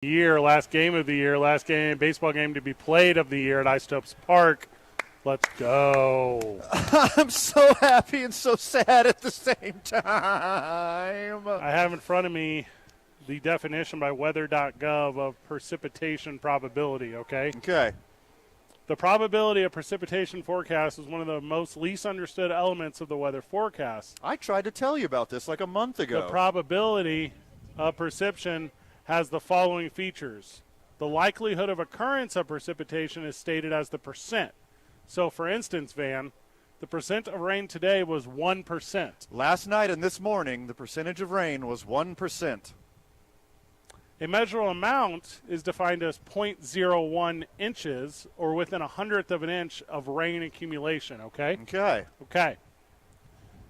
Year, last game of the year, last game, baseball game to be played of the year at Isotopes Park. Let's go. I'm so happy and so sad at the same time. I have in front of me the definition by weather.gov of precipitation probability, okay? Okay. The probability of precipitation forecast is one of the most least understood elements of the weather forecast. I tried to tell you about this like a month ago. The probability of precipitation has the following features. The likelihood of occurrence of precipitation is stated as the percent. So, for instance, Van, the percent of rain today was 1%. Last night and this morning, the percentage of rain was 1%. A measurable amount is defined as 0.01 inches, or within a hundredth of an inch of rain accumulation, okay? Okay. Okay.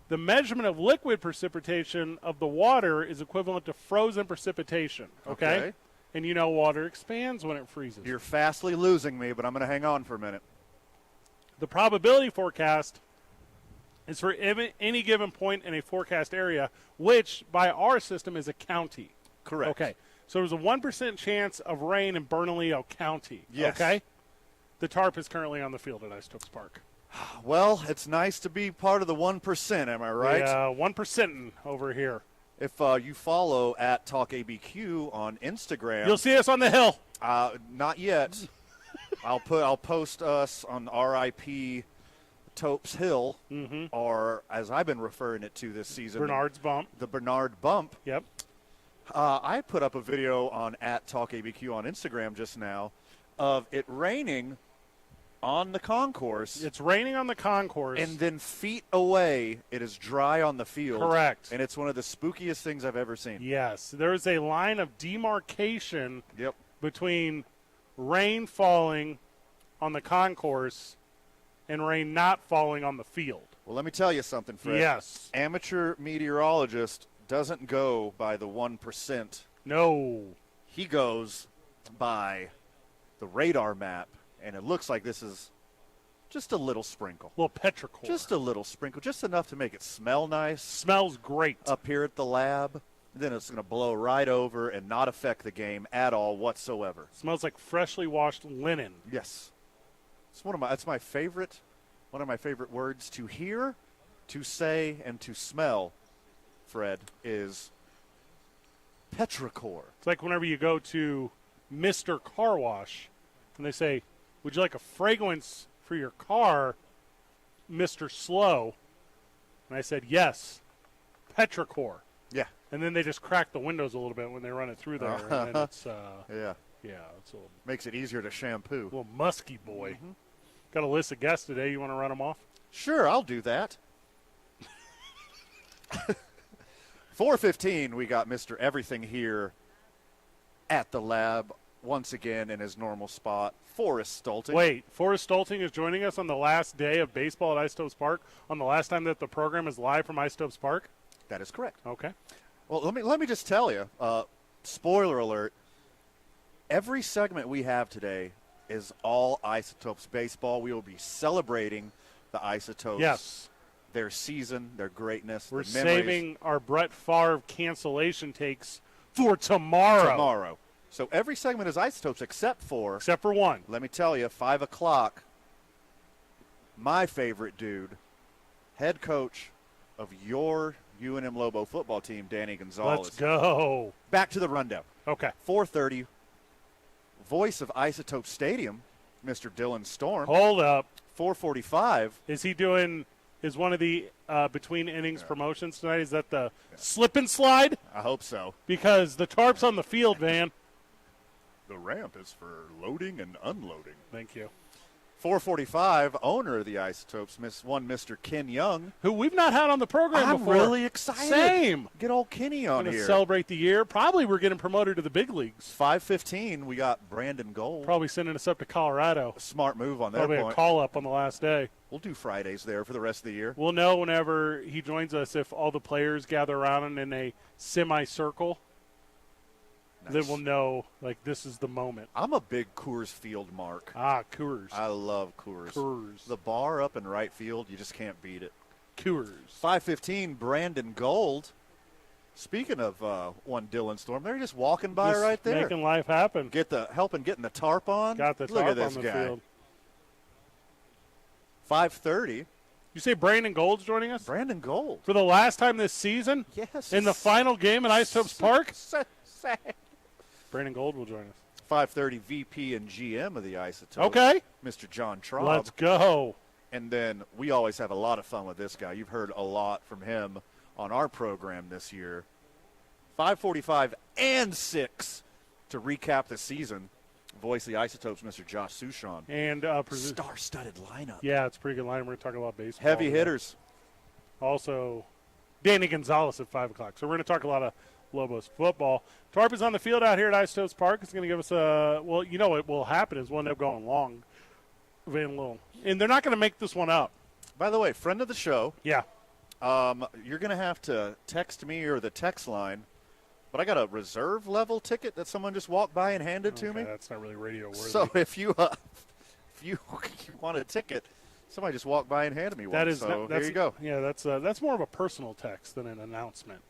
The measurement of liquid precipitation of the water is equivalent to frozen precipitation, okay? And you know water expands when it freezes. You're fastly losing me, but I'm going to hang on for a minute. The probability forecast is for any given point in a forecast area, which by our system is a county. Correct. Okay. So there's a 1% chance of rain in Bernalillo County. Yes. Okay? The tarp is currently on the field at Isotopes Park. Well, it's nice to be part of the 1%, am I right? Yeah, 1% over here. If you follow at TalkABQ on Instagram. You'll see us on the hill. Not yet. I'll post us on RIP Topes Hill, or as I've been referring it to this season, Bernard's Bump. The Bernard Bump. Yep. I put up a video on at TalkABQ on Instagram just now of it raining on the concourse. It's raining on the concourse. And then feet away, it is dry on the field. Correct. And it's one of the spookiest things I've ever seen. Yes. There's a line of demarcation Yep. between rain falling on the concourse and rain not falling on the field. Well, let me tell you something, Fred. Yes. Amateur meteorologist doesn't go by the 1%. No. He goes by the radar map, and it looks like this is just a little sprinkle. A little petrichor. Just a little sprinkle, just enough to make it smell nice. Smells great. Up here at the lab. Then it's going to blow right over and not affect the game at all whatsoever. Smells like freshly washed linen. Yes. It's one of my favorite words to hear, to say, and to smell, Fred, is petrichor. It's like whenever you go to Mr. Car Wash and they say, would you like a fragrance for your car, Mr. Slow? And I said, yes, petrichor. Yeah. And then they just crack the windows a little bit when they run it through there. And then it's, yeah, it's a little, makes it easier to shampoo. little musky boy. Got a list of guests today. You want to run them off? Sure, I'll do that. 4:15, we got Mr. Everything here at the lab once again in his normal spot. Forrest Stolting. Wait, Forrest Stolting is joining us on the last day of baseball at Isotopes Park, on the last time that the program is live from Isotopes Park? That is correct. Okay. Well, let me just tell you, spoiler alert, every segment we have today is all Isotopes baseball. We will be celebrating the Isotopes. Yes. Their season, their greatness, We're their memories. saving our Brett Favre cancellation takes for tomorrow. So every segment is Isotopes except for one. Let me tell you, 5 o'clock, my favorite dude, head coach of your UNM Lobo football team, Danny Gonzalez. Let's go. Back to the rundown. Okay. 4:30, voice of Isotope Stadium, Mr. Dylan Storm. Hold up. 4:45. Is one of the between innings promotions tonight? Is that the slip and slide? I hope so. Because the tarp's on the field, Van. The ramp is for loading and unloading. Thank you. 4:45, owner of the Isotopes, Mr. Ken Young. Who we've not had on the program before. I'm really excited. Same. Get old Kenny on Gonna here. celebrate the year. Probably we're getting promoted to the big leagues. 5:15, we got Brandon Gold. Probably sending us up to Colorado. Smart move on their Probably point. a call-up on the last day. We'll do Fridays there for the rest of the year. We'll know whenever he joins us if all the players gather around in a semicircle. Nice. Then we'll know, like, this is the moment. I'm a big Coors Field mark. Coors. I love Coors. Coors. The bar up in right field, you just can't beat it. Coors. 5:15, Brandon Gold Speaking of one Dylan Storm, they're just walking by Just right there. making life happen. Helping getting the tarp on. Got the Look tarp at this on the guy. field. 5:30. You say Brandon Gold's joining us? Brandon Gold. For the last time this season? Yes. In the final game at Isotopes Park? So sad. Brandon Gold will join us. 5:30 VP and GM of the Isotopes. Okay. Mr. John Traub. Let's go. And then we always have a lot of fun with this guy. You've heard a lot from him on our program this year. 5:45 and 6 to recap the season. Voice of the Isotopes, Mr. Josh Sushon. And Star-studded lineup. yeah, it's a pretty good line. We're going to talk about baseball. Heavy hitters. Also, Danny Gonzalez at 5 o'clock. So we're going to talk a lot of Lobos football. Tarp is on the field out here at Isotopes Park. It's going to give us a – well, you know what will happen is we'll end up going long. And they're not going to make this one up. By the way, friend of the show. Yeah. You're going to have to text me or the text line. But I got a reserve level ticket that someone just walked by and handed to me. That's not really radio worthy. So if you want a ticket, somebody just walked by and handed me one. That is, so there you go. Yeah, that's more of a personal text than an announcement.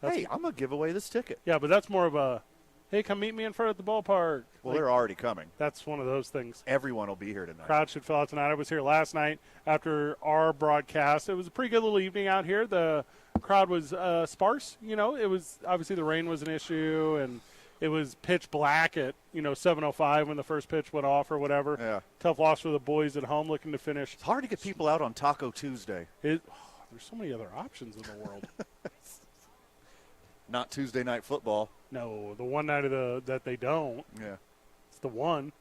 Hey, I'm going to give away this ticket. Yeah, but that's more of a, hey, come meet me in front of the ballpark. Well, they're already coming. That's one of those things. Everyone will be here tonight. Crowd should fill out tonight. I was here last night after our broadcast. It was a pretty good little evening out here. The crowd was sparse. You know, it was obviously the rain was an issue, and it was pitch black at 7:05 when the first pitch went off or whatever. Yeah. Tough loss for the boys at home looking to finish. It's hard to get people out on Taco Tuesday. There's so many other options in the world. Not Tuesday night football. No, the one night that they don't. Yeah. It's the one.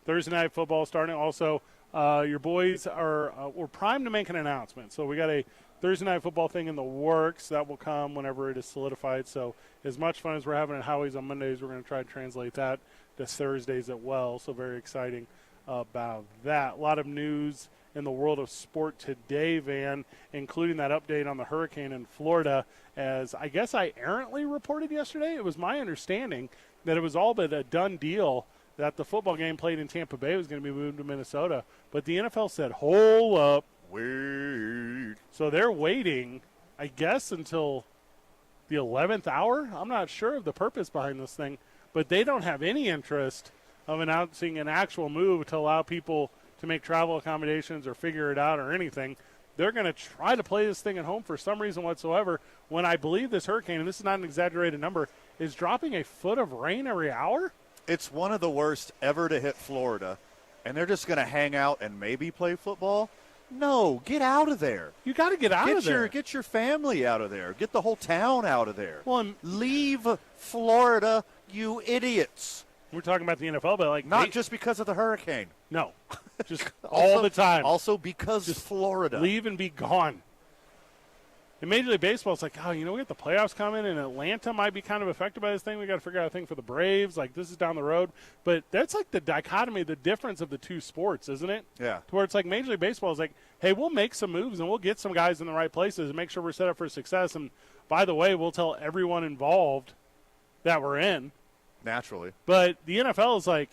Thursday night football starting. Also, your boys we're primed to make an announcement. So we got a Thursday night football thing in the works. That will come whenever it is solidified. So as much fun as we're having at Howie's on Mondays, we're going to try to translate that to Thursdays as well. So very exciting about that. A lot of news in the world of sport today, Van, including that update on the hurricane in Florida. As I guess I errantly reported yesterday, it was my understanding that it was all but a done deal that the football game played in Tampa Bay was going to be moved to Minnesota. But the NFL said, hold up. Wait. So they're waiting, I guess, until the 11th hour. I'm not sure of the purpose behind this thing, but they don't have any interest of announcing an actual move to allow people to make travel accommodations or figure it out or anything. They're going to try to play this thing at home for some reason whatsoever when I believe this hurricane, and this is not an exaggerated number, is dropping a foot of rain every hour. It's one of the worst ever to hit Florida, and they're just going to hang out and maybe play football? No, get out of there. You got to get out of there. Get your family out of there. Get the whole town out of there. Well, leave Florida, you idiots. We're talking about the NFL, but not just because of the hurricane. No, just all the time. Also because just Florida. Leave and be gone. In Major League Baseball, it's like, we got the playoffs coming, and Atlanta might be kind of affected by this thing. We got to figure out a thing for the Braves. Like, this is down the road. But that's like the dichotomy, the difference of the two sports, isn't it? Yeah. To where it's like Major League Baseball is like, hey, we'll make some moves, and we'll get some guys in the right places and make sure we're set up for success. And, by the way, we'll tell everyone involved that we're in. Naturally. But the NFL is like,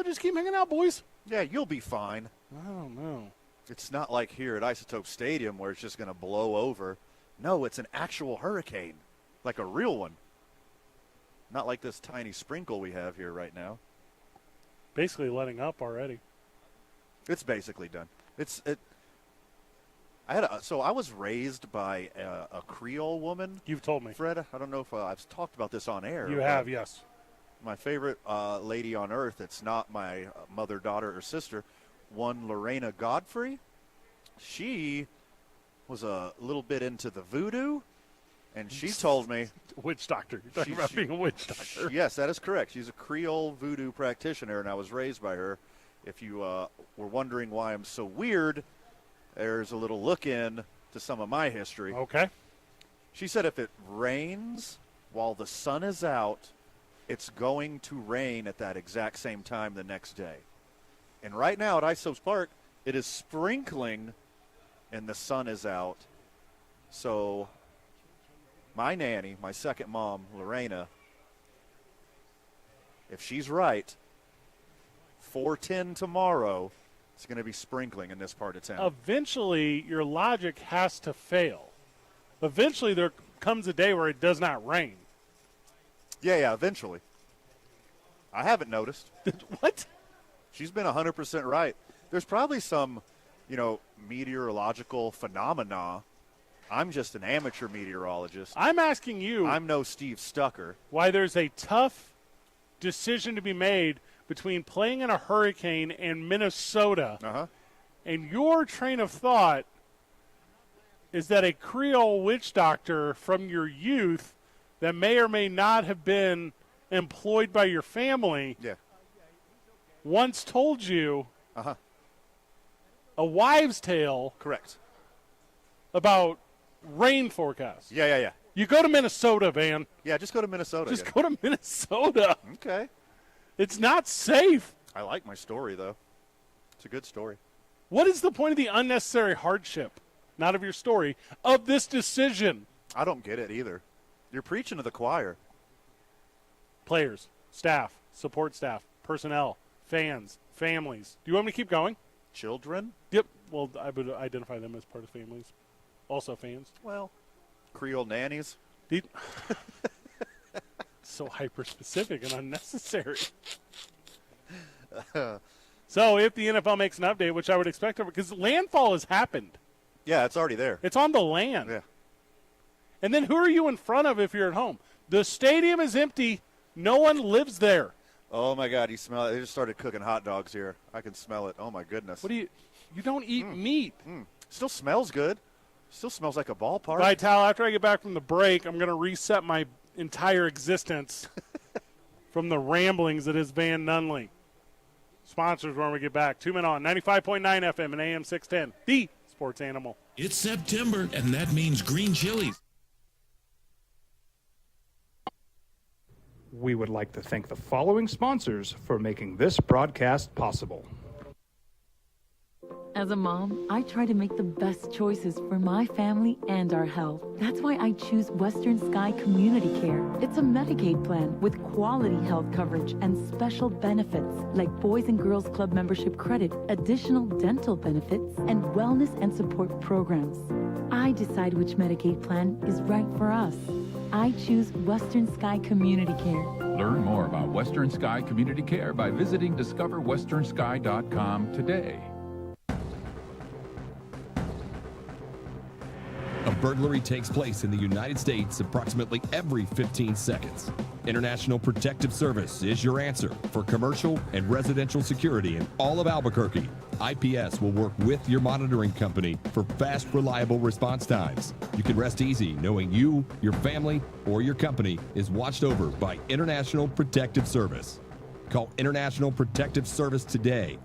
just keep hanging out, boys. Yeah, you'll be fine. I don't know. It's not like here at Isotope Stadium where it's just going to blow over. No, it's an actual hurricane, like a real one. Not like this tiny sprinkle we have here right now. Basically letting up already. It's basically done. I was raised by a Creole woman. You've told me. Fred, I don't know if I've talked about this on air. You have, yes. My favorite lady on earth, it's not my mother, daughter, or sister, one Lorena Godfrey. She was a little bit into the voodoo, and she told me. Witch doctor. You're talking about being a witch doctor. Yes, that is correct. She's a Creole voodoo practitioner, and I was raised by her. If you were wondering why I'm so weird, there's a little look in to some of my history. Okay. She said if it rains while the sun is out, it's going to rain at that exact same time the next day. And right now at Isotopes Park, it is sprinkling and the sun is out. So my nanny, my second mom, Lorena, if she's right, 4:10 tomorrow, it's going to be sprinkling in this part of town. Eventually, your logic has to fail. Eventually, they're comes a day where it does not rain. Yeah, eventually. I haven't noticed. What? She's been 100% right. There's probably some, meteorological phenomena. I'm just an amateur meteorologist. I'm asking you. I'm no Steve Stucker. Why there's a tough decision to be made between playing in a hurricane and Minnesota. Uh-huh. And your train of thought is that a Creole witch doctor from your youth that may or may not have been employed by your family once told you a wives' tale Correct. about rain forecasts. Yeah. You go to Minnesota, Van. Yeah, just go to Minnesota. Just go to Minnesota. Okay. It's not safe. I like my story, though. It's a good story. What is the point of the unnecessary hardship, not of your story, of this decision? I don't get it either. You're preaching to the choir. Players, staff, support staff, personnel, fans, families. Do you want me to keep going? Children? Yep. Well, I would identify them as part of families. Also fans. Well, Creole nannies. So hyper-specific and unnecessary. So if the NFL makes an update, which I would expect, because landfall has happened. Yeah, it's already there. It's on the land. Yeah. And then who are you in front of if you're at home? The stadium is empty. No one lives there. Oh, my God, you smell it. They just started cooking hot dogs here. I can smell it. Oh, my goodness. What do you don't eat meat. Still smells good. Still smells like a ballpark. Vital, after I get back from the break, I'm going to reset my entire existence from the ramblings that is Van Nunley. Sponsors when we get back. 2 men on 95.9 FM and AM 610. The Sports Animal. It's September, and that means green chilies. We would like to thank the following sponsors for making this broadcast possible. As a mom, I try to make the best choices for my family and our health. That's why I choose Western Sky Community Care. It's a Medicaid plan with quality health coverage and special benefits like Boys and Girls Club membership credit, additional dental benefits, and wellness and support programs. I decide which Medicaid plan is right for us. I choose Western Sky Community Care. Learn more about Western Sky Community Care by visiting discoverwesternsky.com today. A burglary takes place in the United States approximately every 15 seconds. International Protective Service is your answer for commercial and residential security in all of Albuquerque. IPS will work with your monitoring company for fast, reliable response times. You can rest easy knowing you, your family, or your company is watched over by International Protective Service. Call International Protective Service today.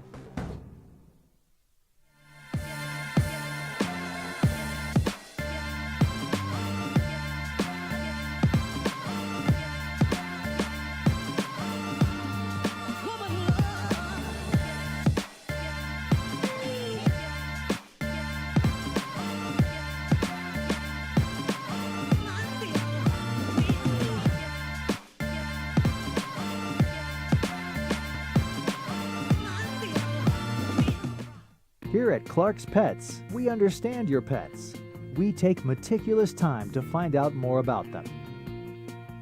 Here at Clark's Pets, we understand your pets. We take meticulous time to find out more about them.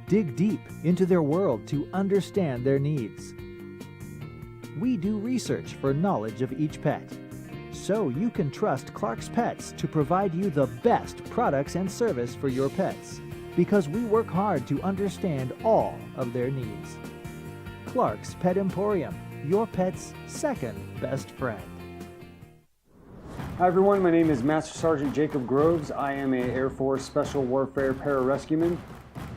Dig deep into their world to understand their needs. We do research for knowledge of each pet, so you can trust Clark's Pets to provide you the best products and service for your pets, because we work hard to understand all of their needs. Clark's Pet Emporium, your pet's second best friend. Hi everyone, my name is Master Sergeant Jacob Groves. I am a Air Force Special Warfare Pararescueman.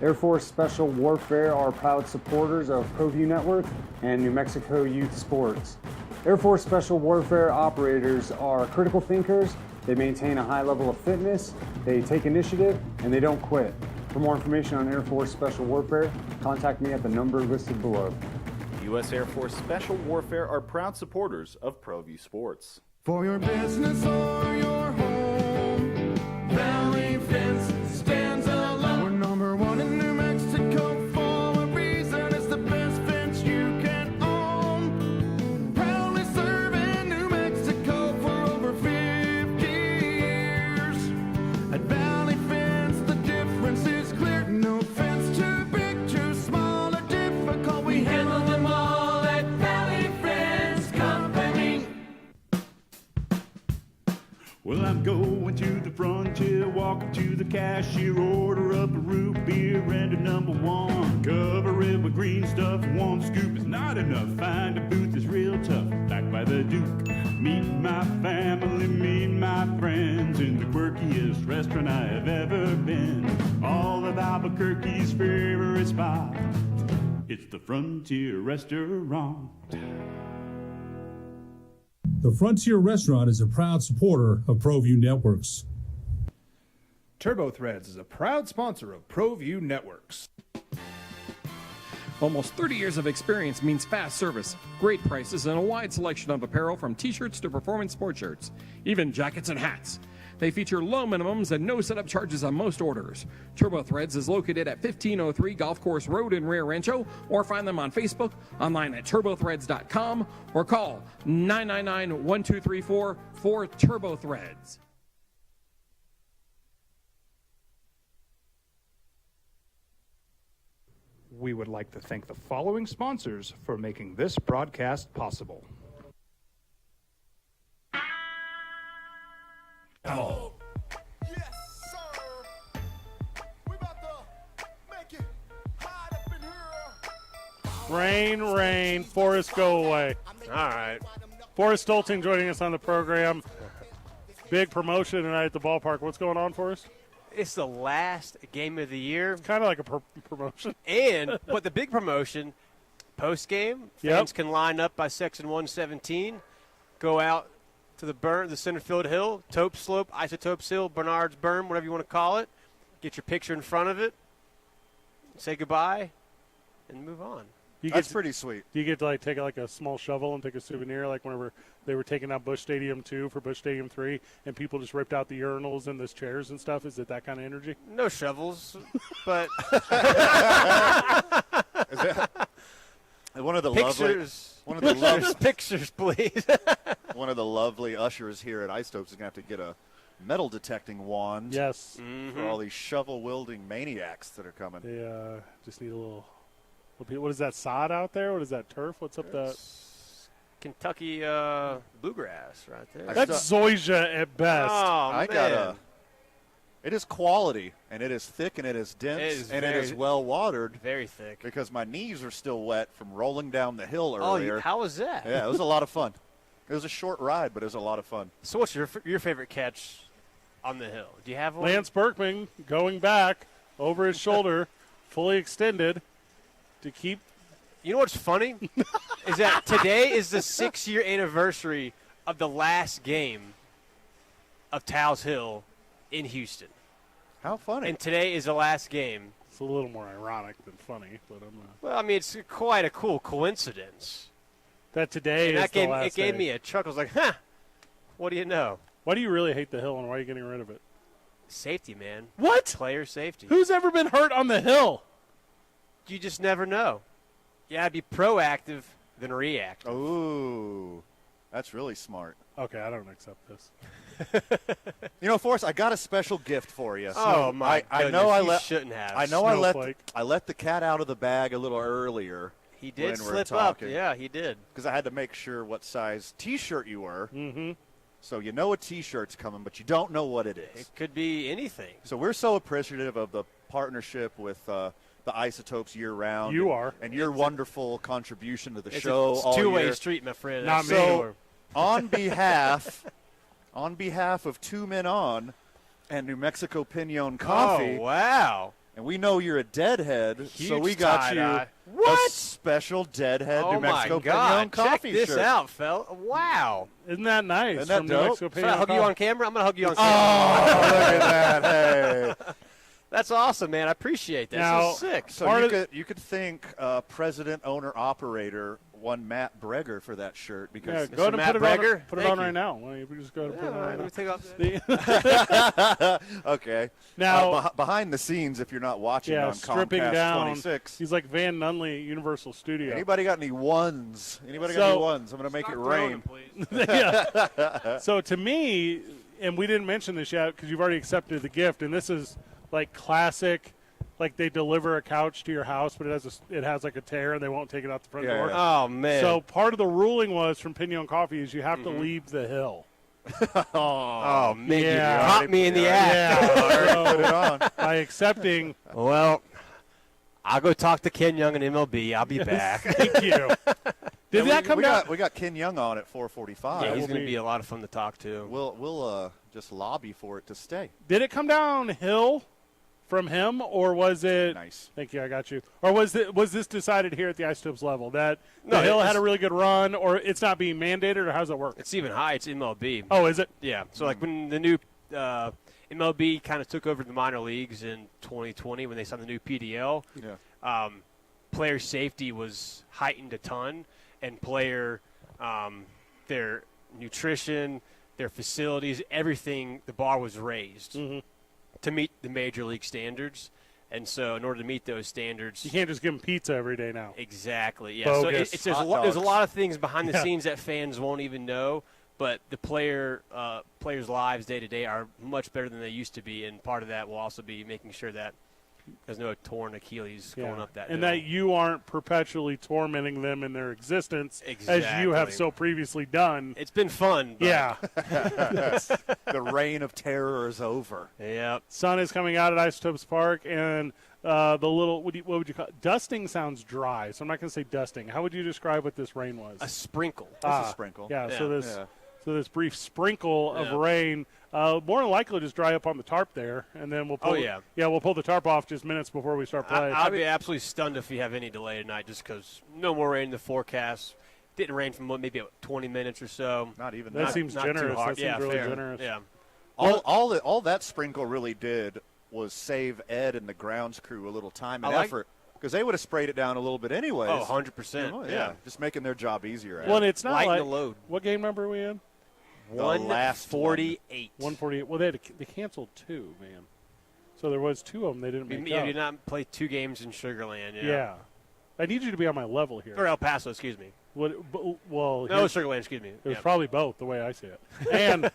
Air Force Special Warfare are proud supporters of ProView Network and New Mexico Youth Sports. Air Force Special Warfare operators are critical thinkers. They maintain a high level of fitness, they take initiative, and they don't quit. For more information on Air Force Special Warfare, contact me at the number listed below. U.S. Air Force Special Warfare are proud supporters of ProView Sports. For your business or your home, Valley Fence stands alone. We're number one in New Mexico for a reason. It's the best fence you can own. Proudly serving New Mexico for over 50 years. At Valley Fence, the difference is Well, I'm going to the frontier, walking to the cashier, order up a root beer and a number one. Cover it with green stuff, one scoop is not enough. Find a booth is real tough, back by the Duke. Meet my family, meet my friends in the quirkiest restaurant I have ever been. All of Albuquerque's favorite spot, it's the Frontier Restaurant. The Frontier Restaurant is a proud supporter of ProView Networks. Turbo Threads is a proud sponsor of ProView Networks. Almost 30 years of experience means fast service, great prices, and a wide selection of apparel from t-shirts to performance sports shirts, even jackets and hats. They feature low minimums and no setup charges on most orders. Turbo Threads is located at 1503 Golf Course Road in Rio Rancho, or find them on Facebook, online at turbothreads.com, or call 999-1234 for Turbo Threads. We would like to thank the following sponsors for making this broadcast possible. Oh. Yes, sir. We about to make it hot up in here. Rain, rain, Forrest, go away. All right. Forrest Stolting joining us on the program. Big promotion tonight at the ballpark. What's going on, Forrest? It's the last game of the year. Kind of like a promotion. But the big promotion, post-game, fans can line up by Section 117, go out to the center field hill, Tope Slope, Isotopes Hill, Bernard's Berm, whatever you want to call it. Get your picture in front of it, say goodbye, and move on. That's pretty sweet. Do you get to like take like a small shovel and take a souvenir, like whenever they were taking out Busch Stadium 2 for Busch Stadium 3, and people just ripped out the urinals and the chairs and stuff? Is it that kind of energy? No shovels, but one of the pictures. Pictures, please. One of the lovely ushers here at Isotopes is going to have to get a metal detecting wand. Yes. For all these shovel wielding maniacs that are coming. They just need a little. What is that, sod out there? What is that, turf? What's up that? Kentucky bluegrass right there. That's zoysia at best. Oh, man. It is quality, and it is thick, and it is dense, and it is well watered. Very thick. Because my knees are still wet from rolling down the hill earlier. Oh, how was that? Yeah, it was a lot of fun. It was a short ride, but it was a lot of fun. So what's your favorite catch on the hill? Do you have one? Lance Berkman going back over his shoulder, fully extended, to keep. You know what's funny? Is that today is the 6-year anniversary of the last game of Towles Hill in Houston. How funny. And today is the last game. It's a little more ironic than funny, but I'm not. Well, I mean, it's quite a cool coincidence. That today is the last It gave day. me a chuckle. I was like, huh, what do you know? Why do you really hate the hill, and why are you getting rid of it? Safety, man. What? Player safety. Who's ever been hurt on the hill? You just never know. You got to be proactive than reactive. Ooh, that's really smart. Okay, I don't accept this. You know, Forrest, I got a special gift for you. Oh, my I goodness, know you shouldn't have. I know I let the cat out of the bag a little earlier. He did when we're slip up. talking, Yeah, he did. Because I had to make sure what size T-shirt you were. Mm-hmm. So you know a T-shirt's coming, but you don't know what it is. It could be anything. So we're so appreciative of the partnership with the Isotopes year-round. You are. And your wonderful contribution to the It's show a all two-way year. street, my friend. Not me. So on behalf of Two Men On and New Mexico Pinon Coffee. Oh, wow. And we know you're a deadhead, so Huge we got tie-dye. you a special Deadhead Oh New Mexico my God! Pinon Coffee Check this shirt. out, fella. Wow. Isn't that nice? Isn't that from New dope? Mexico Should Pinon I hug you Coffee? on camera? I'm going to hug you on camera. Oh, look at that! Hey. That's awesome, man. I appreciate that. Now, This is sick. So you could thank president, owner, operator, one Matt Breger for that shirt Yeah, because go ahead and Matt put it on. Breger, Put it thank on you. right now. Why don't you just go ahead and put it on right let now? me take off. okay. Now, behind the scenes, if you're not watching yeah, on stripping Comcast down. 26, He's like Van Nunley at Universal Studio. anybody got any ones? Anybody got So- any ones? I'm gonna make it rain. Yeah. So to me, and we didn't mention this yet because you've already accepted the gift, and this is like classic. Like they deliver a couch to your house, but it has like a tear, and they won't take it out the front door. Yeah. Oh, man. So part of the ruling was from Pinon Coffee is you have to leave the hill. Oh, man, Yeah. you caught me in the act. Yeah. Put it on. By accepting. Well, I'll go talk to Ken Young in MLB. I'll be back. Thank you. Did that come down? We got Ken Young on at 4:45. Yeah, he's going to be a lot of fun to talk to. We'll just lobby for it to stay. Did it come downhill from him, or was it? Nice. Thank you, I got you. Or was this decided here at the Isotopes level that the No, Hill it's- had a really good run, or it's not being mandated, or how's it work? It's even high. It's MLB. Oh, is it? Yeah. So, like, when the new MLB kind of took over the minor leagues in 2020 when they signed the new PDL, player safety was heightened a ton, and player their nutrition, their facilities, everything, the bar was raised to meet the major league standards. And so in order to meet those standards, You can't just give him pizza every day now. exactly. Yeah. Bogus. So there's a lot of things behind the scenes that fans won't even know, but the players' lives day to day are much better than they used to be, and part of that will also be making sure that there's no torn Achilles going up that and hill. that you aren't perpetually tormenting them in their existence as you Exactly. have so previously done. It's been fun. But Yeah. The reign of terror is over. Yep. Sun is coming out at Isotopes Park, and the little what would you call it? Dusting sounds dry, so I'm not going to say dusting. How would you describe what this rain was? A sprinkle. It's a sprinkle. Yeah. So Yeah. this brief sprinkle of Yeah. rain. More than likely, just dry up on the tarp there, and then we'll pull. Oh, yeah. We'll pull the tarp off just minutes before we start playing. I'd be absolutely stunned if you have any delay tonight, just because no more rain in the forecast. Didn't rain for maybe about 20 minutes or so. Not even That that. seems not too generous. hard. That seems Yeah, really fair. generous. Yeah. All that sprinkle really did was save Ed and the grounds crew a little time and effort, because they would have sprayed it down a little bit anyways. Oh, 100%. Yeah, just making their job easier. Well, and it's not Lighten like the load. What game number are we in? The last 148. 148. Well, they canceled 2, man. So there was 2 of them they didn't make Yeah, up. you did not play 2 games in Sugar Land. Yeah. I need you to be on my level here. Or El Paso, excuse me. Well, No, here's- Sugar Land, excuse me. It was Yeah. probably both, the way I see it. And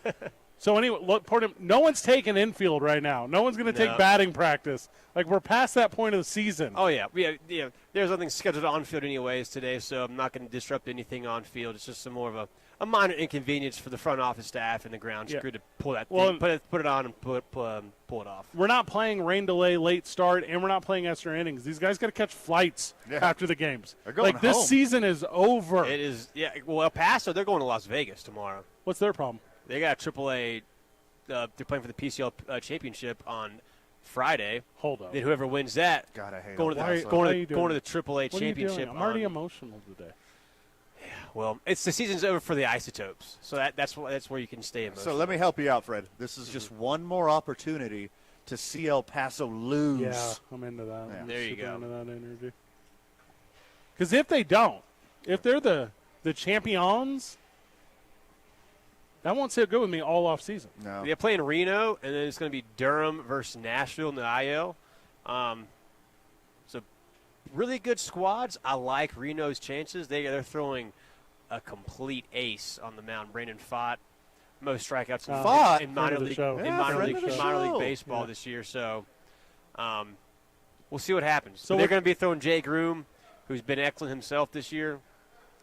so anyway, look, no one's taking infield right now. No one's going to take No. batting practice. Like, we're past that point of the season. Oh, yeah. Yeah. There's nothing scheduled on field anyways today, so I'm not going to disrupt anything on field. It's just some more of a minor inconvenience for the front office staff and the grounds crew to pull that thing, put it on and pull it off. We're not playing rain delay, late start, and we're not playing extra innings. These guys got to catch flights after the games. They're going like, this home. season is over. It is, yeah. Well, El Paso, they're going to Las Vegas tomorrow. What's their problem? They got AAA. They're playing for the PCL championship on Friday. Hold up. Then whoever wins that, God, I hate going to El the Paso. going to the AAA What are you championship. doing? I'm already emotional today. Well, it's the season's over for the Isotopes, so that's where you can stay emotional. So let me help you out, Fred. This is just one more opportunity to see El Paso lose. Yeah, I'm into that. Yeah. I'm There you super go. into that energy. Because if they don't, if they're the champions, that won't sit good with me all off season. No. They're playing Reno, and then it's going to be Durham versus Nashville in the IL. So really good squads. I like Reno's chances. They're throwing a complete ace on the mound. Brandon Fott, most strikeouts in minor league baseball this year. So we'll see what happens. So they're going to be throwing Jay Groom, who's been excellent himself this year.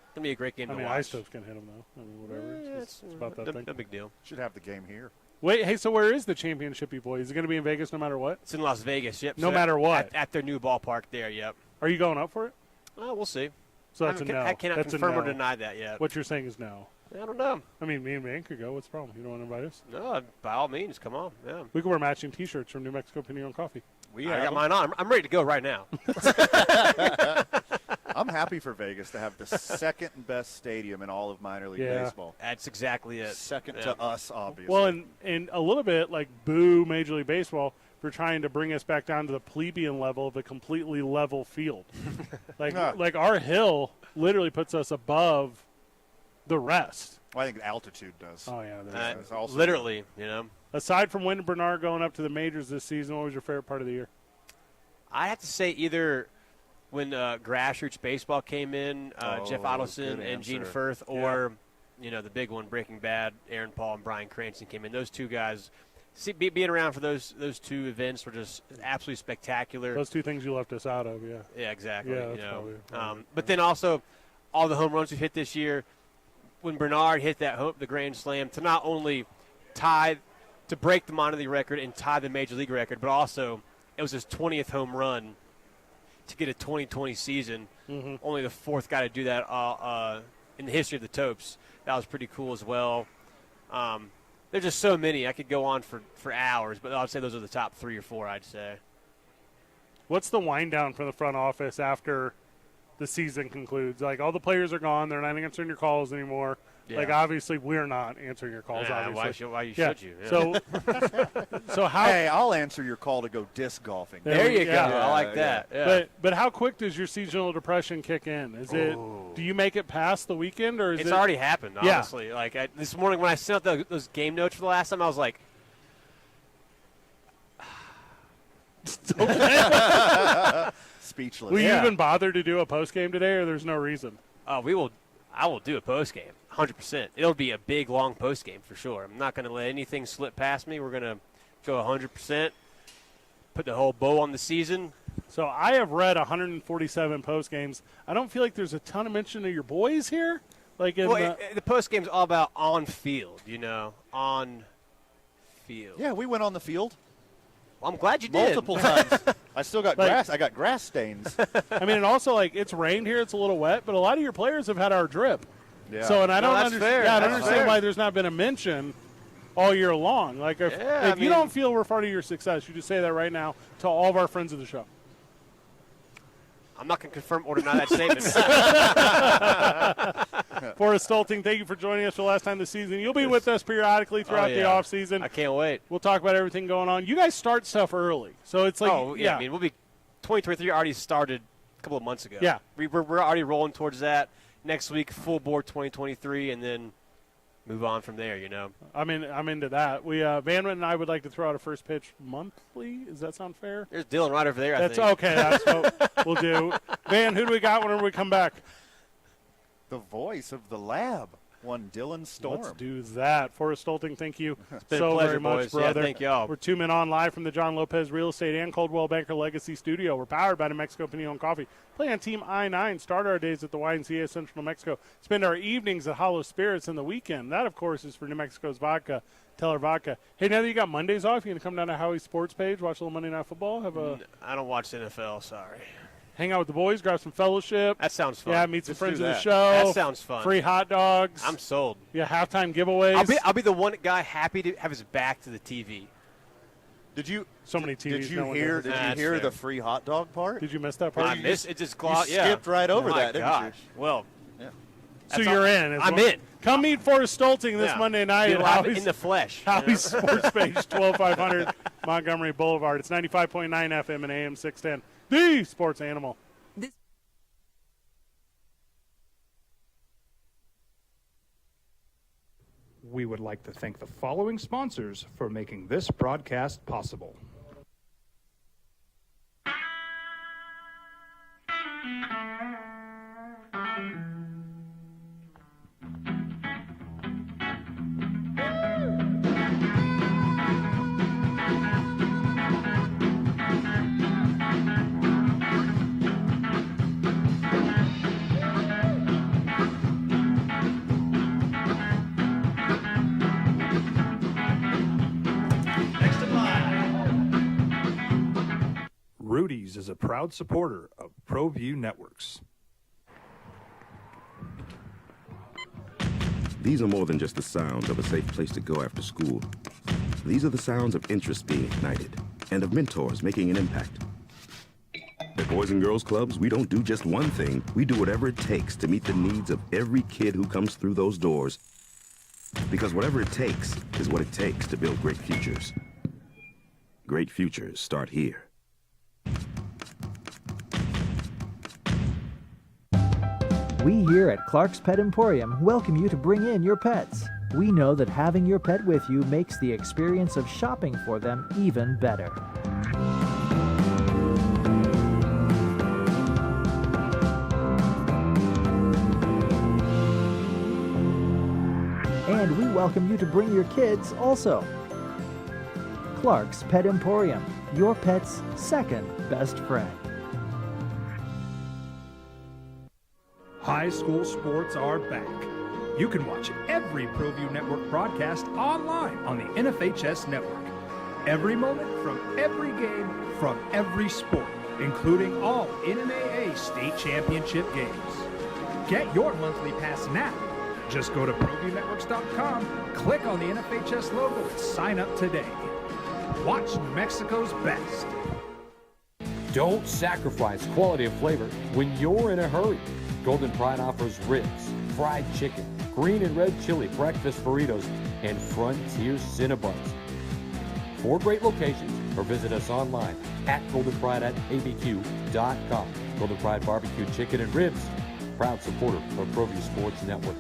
It's going to be a great game to watch. Isotopes can hit him, though. I mean, whatever. It's about that thing. No big deal. Should have the game here. Wait, hey, so where is the championship, boy? Is it going to be in Vegas no matter what? It's in Las Vegas, yep. No matter what? At their new ballpark there, yep. Are you going up for it? We'll see. So that's a no. I cannot that's confirm a no. or deny that yet. What you're saying is no. I don't know. I mean, me and Man could go. What's the problem? You don't want to invite us? No, by all means, come on. Yeah. We can wear matching T-shirts from New Mexico Pinion Coffee. I got mine on. I'm ready to go right now. I'm happy for Vegas to have the second best stadium in all of minor league baseball. That's exactly it. Second to us, obviously. Well, and a little bit like boo Major League Baseball for trying to bring us back down to the plebeian level of a completely level field. like our hill literally puts us above the rest. Well, I think altitude does. Oh, yeah. That's also literally, you know. Aside from Wynton Bernard going up to the majors this season, what was your favorite part of the year? I have to say either when grassroots baseball came in, Jeff Ottelson and Gene Firth, or the big one, Breaking Bad, Aaron Paul and Bryan Cranston came in. Those two guys, being around for those two events were just absolutely spectacular. Those two things you left us out of, yeah. Yeah, exactly. Yeah, that's probably but then also all the home runs we've hit this year, when Bernard hit the grand slam to not only to break the minor league record and tie the major league record, but also it was his 20th home run to get a 2020 season. Mhm. Only the fourth guy to do that in the history of the Topes. That was pretty cool as well. There's just so many. I could go on for hours, but I'd say those are the top 3 or 4, I'd say. What's the wind down for the front office after the season concludes? Like, all the players are gone. They're not answering your calls anymore. Yeah. Like, obviously, we're not answering your calls, Yeah, obviously. why should you? Yeah. So how? Hey, I'll answer your call to go disc golfing. There you go. I like that. Yeah. But how quick does your seasonal depression kick in? Is it? Do you make it past the weekend, or is It's it already happened, Yeah. honestly. Like this morning when I sent out those game notes for the last time, I was like, Speechless. Will you even bother to do a post game today, or there's no reason? I will do a post game, 100%. It'll be a big, long post game for sure. I'm not going to let anything slip past me. We're going to go 100%, put the whole bow on the season. So I have read 147 post games. I don't feel like there's a ton of mention of your boys here. Like in the post game's all about on field, on field. Yeah, we went on the field. Well, I'm glad you did. Multiple times. I still got grass. I got grass stains. I mean, and also, like, it's rained here. It's a little wet, but a lot of your players have had our drip. Yeah. So, and I don't understand. fair. Yeah, I don't That's understand fair. why there's not been a mention all year long. Like, if you don't feel we're part of your success, you just say that right now to all of our friends of the show. I'm not going to confirm or deny that statement. Forrest Stolting, thank you for joining us for the last time this season. You'll be with us periodically throughout the off season. I can't wait. We'll talk about everything going on. You guys start stuff early, so it's like, I mean, we'll be 2023 already started a couple of months ago. Yeah. We're already rolling towards that. Next week, full board 2023, and then move on from there, I'm into that. We Van and I would like to throw out a first pitch monthly. Does that sound fair? There's Dylan right over there, I think. Okay. That's what we'll do. Van, who do we got whenever we come back? The voice of the lab, one Dylan Storm. Let's do that. Forrest Stolting, thank you been so a pleasure, very much, boys. Yeah, brother. thank y'all. We're 2 men on live from the John Lopez Real Estate and Coldwell Banker Legacy Studio. We're powered by New Mexico Pinion Coffee. Play on Team I-9. Start our days at the YMCA Central New Mexico. Spend our evenings at Hollow Spirits in the weekend. That, of course, is for New Mexico's vodka, Teller Vodka. Hey, now that you got Mondays off, you going to come down to Howie's Sports page, watch a little Monday Night Football? I don't watch the NFL, sorry. Hang out with the boys, grab some fellowship. That sounds fun. Yeah, meet some Let's friends do of the that. show. That sounds fun. Free hot dogs. I'm sold. Yeah, halftime giveaways. I'll be the one guy happy to have his back to the TV. Did you? So many TVs. Did you no one hear? does. Did you hear the free hot dog part? Did you miss that part? I missed it. Just You skipped right over Oh, that, my didn't gosh. you? Well, Yeah. So you're in. I'm in. Come meet Forrest Stolting this Yeah. Monday night Be at live Howie's, in the flesh. Howie's Sports Page, 12500 Montgomery Boulevard. It's 95.9 FM and AM 610. The Sports Animal. We would like to thank the following sponsors for making this broadcast possible. Rudy's is a proud supporter of ProView Networks. These are more than just the sounds of a safe place to go after school. These are the sounds of interest being ignited and of mentors making an impact. At Boys and Girls Clubs, we don't do just one thing. We do whatever it takes to meet the needs of every kid who comes through those doors. Because whatever it takes is what it takes to build great futures. Great futures start here. We here at Clark's Pet Emporium welcome you to bring in your pets. We know that having your pet with you makes the experience of shopping for them even better. And we welcome you to bring your kids also. Clark's Pet Emporium, your pet's second best friend. High school sports are back. You can watch every ProView Network broadcast online on the NFHS network. Every moment from every game from every sport, including all NMAA state championship games. Get your monthly pass now. Just go to ProViewNetworks.com, click on the NFHS logo, and sign up today. Watch New Mexico's best. Don't sacrifice quality of flavor when you're in a hurry. Golden Pride offers ribs, fried chicken, green and red chili breakfast burritos, and Frontier Cinnabons. 4 great locations, or visit us online at goldenpride@abq.com. Golden Pride Barbecue Chicken and Ribs, proud supporter of ProView Sports Network.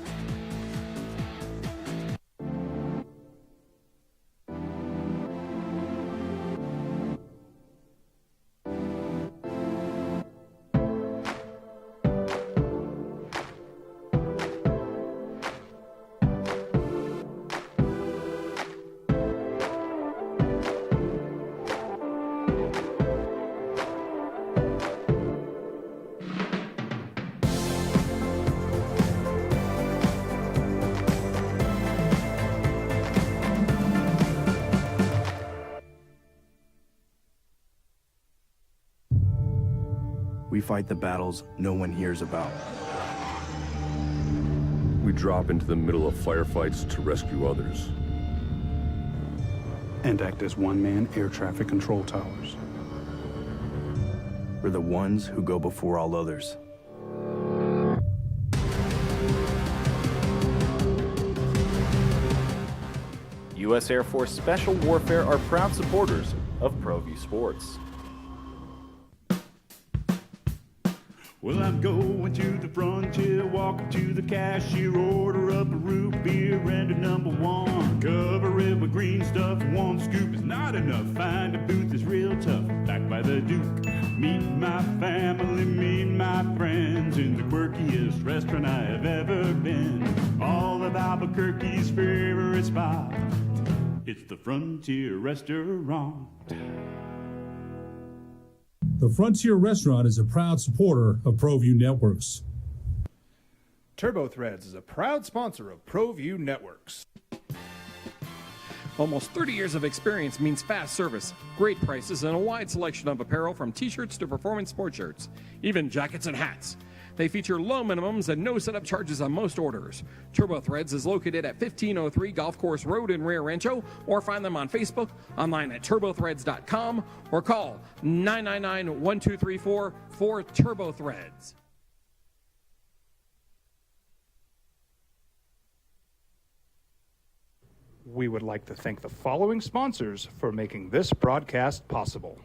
We fight the battles no one hears about. We drop into the middle of firefights to rescue others. And act as one-man air traffic control towers. We're the ones who go before all others. U.S. Air Force Special Warfare are proud supporters of ProView Sports. Well, I'm going to the frontier, walking to the cashier, order up a root beer and a number 1. Cover it with green stuff, 1 scoop is not enough. Find a booth that's real tough, back by the Duke. Meet my family, meet my friends in the quirkiest restaurant I have ever been. All of Albuquerque's favorite spot, it's the Frontier Restaurant. The Frontier Restaurant is a proud supporter of ProView Networks. Turbo Threads is a proud sponsor of ProView Networks. Almost 30 years of experience means fast service, great prices, and a wide selection of apparel from t-shirts to performance sport shirts, even jackets and hats. They feature low minimums and no setup charges on most orders. Turbo Threads is located at 1503 Golf Course Road in Rio Rancho, or find them on Facebook, online at turbothreads.com, or call 999-1234 for Turbo Threads. We would like to thank the following sponsors for making this broadcast possible.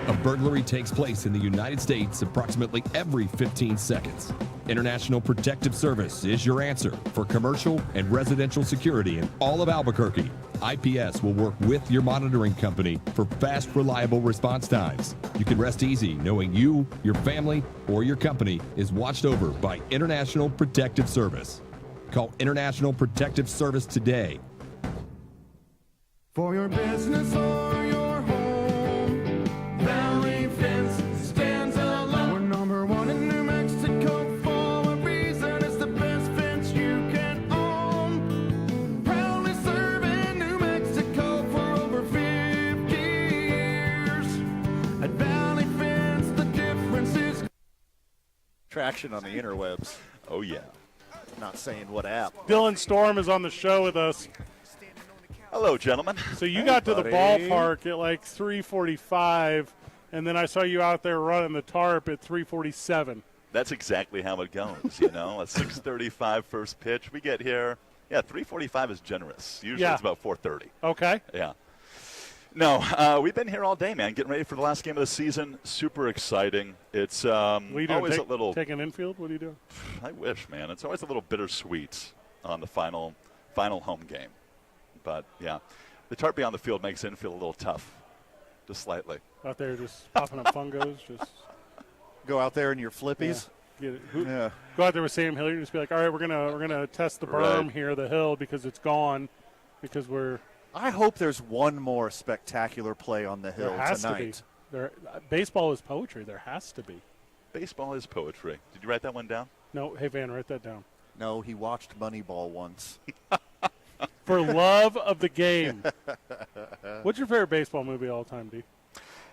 A burglary takes place in the United States approximately every 15 seconds. International Protective Service is your answer for commercial and residential security in all of Albuquerque. IPS will work with your monitoring company for fast, reliable response times. You can rest easy knowing you, your family, or your company is watched over by International Protective Service. Call International Protective Service today. For your business or your home, Valley Fence stands alone. We're number 1 in New Mexico for a reason. It's the best fence you can own. Proudly serving New Mexico for over 50 years. At Valley Fence, the difference is Traction on the interwebs. Oh, yeah. Not saying what app. Dylan Storm is on the show with us. Hello, gentlemen. So you got to the ballpark at like 3:45, and then I saw you out there running the tarp at 3:47. That's exactly how it goes, you know. A 6:35 first pitch. We get here. Yeah, 3:45 is generous. Usually it's about 4:30. Okay. Yeah. No, we've been here all day, man, getting ready for the last game of the season. Super exciting. It's always a little. Take an infield? What are you doing? I wish, man. It's always a little bittersweet on the final home game. But, yeah, the tarp beyond the field makes infield a little tough, just slightly. Out there just popping up fungos, just go out there in your flippies. Yeah. Go out there with Sam Hilliard and just be like, all right, we're gonna test the berm here, the hill, because it's gone, because we're. I hope there's one more spectacular play on the hill there has tonight. To be. Baseball is poetry. There has to be. Baseball is poetry. Did you write that one down? No, hey, Van, write that down. No, he watched Moneyball once. For love of the game. What's your favorite baseball movie of all time, D?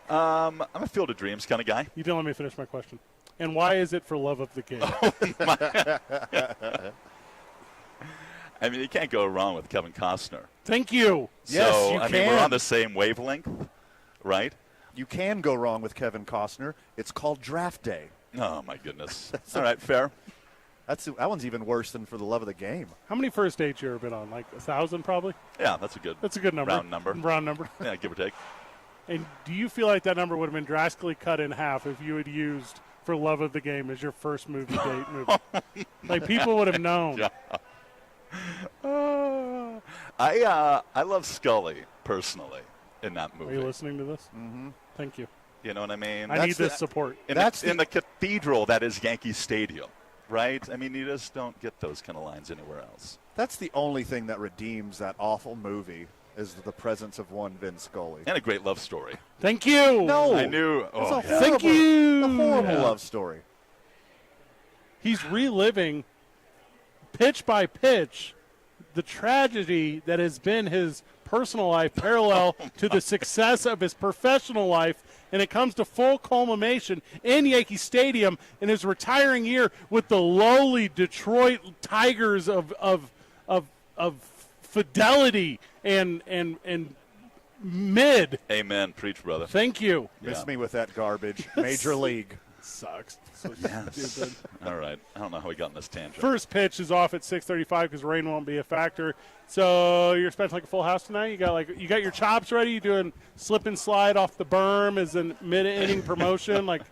I'm a Field of Dreams kind of guy. You didn't let me finish my question. And why is it for love of the game? I mean, you can't go wrong with Kevin Costner. Thank you. Yes, you I can. mean, we're on the same wavelength, right? You can go wrong with Kevin Costner. It's called Draft Day. Oh, my goodness. All right, fair. That one's even worse than For the Love of the Game. How many first dates you ever been on? Like 1,000 probably? Yeah, that's a good number. round number. Round number. Yeah, give or take. And do you feel like that number would have been drastically cut in half if you had used For Love of the Game as your first movie date movie? Like, people would have known. Yeah. I love Scully, personally, in that movie. Are you listening to this? Mm-hmm. Thank you. You know what I mean? I need this support. In the cathedral that is Yankee Stadium, right? I mean, you just don't get those kind of lines anywhere else. That's the only thing that redeems that awful movie is the presence of one Vince Scully. And a great love story. Thank you. No. I knew. It's Oh, a yeah. Thank you. A horrible love story. He's reliving pitch by pitch the tragedy that has been his personal life parallel to the success of his professional life, and it comes to full culmination in Yankee Stadium in his retiring year with the lowly Detroit Tigers of fidelity and mid. Amen. Preach, brother. Thank you. Miss me with that garbage. Major League. Sucks. So Yes. stupid. All right. I don't know how we got in this tangent. First pitch is off at 6:35 because rain won't be a factor. So you're expecting like a full house tonight. You got your chops ready. You doing slip and slide off the berm as a mid-inning promotion. like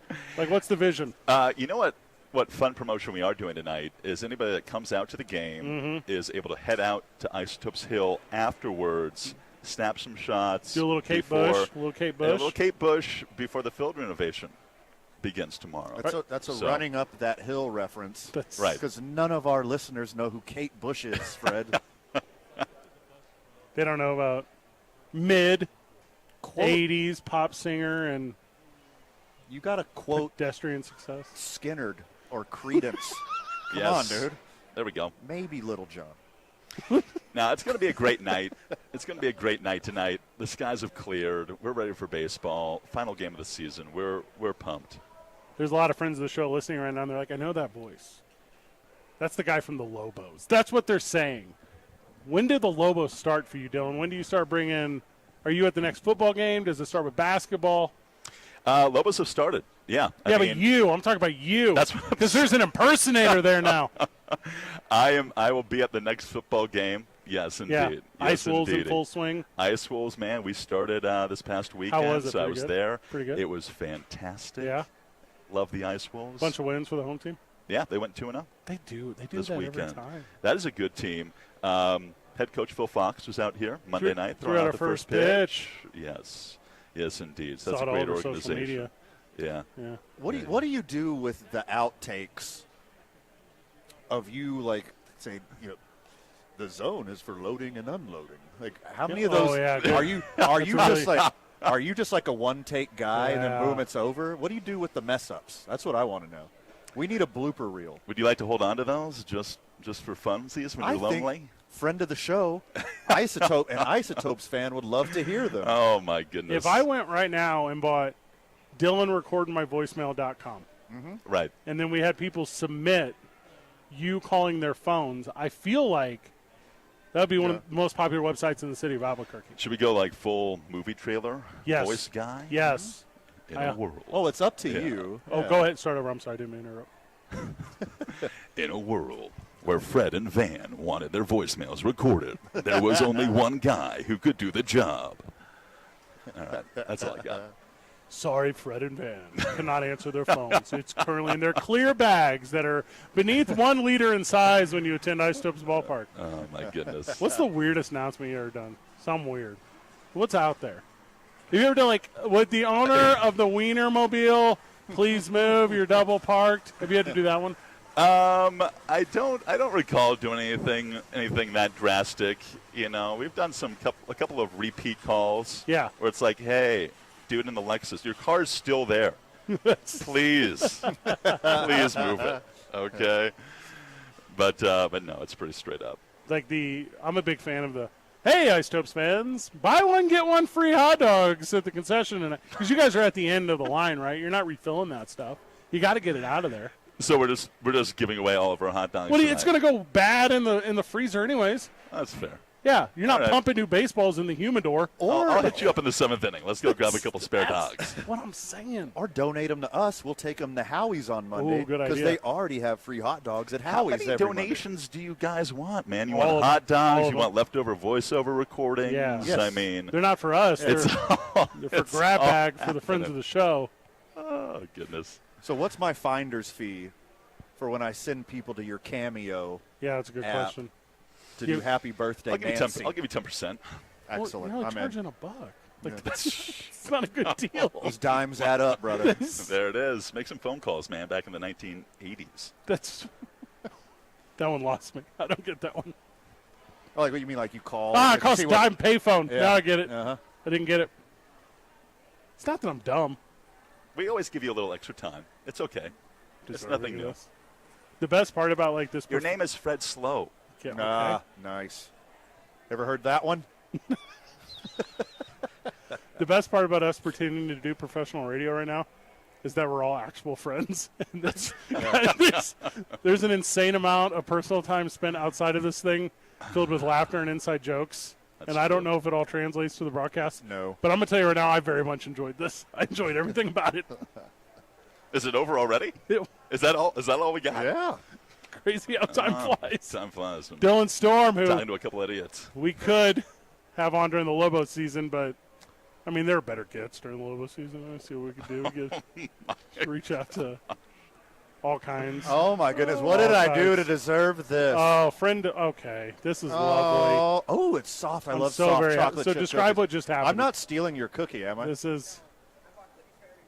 what's the vision? You know what? What fun promotion we are doing tonight is anybody that comes out to the game is able to head out to Isotopes Hill afterwards, snap some shots. Do a little Kate before- Bush. A little Kate and a Bush. little Kate Bush before the field renovation begins tomorrow. That's a So- running up that hill reference. Right. Because none of our listeners know who Kate Bush is, Fred. They don't know about mid-80s pop singer and you got to quote pedestrian success. Skinnerd or Credence. Come Yes. on, dude. There we go. Maybe Little John. Now, it's going to be a great night. It's going to be a great night tonight. The skies have cleared. We're ready for baseball. Final game of the season. We're pumped. There's a lot of friends of the show listening right now, and they're like, I know that voice. That's the guy from the Lobos. That's what they're saying. When did the Lobos start for you, Dylan? When do you start bringing – are you at the next football game? Does it start with basketball? Lobos have started. Yeah. Yeah, but you. I'm talking about you. That's because there's an impersonator there now. I will be at the next football game. Yes, indeed. Yeah. Yes, Ice Wolves in indeed. full swing. Ice Wolves, man. We started this past weekend. How was it? So I Pretty was good? there. Pretty good? It was fantastic. Yeah. Love the Ice Wolves. Bunch of wins for the home team. Yeah, they went 2-0. They do. They do this that weekend. every time. That is a good team. Head coach Phil Fox was out here Monday night threw throwing out out our the first pitch. Yes, indeed. So that's Saw it a all great over social organization. media. Yeah. Yeah. What do you do with the outtakes of you, like, say, the zone is for loading and unloading? Like, how many of those are you just like a one take guy and then Yeah. boom, it's over? What do you do with the mess ups? That's what I want to know. We need a blooper reel. Would you like to hold on to those just for funsies when you're lonely? Think friend of the show, Isotope, an Isotopes fan would love to hear them. Oh my goodness! If I went right now and bought DylanRecordingMyVoicemail.com, right, and then we had people submit you calling their phones, I feel like that would be one of the most popular websites in the city of Albuquerque. Should we go like full movie trailer? Yes. Voice guy? Yes. In a world. Oh, it's up to Yeah. you. Oh, Yeah. go ahead. Start over. I'm sorry. I didn't mean to interrupt. In a world where Fred and Van wanted their voicemails recorded, there was only one guy who could do the job. All right, that's all I got. Sorry, Fred and Van cannot answer their phones. It's currently in their clear bags that are beneath 1 liter in size when you attend Isotopes Ballpark. Oh, my goodness. What's the weirdest announcement you ever done? Some weird. What's out there? Have you ever done, like, would the owner of the Wienermobile please move? You're double parked. Have you had to do that one? I don't recall doing anything that drastic. We've done a couple of repeat calls. Yeah. Where it's like, hey, dude in the Lexus, your car's still there. Please move it. Okay. But no, it's pretty straight up. Like I'm a big fan of the, hey, Isotopes fans, buy one, get one free hot dogs at the concession. Because you guys are at the end of the line, right? You're not refilling that stuff. You got to get it out of there. So we're just giving away all of our hot dogs. Well, it's going to go bad in the freezer anyways. That's fair. Yeah, you're not All right. pumping new baseballs in the humidor. I'll hit you up in the 7th inning. Let's go grab a couple spare dogs. What I'm saying. Or donate them to us. We'll take them to Howie's on Monday. Ooh, good idea. Because they already have free hot dogs at How Howie's many every donations do you guys want, man? You All want of hot them. All dogs? of You want them. leftover voiceover recordings? Yeah. Yes. I mean, They're not for us. They're, it's all, they're for it's grab all bag for the friends of the show. Oh, goodness. So what's my finder's fee for when I send people to your Cameo Yeah, that's a good app question. to do happy birthday I'll give you Nancy? 10%. I'll give you 10%. Excellent. Well, you're only I'm in. charging $1. Like, Yeah. it's not a good deal. Those dimes add up, brother. There it is. Make some phone calls, man, back in the 1980s. That one lost me. I don't get that one. Oh, like what you mean? Like you call? It costs a dime payphone. Yeah. Now I get it. Uh-huh. I didn't get it. It's not that I'm dumb. We always give you a little extra time. It's okay. It's nothing new. The best part about like this. Your name is Fred Slow. Yeah, okay. Ah, nice. Ever heard that one? The best part about us pretending to do professional radio right now is that we're all actual friends. And there's an insane amount of personal time spent outside of this thing filled with laughter and inside jokes. That's and I don't true. know if it all translates to the broadcast. No. But I'm going to tell you right now, I very much enjoyed this. I enjoyed everything about it. Is it over already? Is that all? Is that all we got? Yeah. Crazy how time flies. Time flies. Dylan Storm, who Talking to a couple idiots. we could have on during the Lobo season, but I mean, there are better gets during the Lobo season. Let's see what we can do. We could reach out to all kinds. Oh my goodness! What did I do to deserve this? Oh, friend. Okay, this is lovely. Oh, it's soft. I I'm love so soft very chocolate So chip describe cookies. what just happened. I'm not stealing your cookie, am I? This is.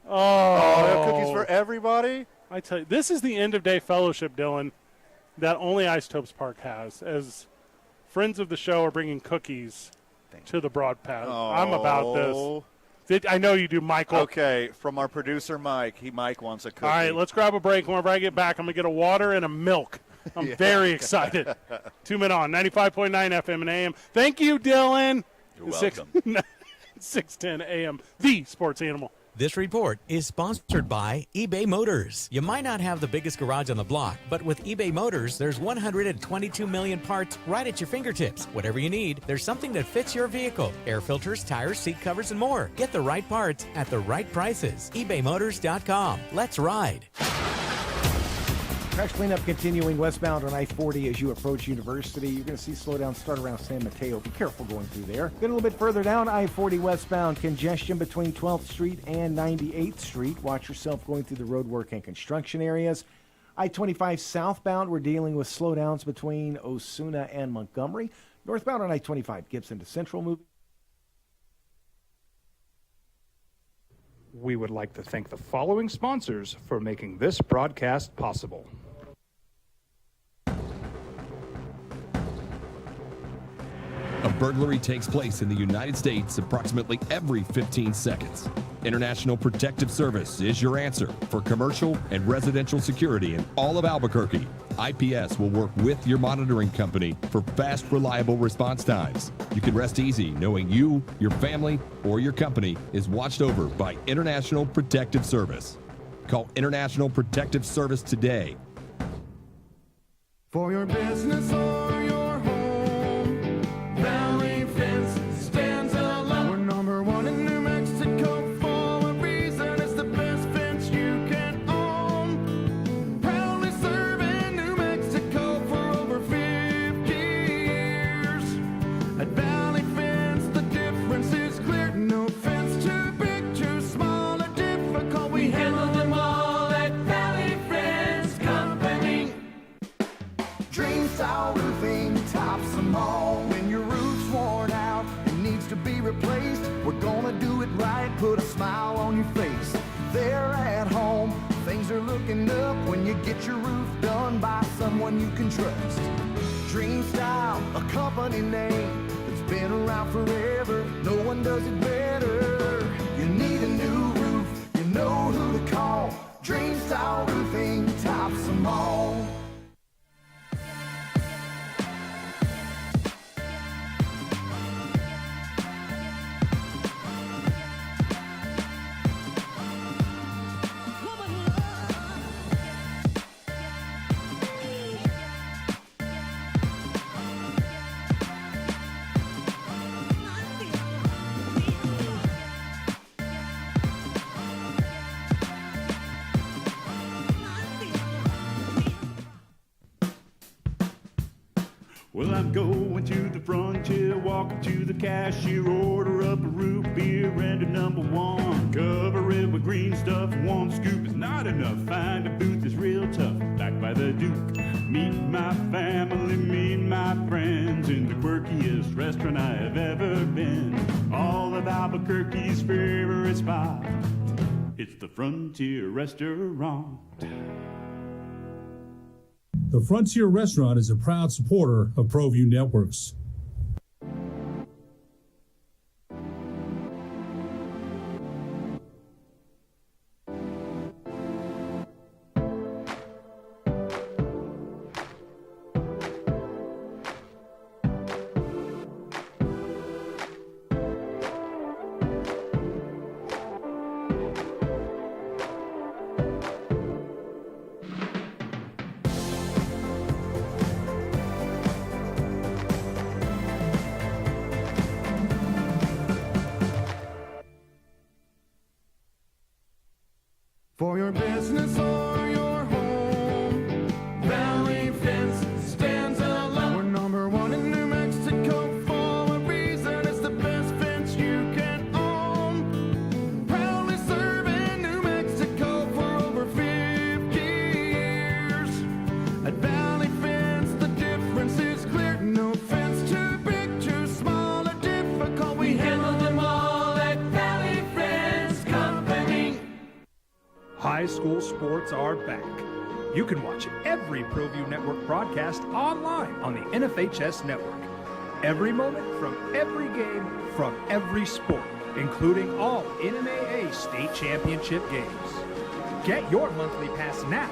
Oh, I have cookies Oh, for everybody. I tell you, this is the end of day fellowship, Dylan, that only Isotopes Park has. As friends of the show are bringing cookies to the broadcast. I'm about this. I know you do, Michael. Okay, from our producer Mike. Mike wants a cookie. All right, let's grab a break. Whenever I get back, I'm going to get a water and a milk. I'm Yeah. very excited. 2 Men On, 95.9 FM and AM. Thank you, Dylan. You're welcome. 610 AM, the sports animal. This report is sponsored by eBay Motors. You might not have the biggest garage on the block, but with eBay Motors, there's 122 million parts right at your fingertips. Whatever you need, there's something that fits your vehicle. Air filters, tires, seat covers, and more. Get the right parts at the right prices. ebaymotors.com. Let's ride. Crash cleanup continuing westbound on I-40 as you approach University. You're going to see slowdown start around San Mateo. Be careful going through there. Then a little bit further down, I-40 westbound, congestion between 12th Street and 98th Street. Watch yourself going through the roadwork and construction areas. I-25 southbound, we're dealing with slowdowns between Osuna and Montgomery. Northbound on I-25, Gibson to Central move. We would like to thank the following sponsors for making this broadcast possible. A burglary takes place in the United States approximately every 15 seconds. International Protective Service is your answer for commercial and residential security in all of Albuquerque. IPS will work with your monitoring company for fast, reliable response times. You can rest easy knowing you, your family, or your company is watched over by International Protective Service. Call International Protective Service today. For your business or your home, Valley Fence stands alone. We're number one in New Mexico for a reason. It's the best fence you can own. Proudly serving New Mexico for over 50 years. At Valley Fence, the difference is clear. No fence too big, too small, or difficult. We handle them all at Valley Fence Company. Dream style roofing tops them all. When your roof's worn out and needs to be replaced, we're gonna do it right, put a smile on your face. There at home, things are looking up when you get your roof done by someone you can trust. Dream Style, a company name that's been around forever. No one does it better. You need a new roof, you know who to call. Dreams tall roofing tops them all. Well, I'm going to the frontier, walking to the cashier, order up a root beer and a number one. Cover it with green stuff, one scoop is not enough. Find a booth that's real tough, backed by the Duke. Meet my family, meet my friends in the quirkiest restaurant I have ever been. All of Albuquerque's favorite spot, it's the Frontier Restaurant. The Frontier Restaurant is a proud supporter of ProView Networks. For your business or your home, Valley Fence stands alone. We're number one in New Mexico for a reason. It's the best fence you can own. Proudly serving New Mexico for over 50 years. At Valley Fence, the difference is clear. No fence too big, too small, or difficult. We handle them all at Valley Fence Company. High school sports are back. You can watch every ProView Network broadcast online on the NFHS network. Every moment from every game from every sport, including all NMAA state championship games. Get your monthly pass now.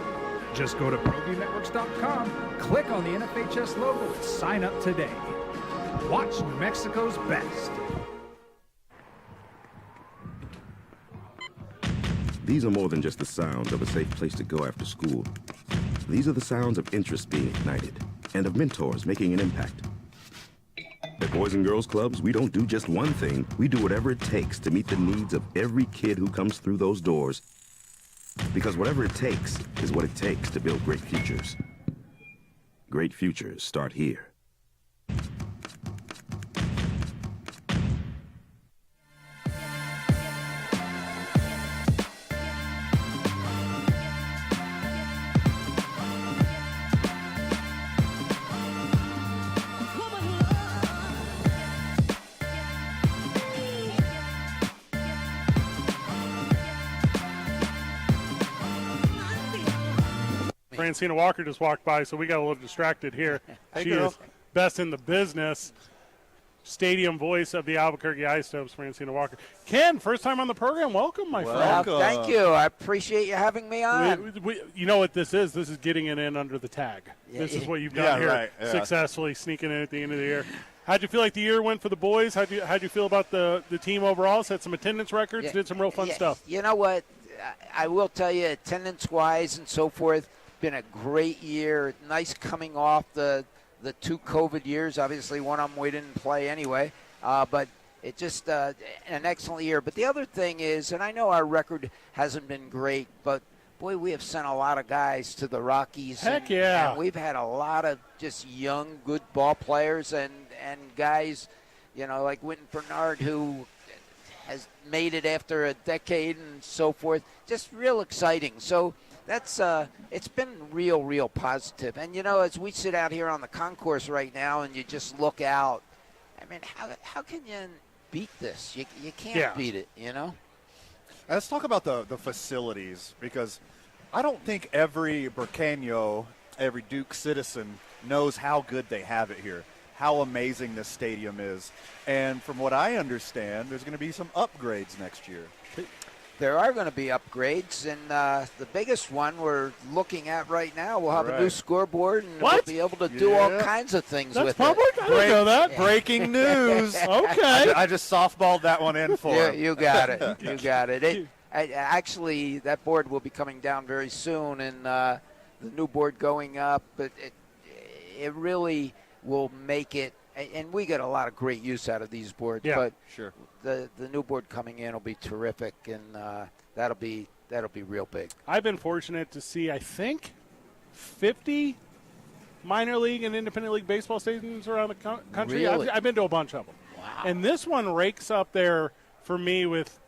Just go to ProViewNetworks.com, click on the NFHS logo, and sign up today. Watch New Mexico's best. These are more than just the sounds of a safe place to go after school. These are the sounds of interest being ignited and of mentors making an impact. At Boys and Girls Clubs, we don't do just one thing. We do whatever it takes to meet the needs of every kid who comes through those doors. Because whatever it takes is what it takes to build great futures. Great futures start here. Francina Walker just walked by, so we got a little distracted here. Hey, she girl. is best in the business. Stadium voice of the Albuquerque Isotopes, Francina Walker. Ken, first time on the program. Welcome, my friend. Thank you. I appreciate you having me on. You know what this is? This is getting it in under the tag. This is what you've done here, successfully sneaking in at the end of the year. How'd you feel like the year went for the boys? How'd you feel about the team overall? Set some attendance records, did some real fun stuff. You know what? I will tell you, attendance-wise and so forth, been a great year. Nice coming off the two COVID years. Obviously, one of them we didn't play anyway. But it just an excellent year. But the other thing is, and I know our record hasn't been great, but, boy, we have sent a lot of guys to the Rockies. Heck yeah. And we've had a lot of just young, good ball players and guys, you know, like Wynton Bernard, who has made it after a decade and so forth. Just real exciting. So that's it's been real positive. And, you know, as we sit out here on the concourse right now and you just look out, I mean, how can you beat this? You can't beat it, you know? Let's talk about the facilities, because I don't think every Burqueño, every Duke citizen knows how good they have it here, how amazing this stadium is. And from what I understand, there's going to be some upgrades next year. there are going to be upgrades, and the biggest one we're looking at right now, we'll have a new scoreboard, and we'll be able to do all kinds of things with public? it. I didn't know that. Breaking news. Okay. I just softballed that one in for him. You got it. You got it. Actually, that board will be coming down very soon, and the new board going up, but it really will make it. And we get a lot of great use out of these boards. Yeah, but sure. The new board coming in will be terrific, and that'll be real big. I've been fortunate to see, I think, 50 minor league and independent league baseball stadiums around the country. Really? I've been to a bunch of them. Wow. And this one rakes up there for me with,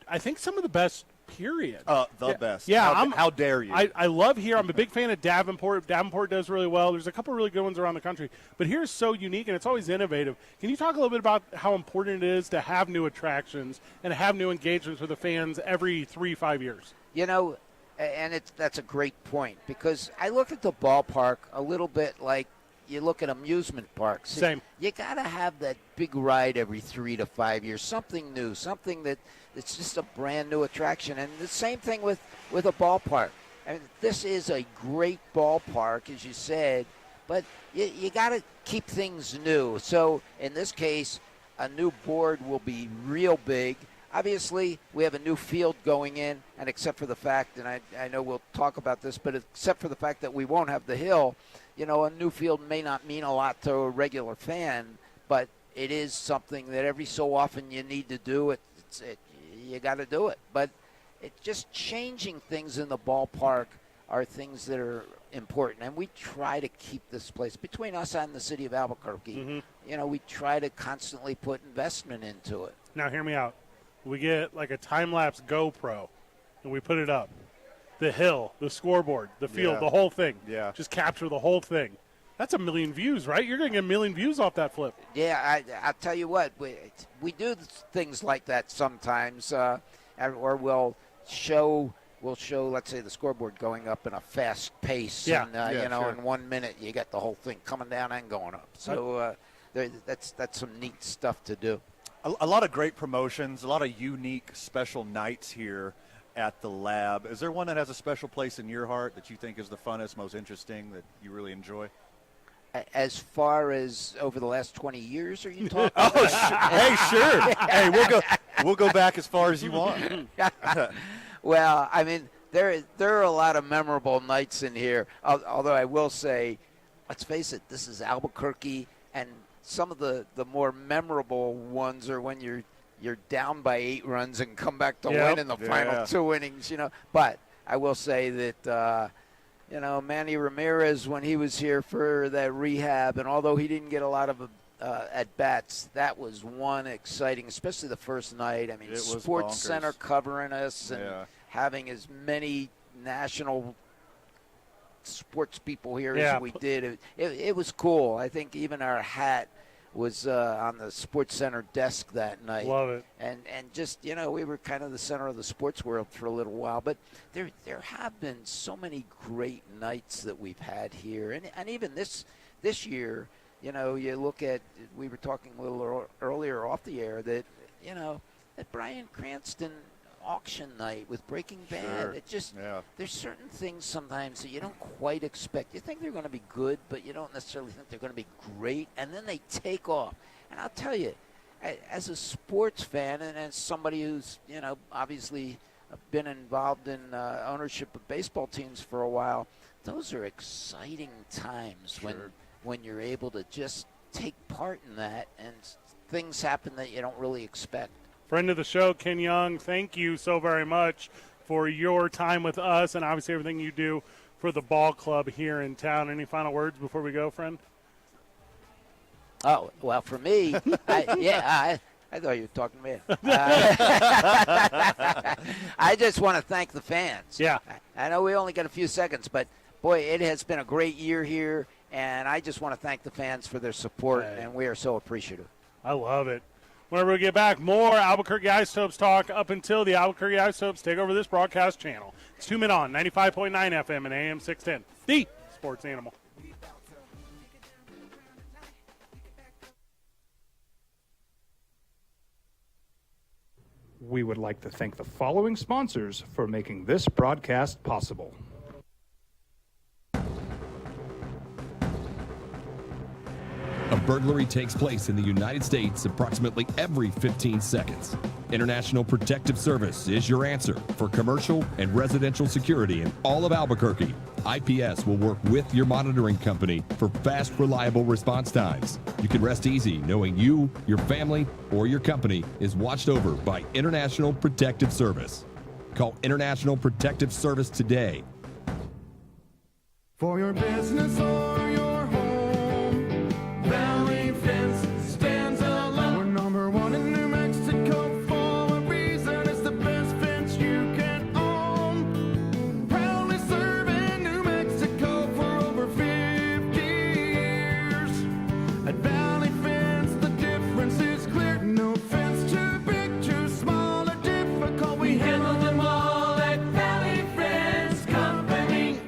I think, some of the best. Period. The best. Yeah. How dare you? I love here. I'm a big fan of Davenport. Davenport does really well. There's a couple really good ones around the country. But here's so unique, and it's always innovative. Can you talk a little bit about how important it is to have new attractions and have new engagements with the fans every 3-5 years? You know, and that's a great point, because I look at the ballpark a little bit like you look at amusement parks. Same. You got to have that big ride every 3 to 5 years, something new, something that's just a brand new attraction. And the same thing with a ballpark. I mean, this is a great ballpark, as you said, but you got to keep things new. So in this case, a new board will be real big. Obviously, we have a new field going in, and except for the fact, and I know we'll talk about this, but except for the fact that we won't have the hill, you know, a new field may not mean a lot to a regular fan, but it is something that every so often you need to do. You got to do it. But just changing things in the ballpark are things that are important, and we try to keep this place, between us and the city of Albuquerque, you know, we try to constantly put investment into it. Now, hear me out. We get like a time-lapse GoPro, and we put it up. The hill, the scoreboard, the field, the whole thing. Yeah. Just capture the whole thing. That's 1 million views, right? You're going to get 1 million views off that flip. Yeah, I'll tell you what, we do things like that sometimes, or we'll show, let's say, the scoreboard going up in a fast pace. Yeah. And, you know, sure. in 1 minute you got the whole thing coming down and going up. So that's some neat stuff to do. A lot of great promotions, a lot of unique special nights here at the lab. Is there one that has a special place in your heart that you think is the funnest, most interesting, that you really enjoy? As far as over the last 20 years, are you talking? Hey, sure. Hey, we'll go back as far as you want. Well, I mean, there are a lot of memorable nights in here. Although I will say, let's face it, this is Albuquerque, and some of the more memorable ones are when you're down by 8 runs and come back to win in the final 2 innings. You know, but I will say that. You know, Manny Ramirez, when he was here for that rehab, and although he didn't get a lot of at-bats, that was one exciting, especially the first night. I mean, Sports Center covering us and having as many national sports people here as we did. It was cool. I think even our hat was on the Sports Center desk that night. Love it. And just, you know, we were kind of the center of the sports world for a little while. But there have been so many great nights that we've had here. And even this year, you know, you look at, we were talking a little earlier off the air that, you know, that Bryan Cranston auction night with Breaking Bad. Sure. It just, there's certain things sometimes that you don't quite expect. You think they're going to be good, but you don't necessarily think they're going to be great, and then they take off. And I'll tell you, as a sports fan and as somebody who's, you know, obviously been involved in ownership of baseball teams for a while, those are exciting times when you're able to just take part in that and things happen that you don't really expect. Friend of the show, Ken Young, thank you so very much for your time with us and obviously everything you do for the ball club here in town. Any final words before we go, friend? Oh, well, for me, I thought you were talking to me. I just want to thank the fans. Yeah. I know we only got a few seconds, but, boy, it has been a great year here, and I just want to thank the fans for their support, and we are so appreciative. I love it. Whenever we get back, more Albuquerque Isotopes talk up until the Albuquerque Isotopes take over this broadcast channel. It's 2 Men On, 95.9 FM and AM 610, the sports animal. We would like to thank the following sponsors for making this broadcast possible. A burglary takes place in the United States approximately every 15 seconds. International Protective Service is your answer for commercial and residential security in all of Albuquerque. IPS will work with your monitoring company for fast, reliable response times. You can rest easy knowing you, your family, or your company is watched over by International Protective Service. Call International Protective Service today. For your business or your home, Valley Fence stands alone. We're number one in New Mexico for a reason. It's the best fence you can own. Proudly serving New Mexico for over 50 years. At Valley Fence, the difference is clear. No fence too big, too small, or difficult. We handle them all at Valley Fence Company.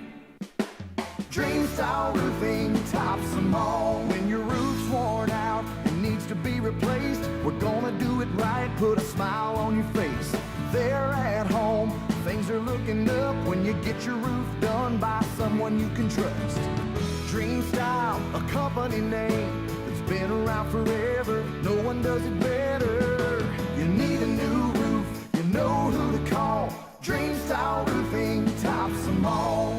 Dream style roofing tops them all. When your roof's worn out and needs to be replaced, we're gonna do it right, put a smile on your face. There at home, things are looking up when you get your roof done by someone you can trust. Dream Style, a company name that's been around forever. No one does it better. You need a new roof, you know who to call. Dream Style roofing tops them all.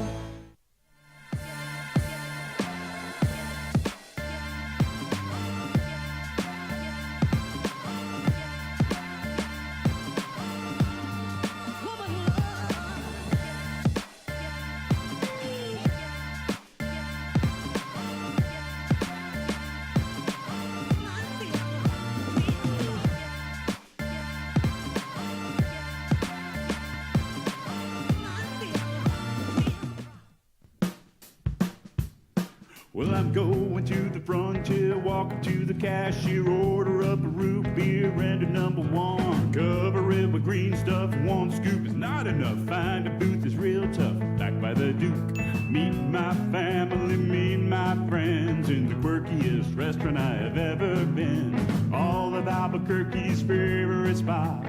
Well, I'm going to the frontier, walking to the cashier, order up a root beer and a number one. Cover it with green stuff, one scoop is not enough. Find a booth is real tough, back by the Duke. Meet my family, meet my friends in the quirkiest restaurant I have ever been. All of Albuquerque's favorite spot,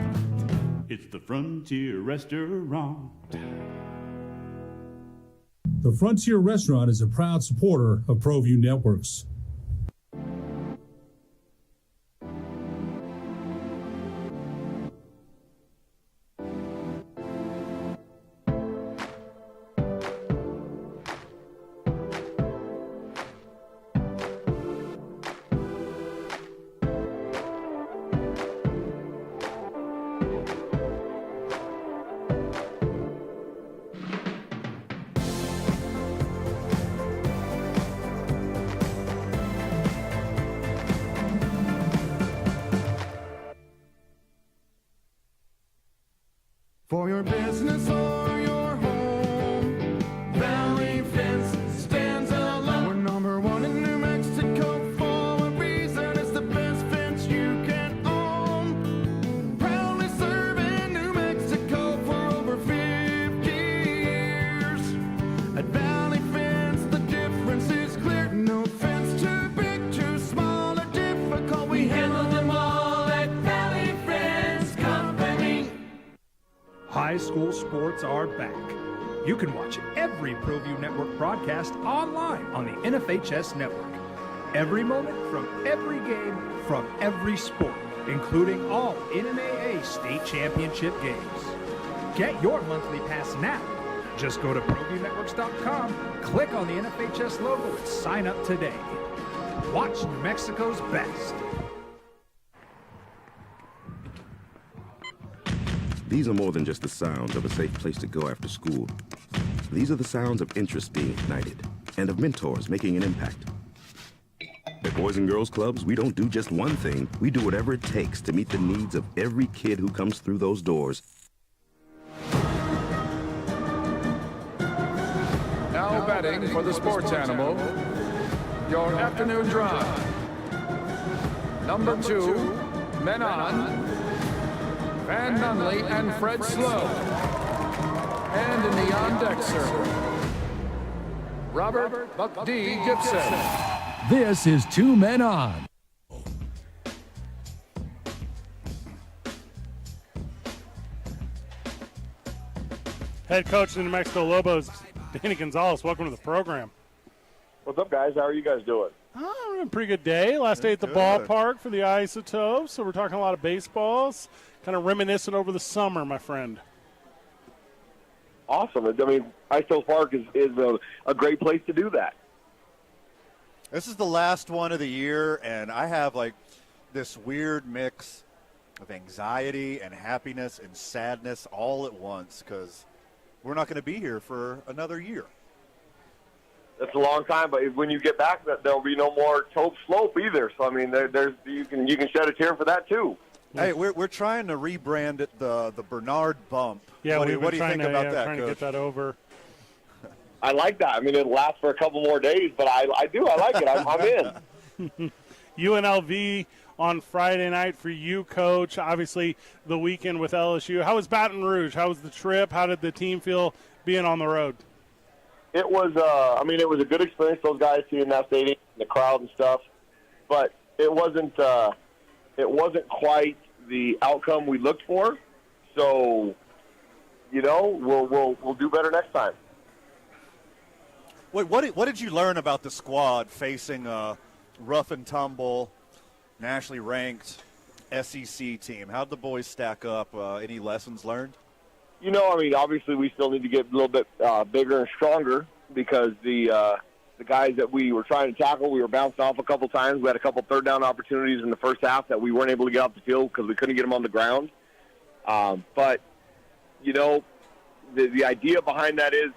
it's the Frontier Restaurant. The Frontier Restaurant is a proud supporter of ProView Networks. For your business or your home, Valley Fence stands alone. We're number one in New Mexico for a reason. It's the best fence you can own. Proudly serving New Mexico for over 50 years. At Valley Fence, the difference is clear. No fence too big, too small, or difficult. We handle them all at Valley Fence Company. High school sports are back. You can watch every ProView Network broadcast online on the NFHS network. Every moment from every game from every sport, including all NMAA state championship games. Get your monthly pass now. Just go to ProViewNetworks.com, click on the NFHS logo, and sign up today. Watch New Mexico's best. These are more than just the sounds of a safe place to go after school. These are the sounds of interest being ignited and of mentors making an impact. At Boys and Girls Clubs, we don't do just one thing. We do whatever it takes to meet the needs of every kid who comes through those doors. Now betting for the sports animal, your afternoon drive. Number 2, Men On, Van Nunley and Fred Slow. And in the on-deck circle, Robert Buck D. Gibson. This is 2 Men On. Head coach of the New Mexico Lobos, Danny Gonzalez. Welcome to the program. What's up, guys? How are you guys doing? Oh, a pretty good day. Last day at the ballpark for the Isotopes, so we're talking a lot of baseballs, kind of reminiscing over the summer, my friend. Awesome. I mean, Isotopes Park is a great place to do that. This is the last one of the year, and I have like this weird mix of anxiety and happiness and sadness all at once because we're not going to be here for another year. That's a long time, but when you get back, there'll be no more Tope Slope either. So I mean, there's you can shed a tear for that too. Hey, we're trying to rebrand it the Bernard Bump. Yeah, what do you trying think to, about that, trying Coach? to get that over. I like that. I mean, it'll last for a couple more days, but I like it. I'm in. UNLV on Friday night for you, Coach. Obviously, the weekend with LSU. How was Baton Rouge? How was the trip? How did the team feel being on the road? It was, it was a good experience. Those guys seeing that stadium, the crowd and stuff, but it wasn't quite the outcome we looked for. So, we'll do better next time. Wait, what did you learn about the squad facing a rough and tumble, nationally ranked SEC team? How'd the boys stack up? Any lessons learned? Obviously we still need to get a little bit bigger and stronger because the guys that we were trying to tackle, we were bouncing off a couple times. We had a couple third down opportunities in the first half that we weren't able to get off the field because we couldn't get them on the ground. But the idea behind that is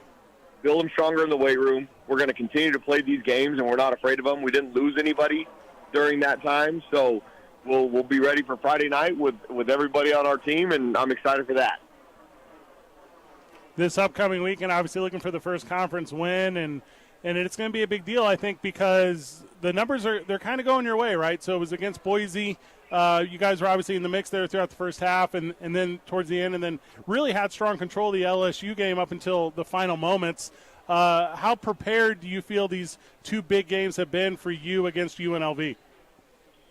build them stronger in the weight room. We're going to continue to play these games, and we're not afraid of them. We didn't lose anybody during that time, so we'll be ready for Friday night with everybody on our team, and I'm excited for that. This upcoming weekend, obviously looking for the first conference win, and it's going to be a big deal, I think, because the numbers they're kind of going your way, right? So it was against Boise. You guys were obviously in the mix there throughout the first half and then towards the end, and then really had strong control of the LSU game up until the final moments. How prepared do you feel these two big games have been for you against UNLV?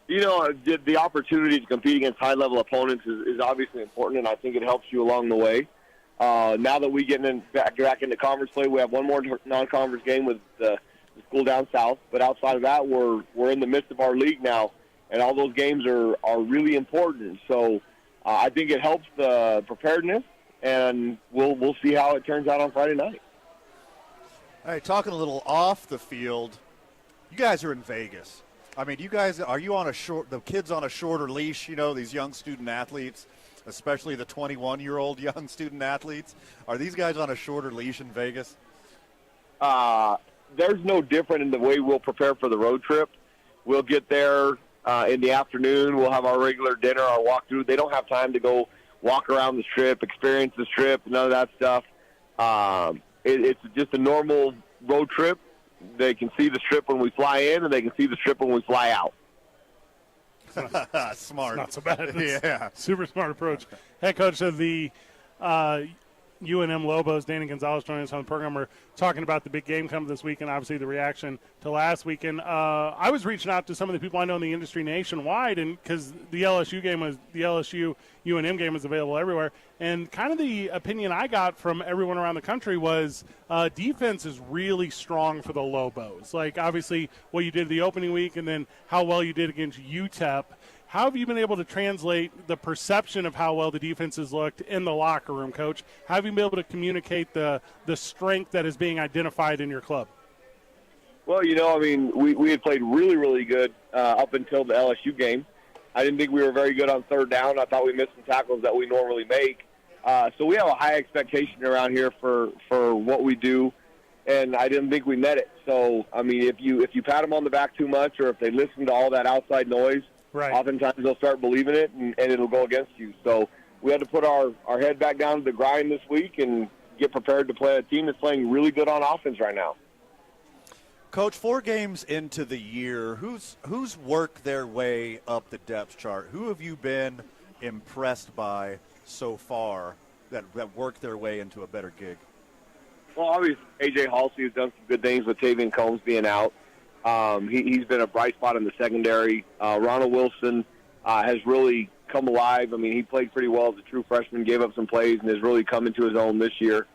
The opportunity to compete against high-level opponents is obviously important, and I think it helps you along the way. Now that we get back into conference play, we have one more non-conference game with the school down south. But outside of that, we're in the midst of our league now, and all those games are really important. So I think it helps the preparedness, and we'll see how it turns out on Friday night. All right, talking a little off the field, you guys are in Vegas. I mean, are you on the kids on a shorter leash, these young student athletes, especially the 21-year-old young student athletes? Are these guys on a shorter leash in Vegas? There's no different in the way we'll prepare for the road trip. We'll get there in the afternoon. We'll have our regular dinner, our walkthrough. They don't have time to go walk around the strip, experience the strip, none of that stuff. It's just a normal road trip. They can see the strip when we fly in, and they can see the strip when we fly out. Smart. Not so bad. Yeah. Super smart approach. Head coach of the UNM Lobos, Danny Gonzalez, joining us on the program. We're talking about the big game coming this weekend, obviously the reaction to last weekend. I was reaching out to some of the people I know in the industry nationwide, and because the LSU UNM game was available everywhere, and kind of the opinion I got from everyone around the country was defense is really strong for the Lobos. Like, obviously, what you did the opening week and then how well you did against UTEP. How have you been able to translate the perception of how well the defense has looked in the locker room, Coach? How have you been able to communicate the strength that is being identified in your club? Well, we had played really, really good up until the LSU game. I didn't think we were very good on third down. I thought we missed some tackles that we normally make. So we have a high expectation around here for what we do, and I didn't think we met it. So, if you pat them on the back too much, or if they listen to all that outside noise, right, oftentimes they'll start believing it, and it'll go against you. So we had to put our head back down to the grind this week and get prepared to play a team that's playing really good on offense right now. Coach, 4 games into the year, who's worked their way up the depth chart? Who have you been impressed by so far that worked their way into a better gig? Well, obviously, A.J. Halsey has done some good things with Tavian Combs being out. He's been a bright spot in the secondary. Ronald Wilson has really come alive. He played pretty well as a true freshman, gave up some plays, and has really come into his own this year.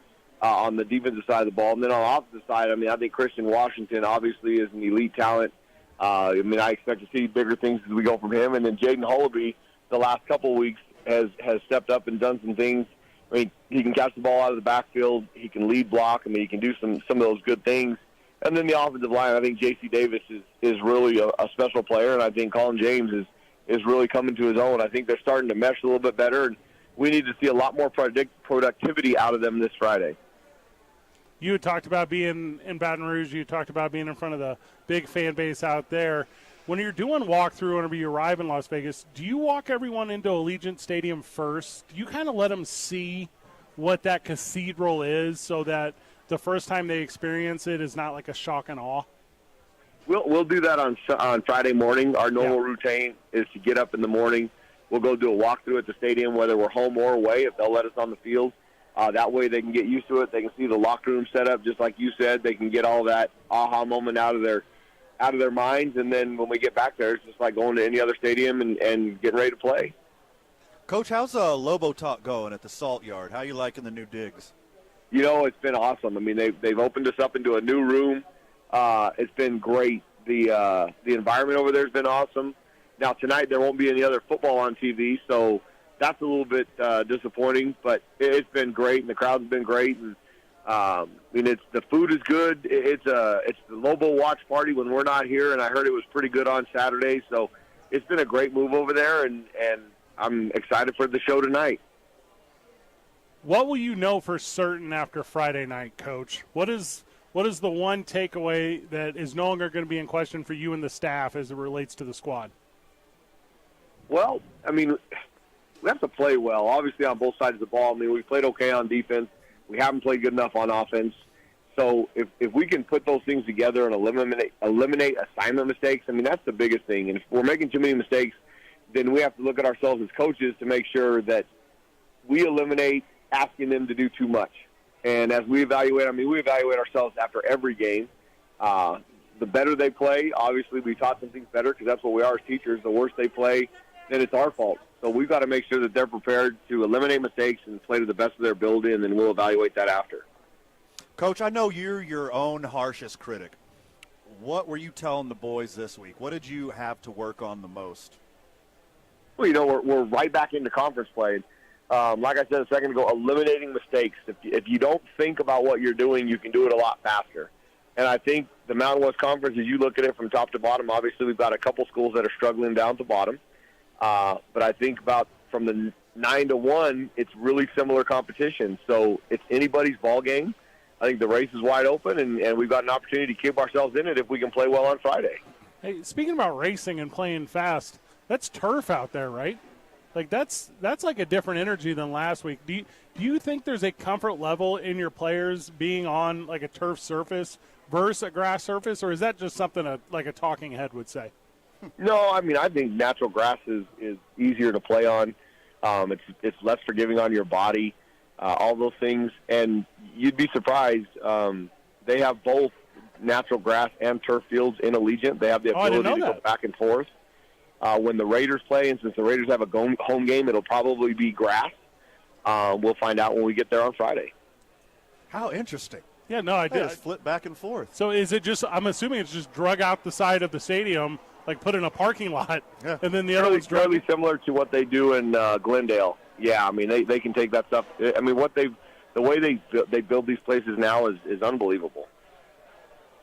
on the defensive side of the ball. And then on the opposite side, I mean, I think Christian Washington obviously is an elite talent. I mean, I expect to see bigger things as we go from him. And then Jaden Hullaby, the last couple of weeks, has stepped up and done some things. I mean, he can catch the ball out of the backfield. He can lead block. I mean, he can do some of those good things. And then the offensive line, I think J.C. Davis is really a special player, and I think Colin James is really coming to his own. I think they're starting to mesh a little bit better, and we need to see a lot more productivity out of them this Friday. You had talked about being in Baton Rouge. You talked about being in front of the big fan base out there. When you're doing walkthrough whenever you arrive in Las Vegas, do you walk everyone into Allegiant Stadium first? Do you kind of let them see what that cathedral is so that the first time they experience it is not like a shock and awe? We'll do that on Friday morning. Our normal routine is to get up in the morning. We'll go do a walkthrough at the stadium, whether we're home or away, if they'll let us on the field. That way they can get used to it. They can see the locker room set up, just like you said. They can get all that aha moment out of their minds, and then when we get back there, it's just like going to any other stadium and getting ready to play. Coach, how's Lobo Talk going at the Salt Yard? How you liking the new digs? You know, it's been awesome. I mean, they've opened us up into a new room. It's been great. The environment over there has been awesome. Now, tonight there won't be any other football on TV, so that's a little bit disappointing, but it's been great, and the crowd's been great. And I mean, the food is good. It's the Lobo watch party when we're not here, and I heard it was pretty good on Saturday. So it's been a great move over there, and I'm excited for the show tonight. What will you know for certain after Friday night, Coach? What is the one takeaway that is no longer going to be in question for you and the staff as it relates to the squad? Well, I mean, we have to play well, obviously, on both sides of the ball. I mean, we played okay on defense. We haven't played good enough on offense. So if we can put those things together and eliminate assignment mistakes, I mean, that's the biggest thing. And if we're making too many mistakes, then we have to look at ourselves as coaches to make sure that we eliminate asking them to do too much. And as we evaluate, I mean, we evaluate ourselves after every game. The better they play, obviously we taught them things better because that's what we are as teachers. The worse they play, then it's our fault. So we've got to make sure that they're prepared to eliminate mistakes and play to the best of their ability, and then we'll evaluate that after. Coach, I know you're your own harshest critic. What were you telling the boys this week? What did you have to work on the most? Well, you know, we're right back into conference play. Like I said a second ago, eliminating mistakes. If you don't think about what you're doing, you can do it a lot faster. And I think the Mountain West Conference, as you look at it from top to bottom, obviously we've got a couple schools that are struggling down at the bottom. But I think about from the 9-1, it's really similar competition. So it's anybody's ball game. I think the race is wide open, and we've got an opportunity to keep ourselves in it if we can play well on Friday. Hey, speaking about racing and playing fast, that's turf out there, right? Like that's like a different energy than last week. Do you think there's a comfort level in your players being on like a turf surface versus a grass surface, or is that just something like a talking head would say? No, I mean, I think natural grass is easier to play on. It's less forgiving on your body, all those things. And you'd be surprised. They have both natural grass and turf fields in Allegiant. They have the ability to go back and forth. When the Raiders play, and since the Raiders have a home game, it'll probably be grass. We'll find out when we get there on Friday. How interesting. Yeah, no, I did. I flip back and forth. So is it just, I'm assuming it's just drug out the side of the stadium, like put in a parking lot, and then the other one's fairly similar to what they do in Glendale. Yeah, I mean, they can take that stuff. I mean, the way they build these places now is unbelievable.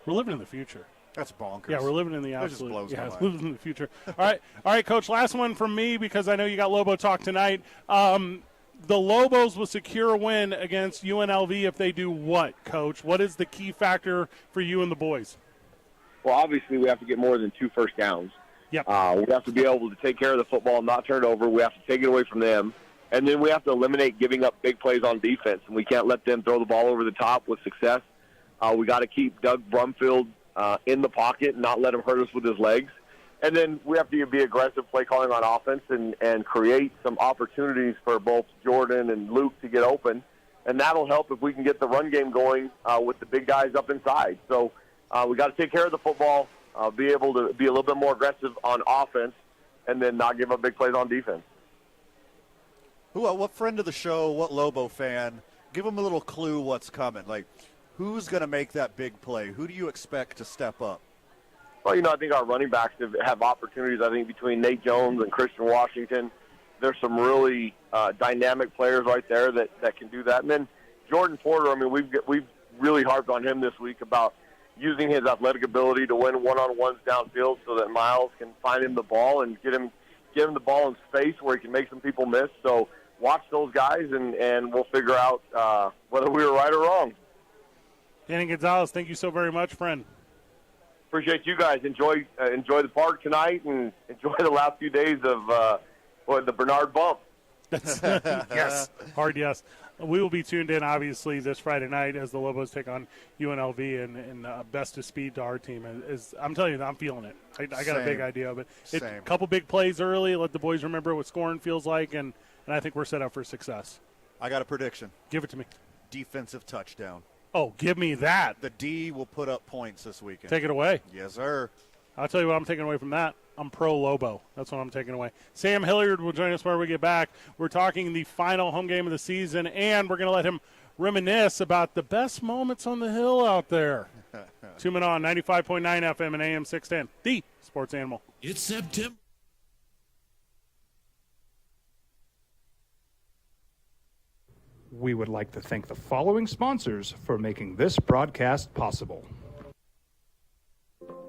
We're living in the future. That's bonkers. Yeah, we're living in the That just absolute. blows my mind. Living in the future. All right, Coach. Last one from me because I know you got Lobo talk tonight. The Lobos will secure a win against UNLV if they do what, Coach? What is the key factor for you and the boys? Well, obviously we have to get more than 2 first downs. Yep. We have to be able to take care of the football and not turn it over. We have to take it away from them. And then we have to eliminate giving up big plays on defense, and we can't let them throw the ball over the top with success. We got to keep Doug Brumfield in the pocket and not let him hurt us with his legs. And then we have to be aggressive play calling on offense and create some opportunities for both Jordan and Luke to get open. And that'll help if we can get the run game going with the big guys up inside. So we got to take care of the football, be able to be a little bit more aggressive on offense, and then not give up big plays on defense. What friend of the show, what Lobo fan Give them a little clue what's coming. Like, who's going to make that big play? Who do you expect to step up? Well, I think our running backs have opportunities. I think between Nate Jones and Christian Washington, there's some really dynamic players right there that can do that. And then Jordan Porter, we've really harped on him this week about using his athletic ability to win one-on-ones downfield so that Miles can find him the ball and get him the ball in space where he can make some people miss. So watch those guys, and we'll figure out whether we were right or wrong. Danny Gonzalez, thank you so very much, friend. Appreciate you guys. Enjoy the park tonight, and enjoy the last few days of the Bernard Bump. Yes. Hard yes. We will be tuned in, obviously, this Friday night as the Lobos take on UNLV, and best of speed to our team. I'm telling you, I'm feeling it. I got a big idea of it. A couple big plays early, let the boys remember what scoring feels like, and I think we're set up for success. I got a prediction. Give it to me. Defensive touchdown. Oh, give me that. The D will put up points this weekend. Take it away. Yes, sir. I'll tell you what I'm taking away from that. I'm pro Lobo. That's what I'm taking away. Sam Hilliard will join us when we get back. We're talking the final home game of the season, and we're going to let him reminisce about the best moments on the hill out there. 2 Men On, 95.9 FM and AM 610, the Sports Animal. It's September. We would like to thank the following sponsors for making this broadcast possible.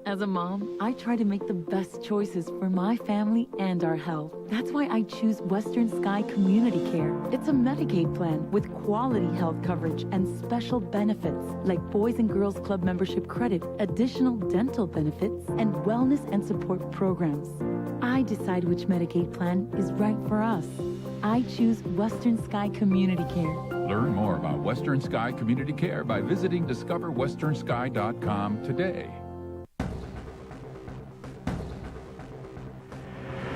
As a mom, I try to make the best choices for my family and our health. That's why I choose Western Sky Community Care. It's a Medicaid plan with quality health coverage and special benefits like Boys and Girls Club membership credit, additional dental benefits, and wellness and support programs. I decide which Medicaid plan is right for us. I choose Western Sky Community Care. Learn more about Western Sky Community Care by visiting discoverwesternsky.com today.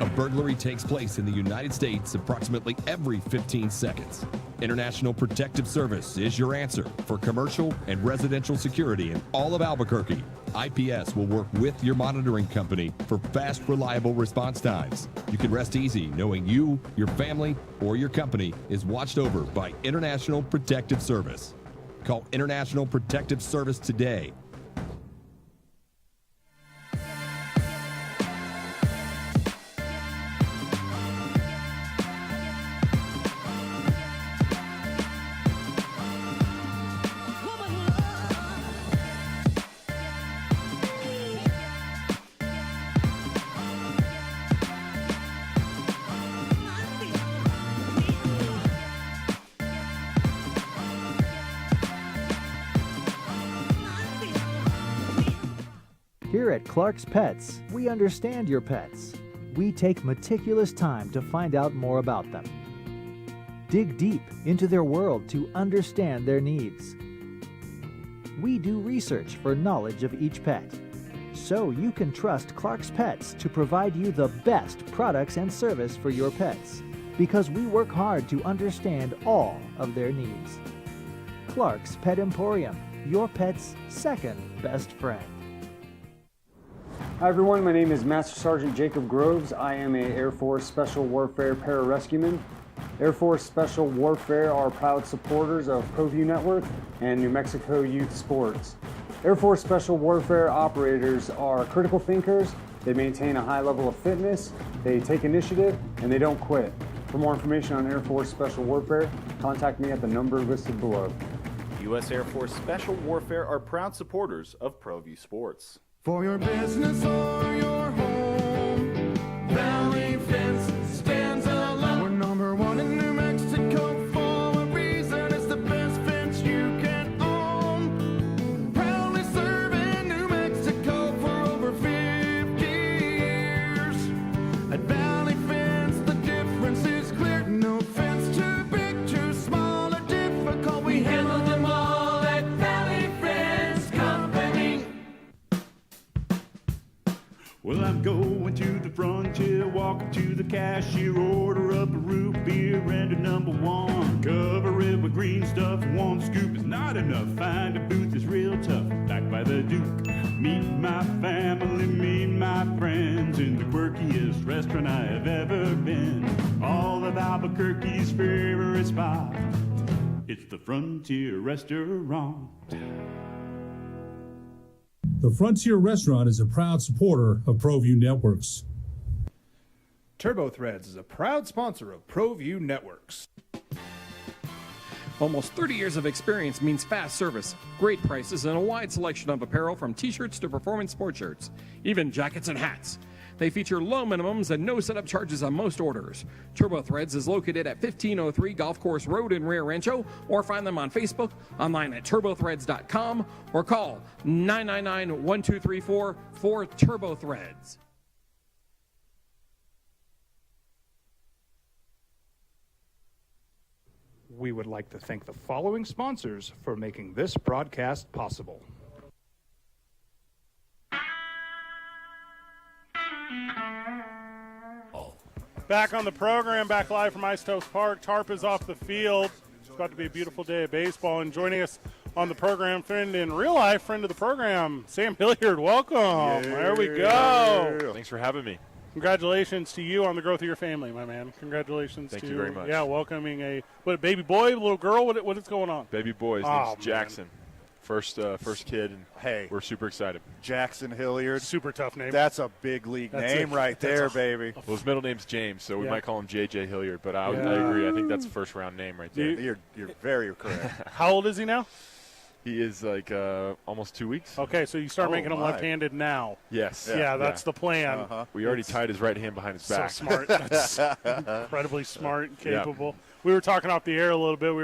A burglary takes place in the United States approximately every 15 seconds. International Protective Service is your answer for commercial and residential security in all of Albuquerque. IPS will work with your monitoring company for fast, reliable response times. You can rest easy knowing you, your family, or your company is watched over by International Protective Service. Call International Protective Service today. Here at Clark's Pets, we understand your pets. We take meticulous time to find out more about them. Dig deep into their world to understand their needs. We do research for knowledge of each pet, so you can trust Clark's Pets to provide you the best products and service for your pets, because we work hard to understand all of their needs. Clark's Pet Emporium, your pet's second best friend. Hi everyone, my name is Master Sergeant Jacob Groves. I am a Air Force Special Warfare Pararescueman. Air Force Special Warfare are proud supporters of ProView Network and New Mexico Youth Sports. Air Force Special Warfare operators are critical thinkers. They maintain a high level of fitness, they take initiative, and they don't quit. For more information on Air Force Special Warfare, contact me at the number listed below. U.S. Air Force Special Warfare are proud supporters of ProView Sports. For your business or your home, Valley Fence stands alone. We're number one in New Mexico for a reason. It's the best fence you can own. Proudly serving New Mexico for over 50 years. At Valley Fence, the difference is clear. No fence too big, too small, or difficult. We handle them all at Valley Fence Company. Well, I'm going to the frontier, walking to the cashier, order up a root beer and a number one. Cover it with green stuff, one scoop is not enough. Find a booth is real tough, back by the Duke. Meet my family, meet my friends in the quirkiest restaurant I have ever been. All of Albuquerque's favorite spot. It's the Frontier Restaurant. The Frontier Restaurant is a proud supporter of ProView Networks. TurboThreads is a proud sponsor of ProView Networks. Almost 30 years of experience means fast service, great prices, and a wide selection of apparel from t-shirts to performance sports shirts, even jackets and hats. They feature low minimums and no setup charges on most orders. TurboThreads is located at 1503 Golf Course Road in Rio Rancho, or find them on Facebook, online at turbothreads.com, or call 999-1234 for TurboThreads. We would like to thank the following sponsors for making this broadcast possible. Back on the program, back live from Isotopes Park. Tarp is off the field. It's about to be a beautiful day of baseball. And joining us on the program, friend in real life, friend of the program, Sam Hilliard. Welcome. There we go. Thanks for having me. Congratulations to you on the growth of your family, my man. Congratulations Thank to you very much. Yeah, welcoming a baby boy, little girl. What is going on? Baby boy. His name's Jackson. First kid, and hey, we're super excited. Jackson Hilliard. Super tough name. That's a big league name right there, baby. Well, his middle name's James, so we might call him JJ Hilliard, but I agree. I think that's a first-round name right there. You're very correct. How old is he now? He is like almost 2 weeks. Okay, so you start making him left-handed now. Yes. Yeah, that's the plan. We already tied his right hand behind his back. So smart. That's incredibly smart and capable. We were talking off the air a little bit.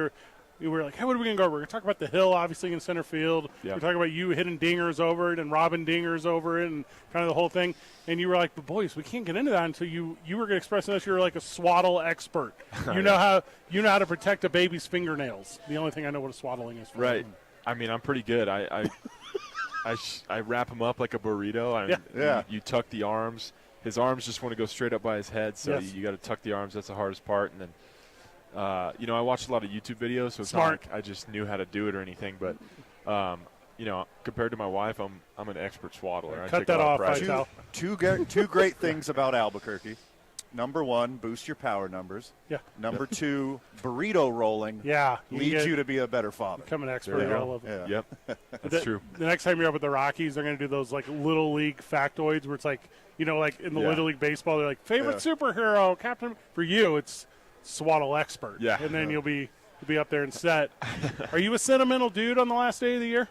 We were like, hey, what are we going to go? We're going to talk about the hill, obviously, in center field. We're talking about you hitting dingers over it and robbing dingers over it and kind of the whole thing. And you were like, but boys, we can't get into that until you were expressing us you're like a swaddle expert. You know how to protect a baby's fingernails. The only thing I know what a swaddling is. Right. I mean, I'm pretty good. I wrap him up like a burrito. You tuck the arms. His arms just want to go straight up by his head, so you got to tuck the arms. That's the hardest part. And then, I watched a lot of YouTube videos, so it's not like I just knew how to do it or anything. But, compared to my wife, I'm an expert swaddler. Cut that off. Two great things about Albuquerque. Number one, boost your power numbers. Yeah. Number two, burrito rolling. Yeah. Leads you to be a better father. Become an expert at all of it. Yeah. Yep. That's true. The next time you're up with the Rockies, they're going to do those like little league factoids where it's like, like in the little league baseball, they're like favorite superhero, captain. For you, it's swaddle expert. Yeah. And then you'll be up there and set. Are you a sentimental dude on the last day of the year?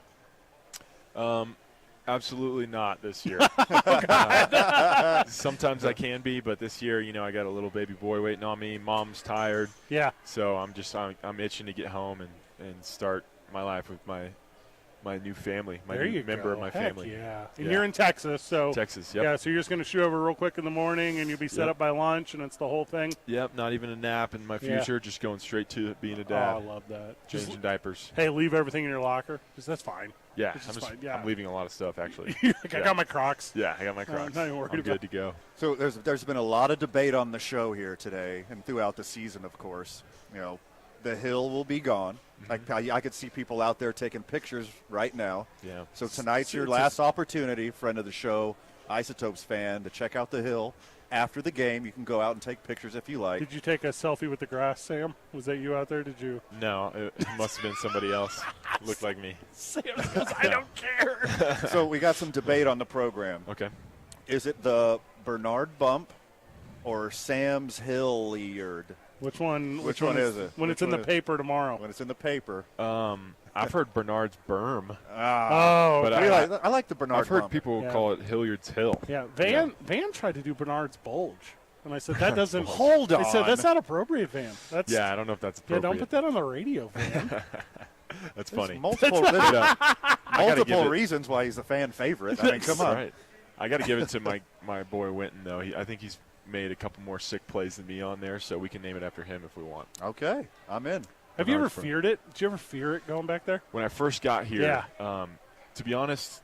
Absolutely not this year. God. Sometimes I can be, but this year, I got a little baby boy waiting on me. Mom's tired. Yeah. So I'm itching to get home and start my life with my new family, my new member of my family. Yeah. And you're in Texas, so Texas, yep. Yeah, so you're just going to shoot over real quick in the morning, and you'll be set up by lunch, and it's the whole thing. Yep, not even a nap in my future, just going straight to being a dad. Oh, I love that. Changing diapers. Hey, leave everything in your locker. That's fine. Yeah, fine. I'm leaving a lot of stuff, actually. I got my Crocs. Yeah, I got my Crocs. I'm not worried I'm good to go. So there's been a lot of debate on the show here today and throughout the season, of course. The hill will be gone. I could see people out there taking pictures right now. Yeah. So tonight's your last opportunity, friend of the show, Isotopes fan, to check out the hill. After the game, you can go out and take pictures if you like. Did you take a selfie with the grass, Sam? Was that you out there? Did you? No, it must have been somebody else. Looked like me. Sam goes, I don't care. So we got some debate on the program. Okay. Is it the Bernard Bump or Sam's Hilliard? Which one is it? When it's in the paper tomorrow. When it's in the paper. I've heard Bernard's Berm. But I like the Bernard I've heard Bump. people call it Hilliard's Hill. Yeah, Van tried to do Bernard's Bulge. And I said, that doesn't. Hold on. I said, that's not appropriate, Van. I don't know if that's appropriate. Yeah, don't put that on the radio, Van. That's funny. Multiple reasons why he's a fan favorite. I mean, come on. Right. I got to give it to my boy Winton, though. I think he's made a couple more sick plays than me on there, so we can name it after him if we want. Okay, I'm in. Have you ever feared it? Did you ever fear it going back there? When I first got here, to be honest,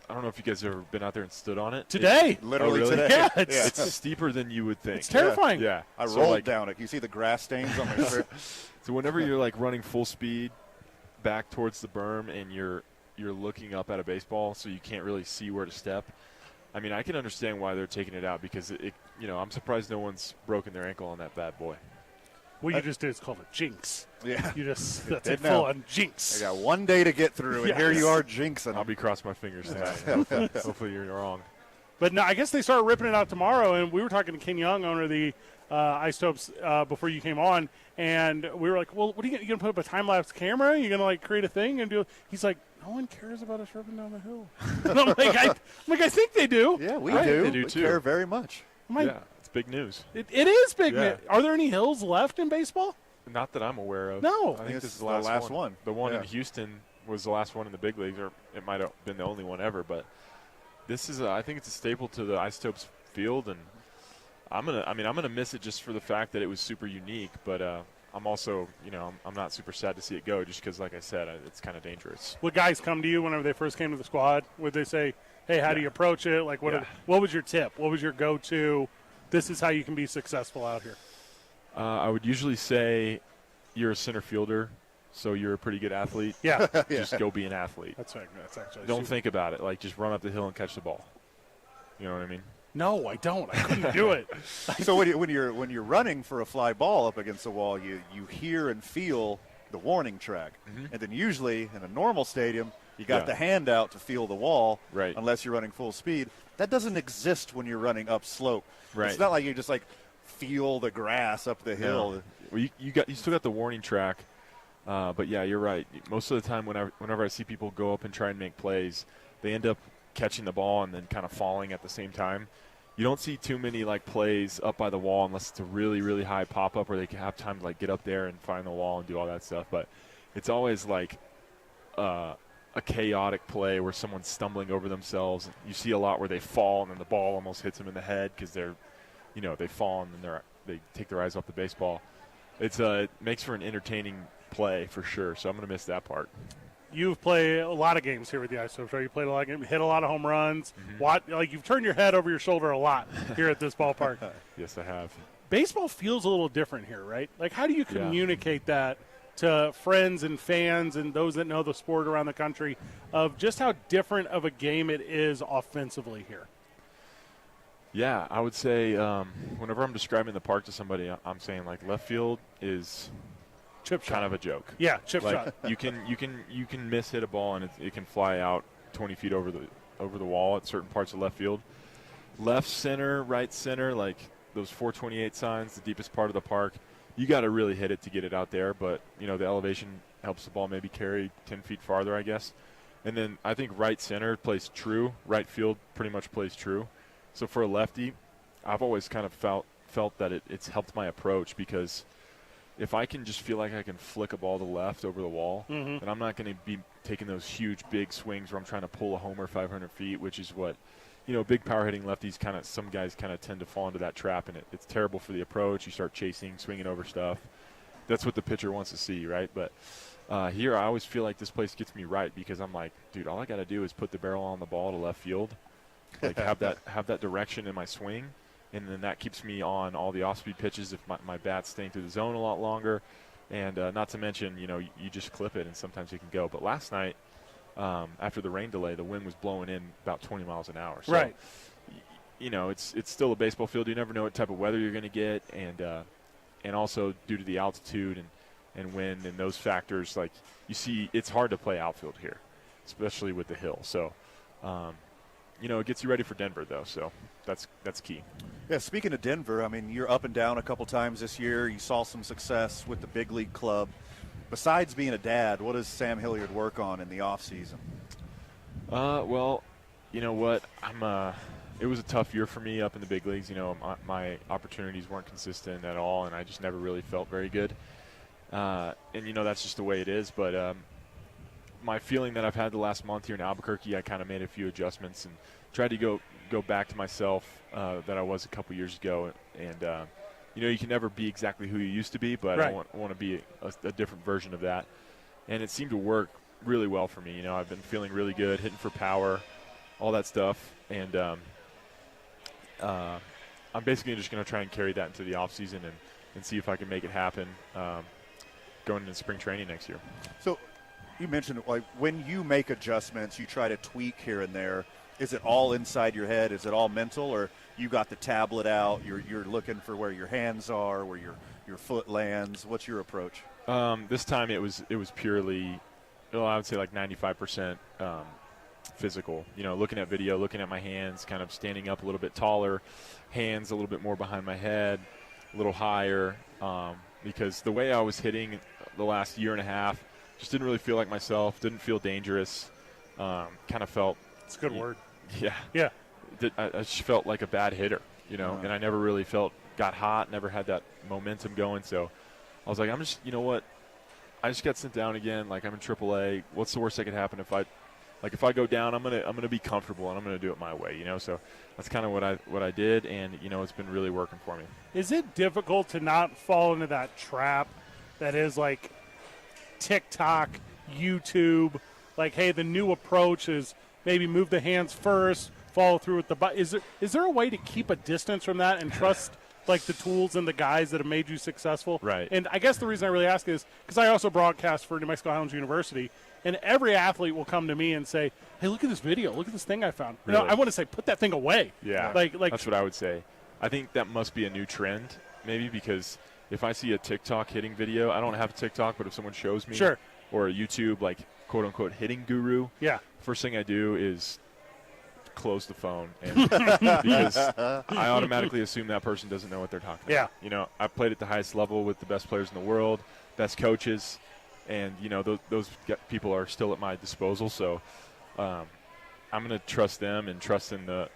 I don't know if you guys have ever been out there and stood on it. Today. Literally really? today. Yeah, it's steeper than you would think. It's terrifying. Yeah. I rolled down it. You see the grass stains on my shirt? So whenever you're like running full speed back towards the berm and you're looking up at a baseball so you can't really see where to step, I mean, I can understand why they're taking it out because I'm surprised no one's broken their ankle on that bad boy. What you just did is called a jinx. Yeah. That's a full-on jinx. I got one day to get through, and here you are jinxing. I'll be crossing my fingers tonight. Hopefully you're wrong. But no, I guess they start ripping it out tomorrow, and we were talking to Ken Young, owner of the Isotopes, before you came on, and we were like, well, what are you going to put up a time-lapse camera? You're going to, like, create a thing and do – he's like, no one cares about us ripping down the hill. And I'm like, I think they do. Yeah, we right? do. They do, we too. care very much. Yeah, it's big news. It is big news. Are there any hills left in baseball? Not that I'm aware of. No. I think this is the last last one. The one in Houston was the last one in the big leagues, or it might have been the only one ever. But this is, I think it's a staple to the Isotopes field, and I'm gonna miss it just for the fact that it was super unique. But I'm also, I'm not super sad to see it go, just because, like I said, it's kind of dangerous. Would guys come to you whenever they first came to the squad? Would they say, hey, how do you approach it? Like, what was your tip? What was your go-to? This is how you can be successful out here. I would usually say you're a center fielder, so you're a pretty good athlete. Yeah. Just go be an athlete. That's actually Don't think about it. Like, just run up the hill and catch the ball. You know what I mean? No, I don't. I couldn't do it. So when you're running for a fly ball up against the wall, you hear and feel the warning track, and then usually in a normal stadium, you got the hand out to feel the wall, right? Unless you're running full speed. That doesn't exist when you're running up slope. Right. It's not like you just like feel the grass up the hill. No. Well, you still got the warning track, but yeah, you're right. Most of the time, whenever I see people go up and try and make plays, they end up catching the ball and then kind of falling at the same time. You don't see too many like plays up by the wall unless it's a really, really high pop up where they can have time to like get up there and find the wall and do all that stuff. But it's always like a chaotic play where someone's stumbling over themselves. You see a lot where they fall and then the ball almost hits them in the head because they're, they fall and then they take their eyes off the baseball. It makes for an entertaining play for sure. So I'm going to miss that part. You've played a lot of games here with the Isotopes, right? You played a lot of games, hit a lot of home runs. You've turned your head over your shoulder a lot here at this ballpark. Yes, I have. Baseball feels a little different here, right? Like, how do you communicate that to friends and fans and those that know the sport around the country of just how different of a game it is offensively here? Yeah, I would say whenever I'm describing the park to somebody, I'm saying like left field is chip kind of a joke. Yeah, chip like, shot. You can miss hit a ball and it can fly out 20 feet over the wall at certain parts of left field. Left center, right center, like those 428 signs, the deepest part of the park, you got to really hit it to get it out there. But the elevation helps the ball maybe carry 10 feet farther, I guess. And then I think right center plays true. Right field pretty much plays true. So for a lefty, I've always kind of felt that it's helped my approach because if I can just feel like I can flick a ball to left over the wall, then I'm not going to be taking those huge, big swings where I'm trying to pull a homer 500 feet, which is what, big power hitting lefties some guys kind of tend to fall into that trap, and it's terrible for the approach. You start chasing, swinging over stuff. That's what the pitcher wants to see, right? But here I always feel like this place gets me right because I'm like, dude, all I got to do is put the barrel on the ball to left field, like have that direction in my swing, and then that keeps me on all the off-speed pitches if my bat's staying through the zone a lot longer. And not to mention, you just clip it, and sometimes you can go. But last night, after the rain delay, the wind was blowing in about 20 miles an hour. So, right. It's still a baseball field. You never know what type of weather you're going to get, and also due to the altitude and wind and those factors, like you see, it's hard to play outfield here, especially with the hill. So, it gets you ready for Denver, though, so that's key. Yeah, speaking of Denver, I mean, you're up and down a couple times this year. You saw some success with the big league club. Besides being a dad, what does Sam Hilliard work on in the offseason? Well, you know what? It was a tough year for me up in the big leagues. My opportunities weren't consistent at all, and I just never really felt very good. And, that's just the way it is. But my feeling that I've had the last month here in Albuquerque, I kind of made a few adjustments and tried to go back to myself that I was a couple years ago. And, you can never be exactly who you used to be, but right. I want to be a different version of that. And it seemed to work really well for me. I've been feeling really good, hitting for power, all that stuff. And I'm basically just going to try and carry that into the offseason and see if I can make it happen going into spring training next year. So you mentioned, like, when you make adjustments, you try to tweak here and there. Is it all inside your head? Is it all mental, or you got the tablet out? You're looking for where your hands are, where your your foot lands? What's your approach? This time it was purely, I would say like 95% physical. Looking at video, looking at my hands, kind of standing up a little bit taller, hands a little bit more behind my head, a little higher, because the way I was hitting the last year and a half just didn't really feel like myself, didn't feel dangerous, kind of felt. It's a good word. Yeah. Yeah. I just felt like a bad hitter, and I never really got hot, never had that momentum going. So I was like, I'm just, I just got sent down again. Like, I'm in AAA. What's the worst that could happen if I go down? I'm gonna be comfortable and I'm gonna do it my way. So that's kind of what I did, and it's been really working for me. Is it difficult to not fall into that trap that is like TikTok, YouTube? Like, hey, the new approach is maybe move the hands first, follow through with the butt. Is there a way to keep a distance from that and trust like the tools and the guys that have made you successful? Right. And I guess the reason I really ask is because I also broadcast for New Mexico Highlands University, and every athlete will come to me and say, hey, look at this video. Look at this thing I found. Really? I want to say, put that thing away. Yeah. Like that's what I would say. I think that must be a new trend, maybe, because if I see a TikTok hitting video, I don't have a TikTok, but if someone shows me, sure, or a YouTube, like, quote-unquote hitting guru, yeah, first thing I do is close the phone, and because I automatically assume that person doesn't know what they're talking about. I've played at the highest level with the best players in the world, best coaches, and those people are still at my disposal. So I'm going to trust them and trust in the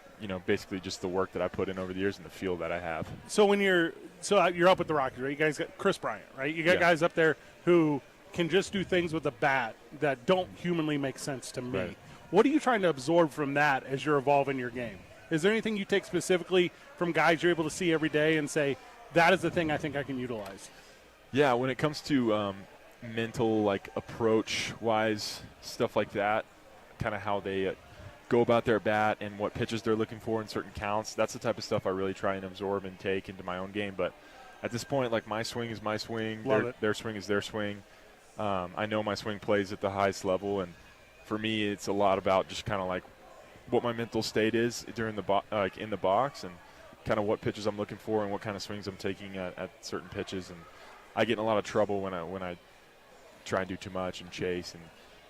basically just the work that I put in over the years and the feel that I have. So when you're up with the Rockies, right? You guys got Chris Bryant, right? You got guys up there who can just do things with a bat that don't humanly make sense to me. Right. What are you trying to absorb from that as you're evolving your game? Is there anything you take specifically from guys you're able to see every day and say, that is the thing I think I can utilize? Yeah, when it comes to mental, like, approach-wise, stuff like that, kind of how they go about their bat and what pitches they're looking for in certain counts, that's the type of stuff I really try and absorb and take into my own game. But at this point, like, my swing is my swing. Their swing is their swing. I know my swing plays at the highest level, and for me, it's a lot about just kind of like what my mental state is during in the box, and kind of what pitches I'm looking for and what kind of swings I'm taking at certain pitches. And I get in a lot of trouble when I try and do too much and chase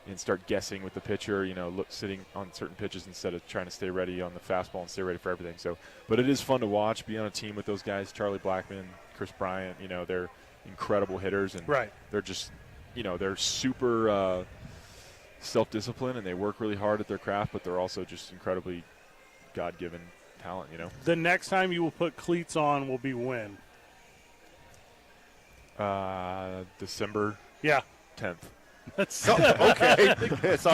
and start guessing with the pitcher, sitting on certain pitches instead of trying to stay ready on the fastball and stay ready for everything. So, but it is fun to watch, be on a team with those guys, Charlie Blackmon, Chris Bryant. They're incredible hitters, and they're just, they're super self-disciplined, and they work really hard at their craft, but they're also just incredibly God-given talent. The next time you will put cleats on will be when? December 10th. That's okay. It's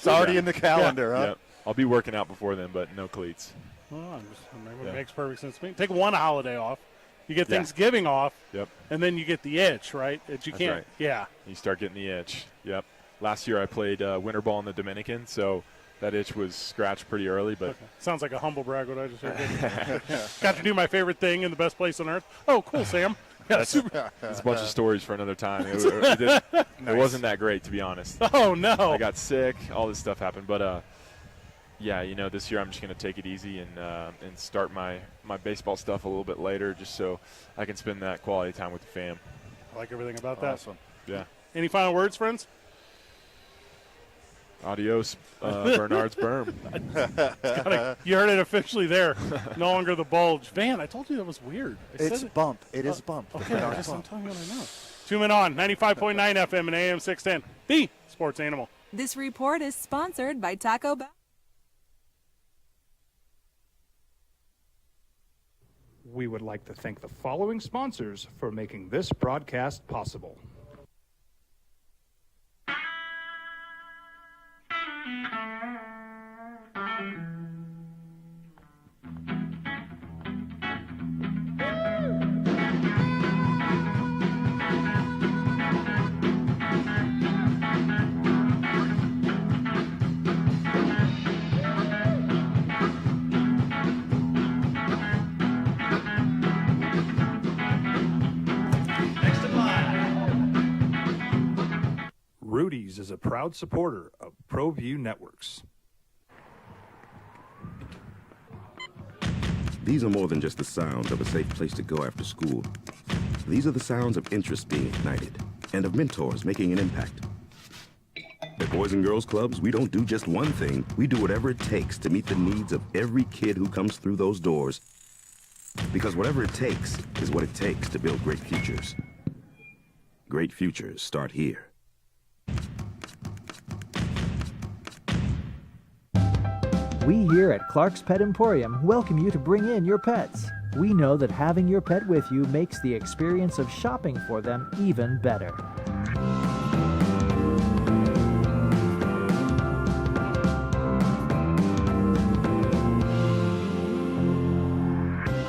already in the calendar, huh? Yeah. I'll be working out before then, but no cleats. Well, it makes perfect sense to me. Take one holiday off. You get Thanksgiving off. Yep. And then you get the itch, right? That you can't. Right. Yeah. You start getting the itch. Yep. Last year I played winter ball in the Dominican, so that itch was scratched pretty early. But sounds like a humble brag what I just heard. Got to do my favorite thing in the best place on earth. Oh, cool, Sam. That's a bunch of stories for another time. It wasn't that great, to be honest. Oh, no. I got sick. All this stuff happened. But, this year I'm just going to take it easy and start my baseball stuff a little bit later, just so I can spend that quality time with the fam. I like everything about that. Awesome. Yeah. Any final words, friends? Adios, Bernard's berm. You heard it officially there. No longer the bulge. Van, I told you that was weird. It's bump. It is bump. Okay, I'm telling you what I know. 2 Men On, 95.9 FM and AM 610. The Sports Animal. This report is sponsored by Taco Bell. We would like to thank the following sponsors for making this broadcast possible. Rudy's is a proud supporter of ProView Networks. These are more than just the sounds of a safe place to go after school. These are the sounds of interest being ignited and of mentors making an impact. At Boys and Girls Clubs, we don't do just one thing. We do whatever it takes to meet the needs of every kid who comes through those doors. Because whatever it takes is what it takes to build great futures. Great futures start here. We here at Clark's Pet Emporium welcome you to bring in your pets. We know that having your pet with you makes the experience of shopping for them even better.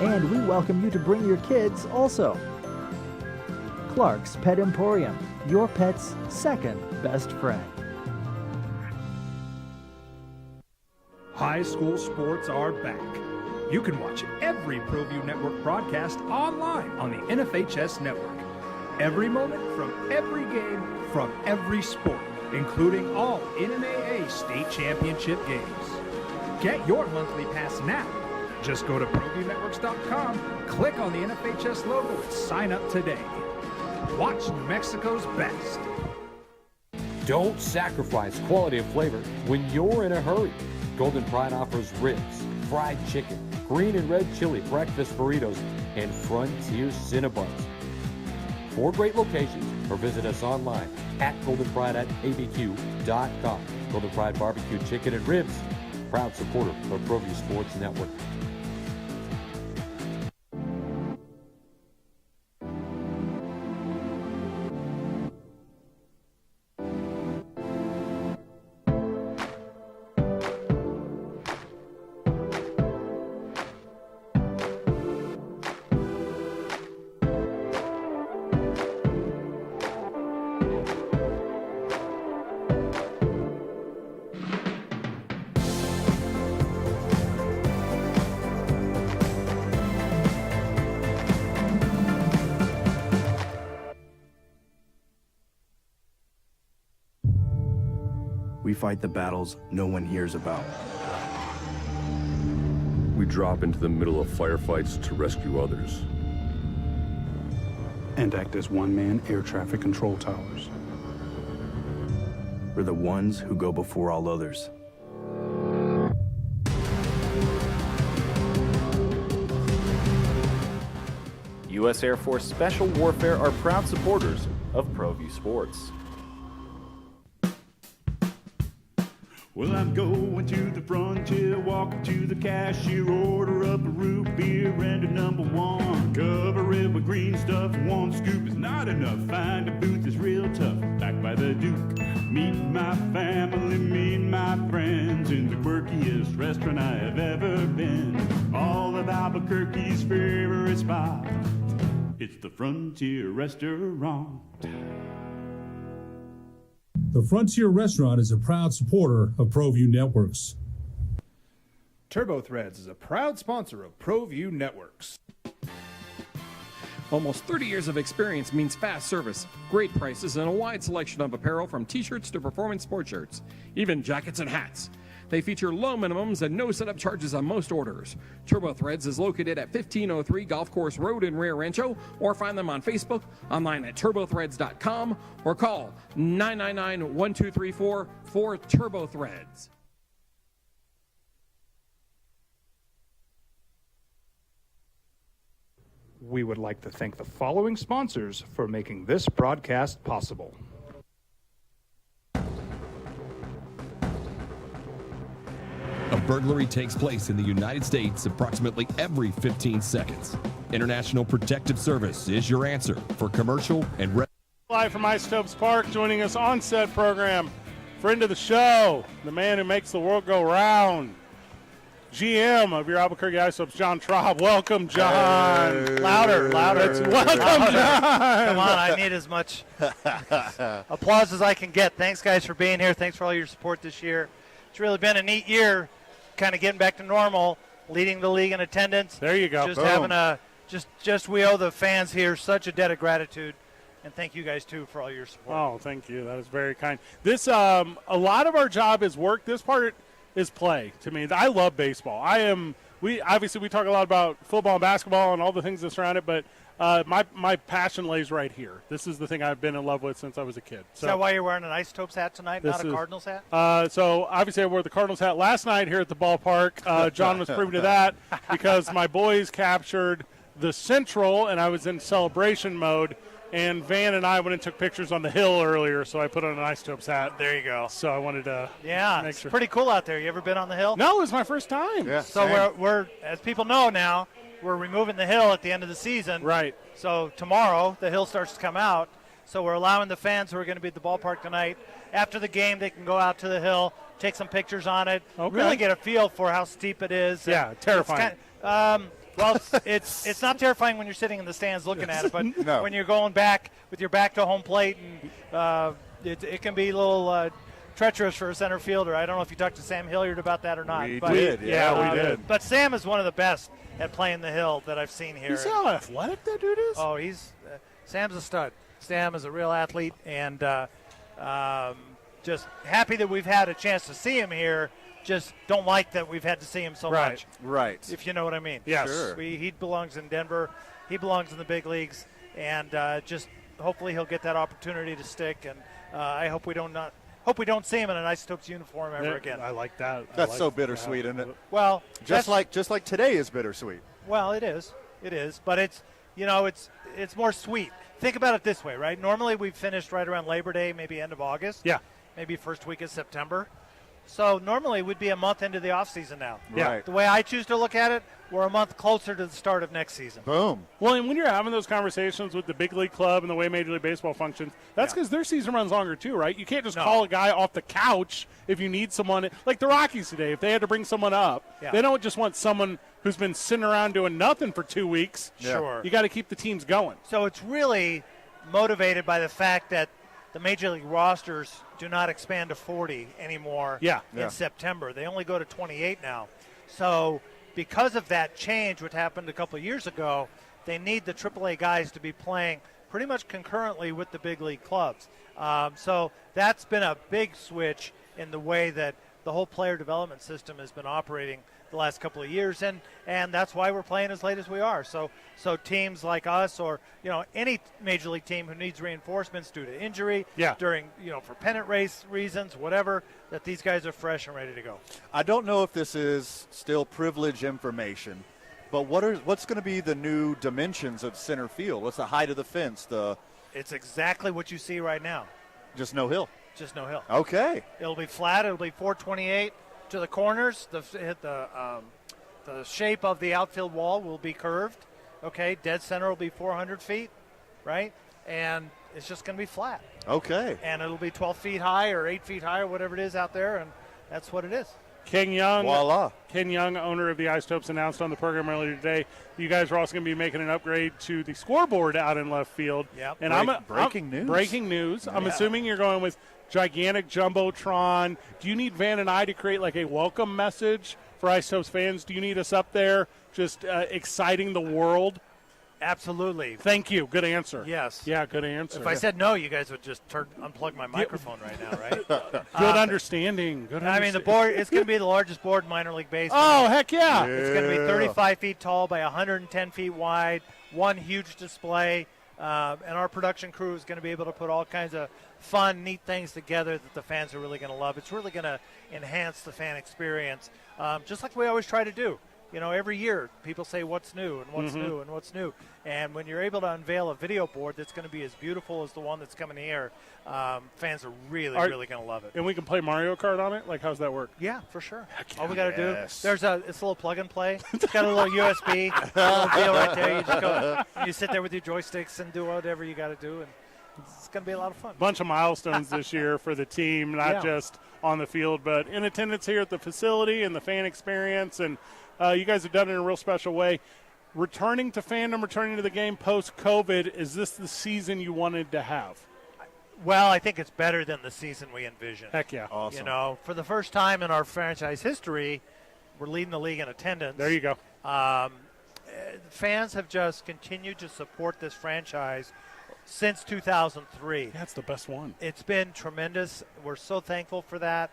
And we welcome you to bring your kids also. Clark's Pet Emporium, your pet's second best friend. High school sports are back. You can watch every ProView Network broadcast online on the NFHS network. Every moment from every game from every sport, including all NMAA state championship games. Get your monthly pass now. Just go to ProViewNetworks.com, click on the NFHS logo, and sign up today. Watch New Mexico's best. Don't sacrifice quality and flavor when you're in a hurry. Golden Pride offers ribs, fried chicken, green and red chili breakfast burritos, and Frontier Cinnabons. 4 great locations, or visit us online at goldenprideabq.com. Golden Pride Barbecue Chicken and Ribs, proud supporter of ProView Sports Network. We fight the battles no one hears about. We drop into the middle of firefights to rescue others. And act as one-man air traffic control towers. We're the ones who go before all others. U.S. Air Force Special Warfare are proud supporters of ProView Sports. Well, I'm going to the frontier, walking to the cashier, order up a root beer and a number 1. Cover it with green stuff, 1 scoop is not enough. Find a booth that's real tough, back by the Duke. Meet my family, meet my friends in the quirkiest restaurant I have ever been. All of Albuquerque's favorite spot, it's the Frontier Restaurant. The Frontier Restaurant is a proud supporter of ProView Networks. TurboThreads is a proud sponsor of ProView Networks. Almost 30 years of experience means fast service, great prices, and a wide selection of apparel from t-shirts to performance sport shirts, even jackets and hats. They feature low minimums and no setup charges on most orders. TurboThreads is located at 1503 Golf Course Road in Rio Rancho, or find them on Facebook, online at turbothreads.com, or call 999-1234 for TurboThreads. We would like to thank the following sponsors for making this broadcast possible. A burglary takes place in the United States approximately every 15 seconds. International Protective Service is your answer for commercial and Live from Isotopes Park, joining us on set program, friend of the show, the man who makes the world go round, GM of your Albuquerque Isotopes, John Traub. Welcome, John. Hey. Louder. Welcome, John. Come on, I need as much applause as I can get. Thanks, guys, for being here. Thanks for all your support this year. It's really been a neat year, kind of getting back to normal, leading the league in attendance. There you go. Just Boom. having just we owe the fans here such a debt of gratitude. And thank you guys, too, for all your support. Oh, thank you. That is very kind. This, a lot of our job is work. This part is play to me. I love baseball. We talk a lot about football and basketball and all the things that surround it, but My passion lays right here. This is the thing I've been in love with since I was a kid. So, is that why you're wearing an Isotopes hat tonight, not a Cardinals hat? So obviously I wore the Cardinals hat last night here at the ballpark. John was privy to that because my boys captured the Central, and I was in celebration mode. And Van and I went and took pictures on the hill earlier, so I put on an Isotopes hat. There you go. So I wanted to make make it's sure. pretty cool out there. You ever been on the hill? No, it was my first time. Yeah. So we're as people know now, we're removing the hill at the end of the season. Right. So tomorrow the hill starts to come out. So we're allowing the fans who are going to be at the ballpark tonight, after the game, they can go out to the hill, take some pictures on it, really get a feel for how steep it is. Yeah, terrifying. Well, it's not terrifying when you're sitting in the stands looking at it, but No. when you're going back with your back to home plate, and it can be a little treacherous for a center fielder. I don't know if you talked to Sam Hilliard about that or not. We but, did. Yeah, we did. But Sam is one of the best at playing the hill that I've seen here. You see how athletic that dude is? Oh, Sam's a stud. Sam is a real athlete, and just happy that we've had a chance to see him here. Just don't like that we've had to see him so much. Right. If you know what I mean. Yes. Sure. He belongs in Denver. He belongs in the big leagues, and just hopefully he'll get that opportunity to stick. And I hope we don't see him in an Isotopes uniform ever again. I like that. That's so bittersweet, isn't it? Well, just like today is bittersweet. Well, it is. It is, but it's more sweet. Think about it this way, right? Normally we've finished right around Labor Day, maybe end of August. Yeah. Maybe first week of September. So normally we'd be a month into the offseason now. Yeah. Right. The way I choose to look at it, we're a month closer to the start of next season. Boom. Well, and when you're having those conversations with the big league club and the way Major League Baseball functions, that's because their season runs longer too, right? You can't just call a guy off the couch if you need someone. Like the Rockies today, if they had to bring someone up, they don't just want someone who's been sitting around doing nothing for 2 weeks. Yeah. Sure. You got to keep the teams going. So it's really motivated by the fact that the Major League rosters do not expand to 40 anymore in September. They only go to 28 now. So because of that change, which happened a couple of years ago, they need the AAA guys to be playing pretty much concurrently with the big league clubs. So that's been a big switch in the way that the whole player development system has been operating the last couple of years, and that's why we're playing as late as we are. So teams like us, or any major league team who needs reinforcements due to injury, during for pennant race reasons, whatever, that these guys are fresh and ready to go. I don't know if this is still privileged information, but what's going to be the new dimensions of center field? What's the height of the fence? It's exactly what you see right now. Just no hill. Just no hill. Okay. It'll be flat. It'll be 428 to the corners. The shape of the outfield wall will be curved. Okay. Dead center will be 400 feet, right? And it's just going to be flat. Okay. And it'll be 12 feet high or 8 feet high or whatever it is out there, and that's what it is. Ken Young, voila. Ken Young, owner of the Isotopes, announced on the program earlier today you guys are also going to be making an upgrade to the scoreboard out in left field. Yep. And breaking news. Breaking news. I'm assuming you're going with gigantic jumbotron. Do you need Van and I to create like a welcome message for Isotopes fans? Do you need us up there just exciting the world? Absolutely. Thank you. Good answer. Yes. Yeah, good answer. If I said no, you guys would just unplug my microphone right now, right? Good understanding. Good I mean, the board, it's going to be the largest board in minor league baseball. Oh, heck yeah. It's going to be 35 feet tall by 110 feet wide, one huge display, and our production crew is going to be able to put all kinds of fun, neat things together that the fans are really going to love. It's really going to enhance the fan experience, just like we always try to do. Every year people say what's new and what's new and what's new. And when you're able to unveil a video board that's going to be as beautiful as the one that's coming here, fans are really going to love it. And we can play Mario Kart on it? Like, how's that work? Yeah, for sure. All we got to do, it's a little plug and play. It's got a little USB, little deal right there. You just go, you sit there with your joysticks and do whatever you got to do, and it's going to be a lot of fun. Bunch of milestones this year for the team, not just on the field, but in attendance here at the facility and the fan experience. And you guys have done it in a real special way. Returning to fandom, returning to the game post-COVID, is this the season you wanted to have? Well, I think it's better than the season we envisioned. Heck yeah. Awesome. For the first time in our franchise history, we're leading the league in attendance. There you go. Fans have just continued to support this franchise since 2003. That's the best one. It's been tremendous. We're so thankful for that.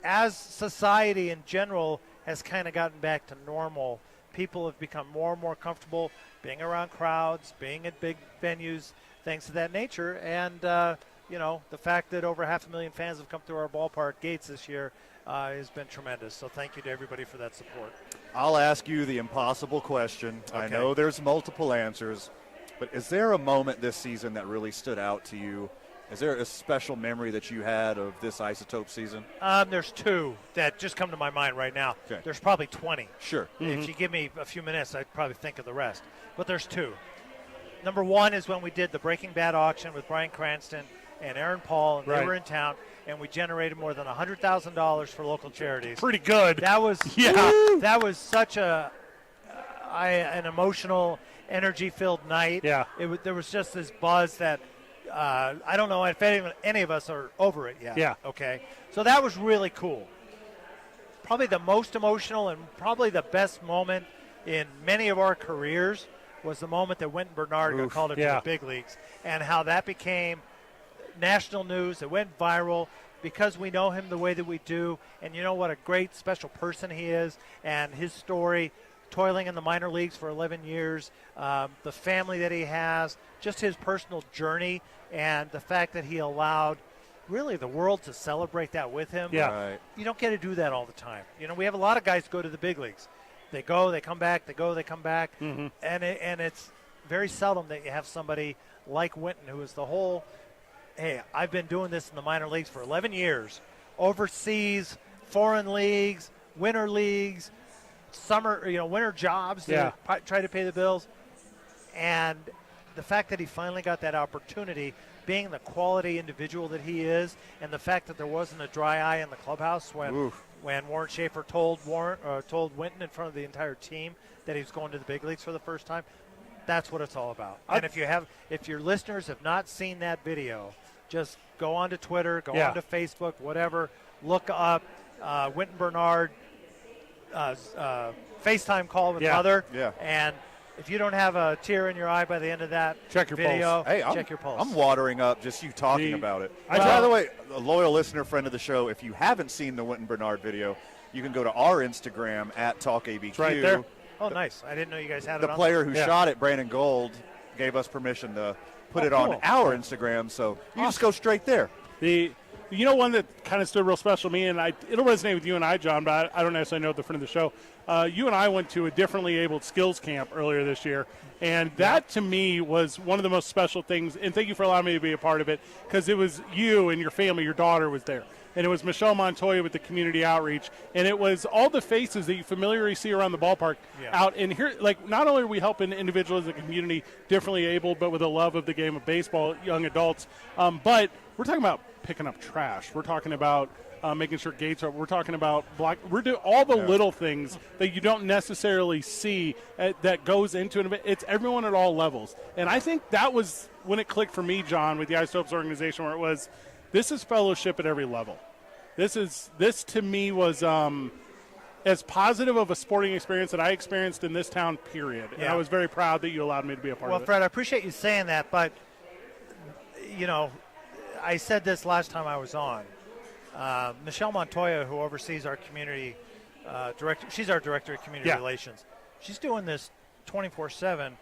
As society in general has kind of gotten back to normal, people have become more and more comfortable being around crowds, being at big venues, things of that nature. And, the fact that over 500,000 fans have come through our ballpark gates this year has been tremendous. So thank you to everybody for that support. I'll ask you the impossible question. Okay. I know there's multiple answers, but is there a moment this season that really stood out to you? Is there a special memory that you had of this Isotope season? There's two that just come to my mind right now. Okay. There's probably 20. Sure. If you give me a few minutes, I'd probably think of the rest. But there's two. Number one is when we did the Breaking Bad auction with Bryan Cranston and Aaron Paul, and they were in town, and we generated more than $100,000 for local charities. Pretty good. That was that was such an emotional, energy-filled night. Yeah. There was just this buzz that I don't know if any of us are over it yet. Yeah. Okay. So that was really cool. Probably the most emotional and probably the best moment in many of our careers was the moment that Wynton Bernard got called up to the big leagues, and how that became national news. It went viral because we know him the way that we do, and you know what a great special person he is, and his story, toiling in the minor leagues for 11 years, the family that he has, just his personal journey, and the fact that he allowed really the world to celebrate that with him. Yeah. Right. You don't get to do that all the time. We have a lot of guys go to the big leagues. They go, they come back, they go, they come back, and it's very seldom that you have somebody like Wynton, who is the whole, hey, I've been doing this in the minor leagues for 11 years, overseas, foreign leagues, winter leagues, summer, winter jobs to try to pay the bills. And the fact that he finally got that opportunity, being the quality individual that he is, and the fact that there wasn't a dry eye in the clubhouse when Warren Schaefer told Wynton in front of the entire team that he was going to the big leagues for the first time, that's what it's all about. And if your listeners have not seen that video, just go onto Twitter, go onto Facebook, whatever, look up Wynton Bernard FaceTime call with mother. Yeah. And if you don't have a tear in your eye by the end of that check your video, pulse. Hey, check your pulse. I'm watering up just you talking about it. By the way, a loyal listener, friend of the show, if you haven't seen the Wynton Bernard video, you can go to our Instagram at TalkABQ. It's right there. Oh, nice. I didn't know you guys had it The on player there. who shot it, Brandon Gold, gave us permission to put it on our Instagram, so you just go straight there. One that kind of stood real special to me, and it'll resonate with you and I, John, but I don't necessarily know the friend of the show. You and I went to a differently abled skills camp earlier this year, and that to me was one of the most special things, and thank you for allowing me to be a part of it, because it was you and your family, your daughter was there. And it was Michelle Montoya with the community outreach, and it was all the faces that you familiarly see around the ballpark out. And here, not only are we helping individuals in the community differently abled, but with a love of the game of baseball, young adults, but we're talking about picking up trash. We're talking about making sure gates are. We're talking about we're doing all the little things that you don't necessarily see that goes into an event. It's everyone at all levels, and I think that was when it clicked for me, John, with the Isotopes organization, where it was. This is fellowship at every level. This to me was as positive of a sporting experience that I experienced in this town, period. And I was very proud that you allowed me to be a part of it. Well, Fred, I appreciate you saying that, but, I said this last time I was on. Michelle Montoya, who oversees our community director, she's our director of community relations. She's doing this 24/7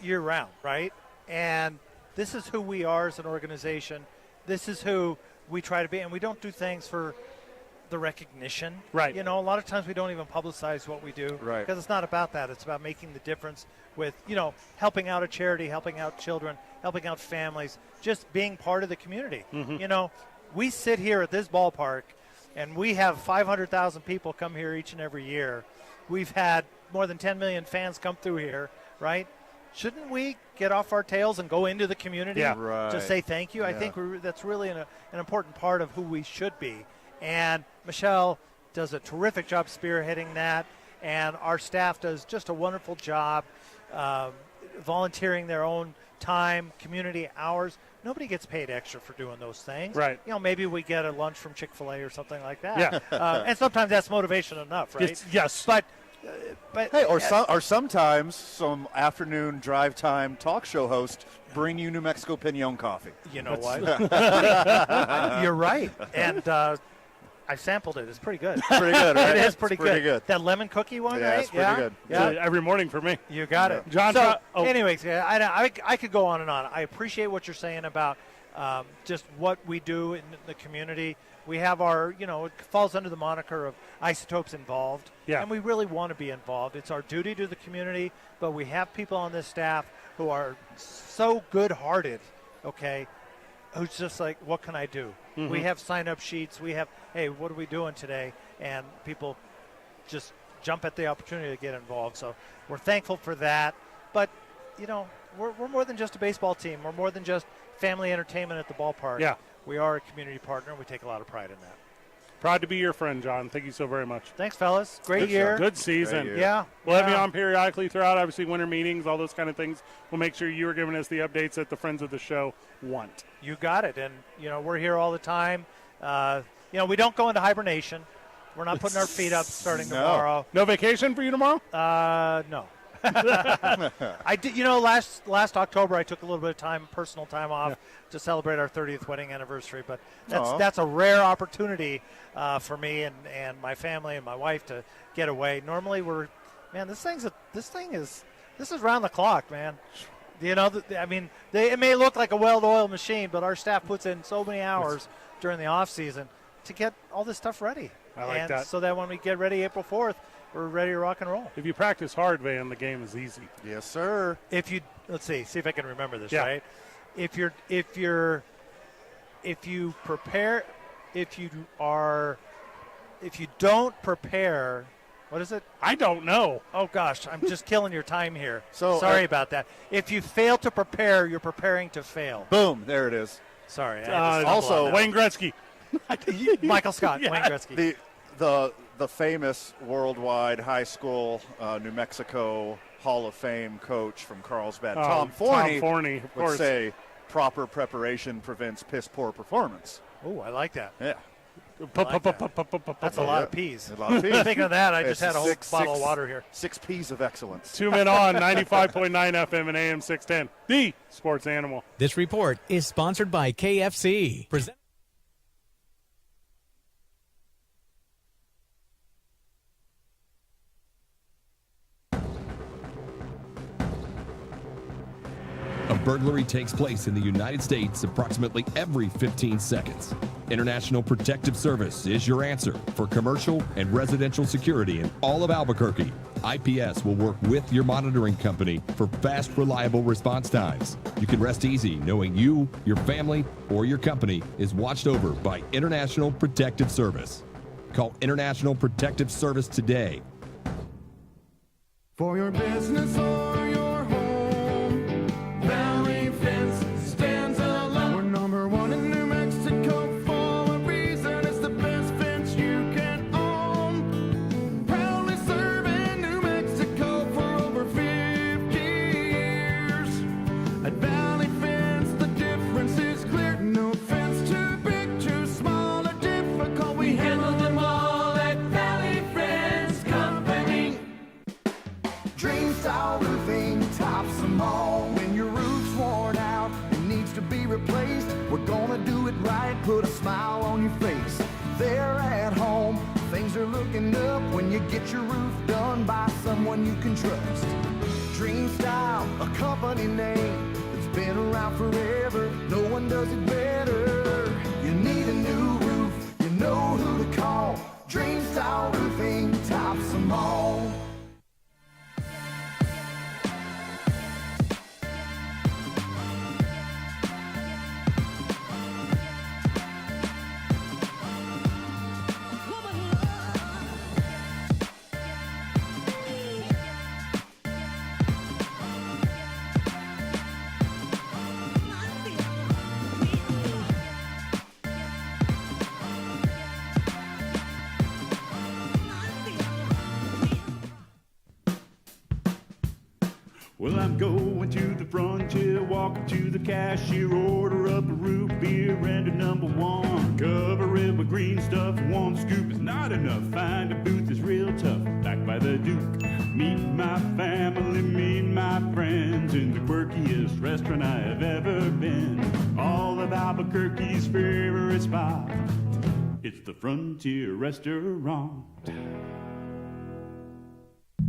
year-round, right? And this is who we are as an organization. This is who we try to be, and we don't do things for the recognition. Right. A lot of times we don't even publicize what we do. Right. Because it's not about that. It's about making the difference with, helping out a charity, helping out children, helping out families, just being part of the community. We sit here at this ballpark, and we have 500,000 people come here each and every year. We've had more than 10 million fans come through here, right? Shouldn't we get off our tails and go into the community to say thank you? I think that's really an important part of who we should be. And Michelle does a terrific job spearheading that, and our staff does just a wonderful job volunteering their own time, community hours. Nobody gets paid extra for doing those things. Right. Maybe we get a lunch from Chick-fil-A or something like that. And sometimes that's motivation enough, right? Yes. But hey, or sometimes some afternoon drive time talk show host bring you New Mexico Pinon coffee. You know what? You're right. And I sampled it. It's pretty good. Pretty good, right? It is pretty Pretty good. That lemon cookie one, Yeah, right? it's pretty good. Yeah. Every morning for me. You got it. John, So, anyways, I could go on and on. I appreciate what you're saying about just what we do in the community. We have our, it falls under the moniker of Isotopes Involved. Yeah. And we really want to be involved. It's our duty to the community, but we have people on this staff who are so good-hearted, okay, who's just like, what can I do? Mhm. We have sign-up sheets. We have, hey, what are we doing today? And people just jump at the opportunity to get involved. So we're thankful for that. But, we're more than just a baseball team. We're more than just family entertainment at the ballpark. Yeah. We are a community partner, and we take a lot of pride in that. Proud to be your friend, John. Thank you so very much. Thanks, fellas. Great year. Good season. Great year. Yeah. We'll have you Yeah. on periodically throughout, obviously, winter meetings, all those kind of things. We'll make sure you are giving us the updates that the friends of the show want. You got it. And, we're here all the time. We don't go into hibernation. We're not putting our feet up starting tomorrow. No vacation for you tomorrow? No. I did. Last October I took a little bit of personal time off to celebrate our 30th wedding anniversary. But that's a rare opportunity for me and my family and my wife to get away. Normally this is round the clock, man. It may look like a well-oiled machine, but our staff puts in so many hours during the off season to get all this stuff ready. I like that. So that when we get ready April 4th, we're ready to rock and roll. If you practice hard, Van, the game is easy. Yes, sir. Let's see if I can remember this, Yeah. right? If you don't prepare, what is it? I don't know. Oh gosh, I'm just killing your time here. So, sorry about that. If you fail to prepare, you're preparing to fail. Boom, there it is. Sorry. Also, Wayne Gretzky. Michael Scott, Wayne Gretzky. The famous worldwide high school New Mexico Hall of Fame coach from Carlsbad, Tom Forney, of would course. say proper preparation prevents piss poor performance. Oh, I like that. Yeah. That's a lot of peas. A lot of peas. Thinking of that, I just had a whole Six- bottle of six- water here. 6 P's of excellence. 2 men on 95.9 FM and AM 610. The Sports Animal. This report is sponsored by KFC. A burglary takes place in the United States approximately every 15 seconds. International Protective Service is your answer for commercial and residential security in all of Albuquerque. IPS will work with your monitoring company for fast, reliable response times. You can rest easy knowing you, your family, or your company is watched over by International Protective Service. Call International Protective Service today. For your business or your home, Valley Fence stands alone. We're number one in New Mexico for a reason. It's the best fence you can own. Proudly serving New Mexico for over 50 years. At Valley Fence, the difference is clear. No fence too big, too small, or difficult. We handle them all at Valley Fence Company. Dream style roofing tops them all. When your roof's worn out and needs to be replaced, we're gonna do it right, put a smile on your face. There at home, things are looking up when you get your roof done by someone you can trust. Dream Style, a company name that's been around forever. No one does it better. You need a new roof, you know who to call. Dream Style roofing tops them all. Well, I'm going to the frontier, walking to the cashier, order up a root beer and a number one. Cover it with green stuff, one scoop is not enough. Find a booth is real tough, back by the Duke. Meet my family, meet my friends in the quirkiest restaurant I have ever been. All of Albuquerque's favorite spot. It's the Frontier Restaurant.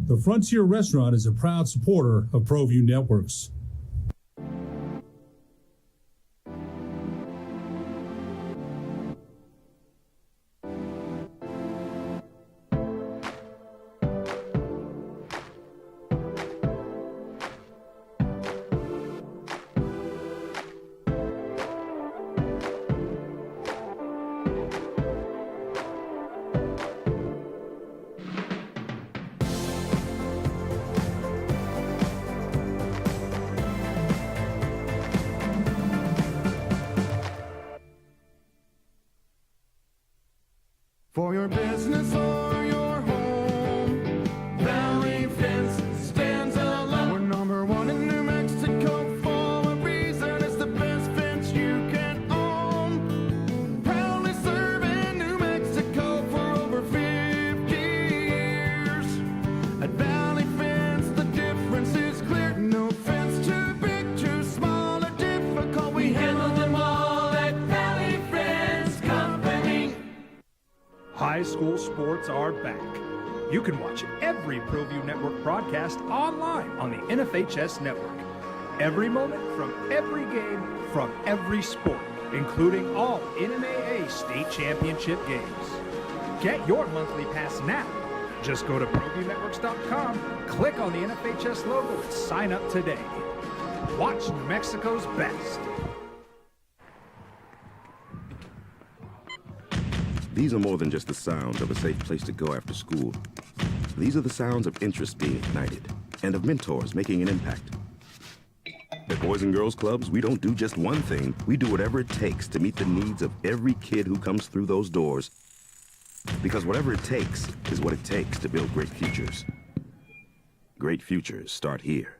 The Frontier Restaurant is a proud supporter of ProView Networks. For your business or your home, Valley Fence stands alone. We're number one in New Mexico for a reason. It's the best fence you can own. Proudly serving New Mexico for over 50 years. At Valley Fence, the difference is clear. No fence too big, too small, or difficult. We handle them all at Valley Fence Company. High school sports are back. You can watch every ProView Network broadcast online on the NFHS Network. Every moment from every game from every sport, including all NMAA state championship games. Get your monthly pass now. Just go to ProViewNetworks.com, click on the NFHS logo, and sign up today. Watch New Mexico's best. These are more than just the sounds of a safe place to go after school. These are the sounds of interest being ignited and of mentors making an impact. At Boys and Girls Clubs, we don't do just one thing. We do whatever it takes to meet the needs of every kid who comes through those doors. Because whatever it takes is what it takes to build great futures. Great futures start here.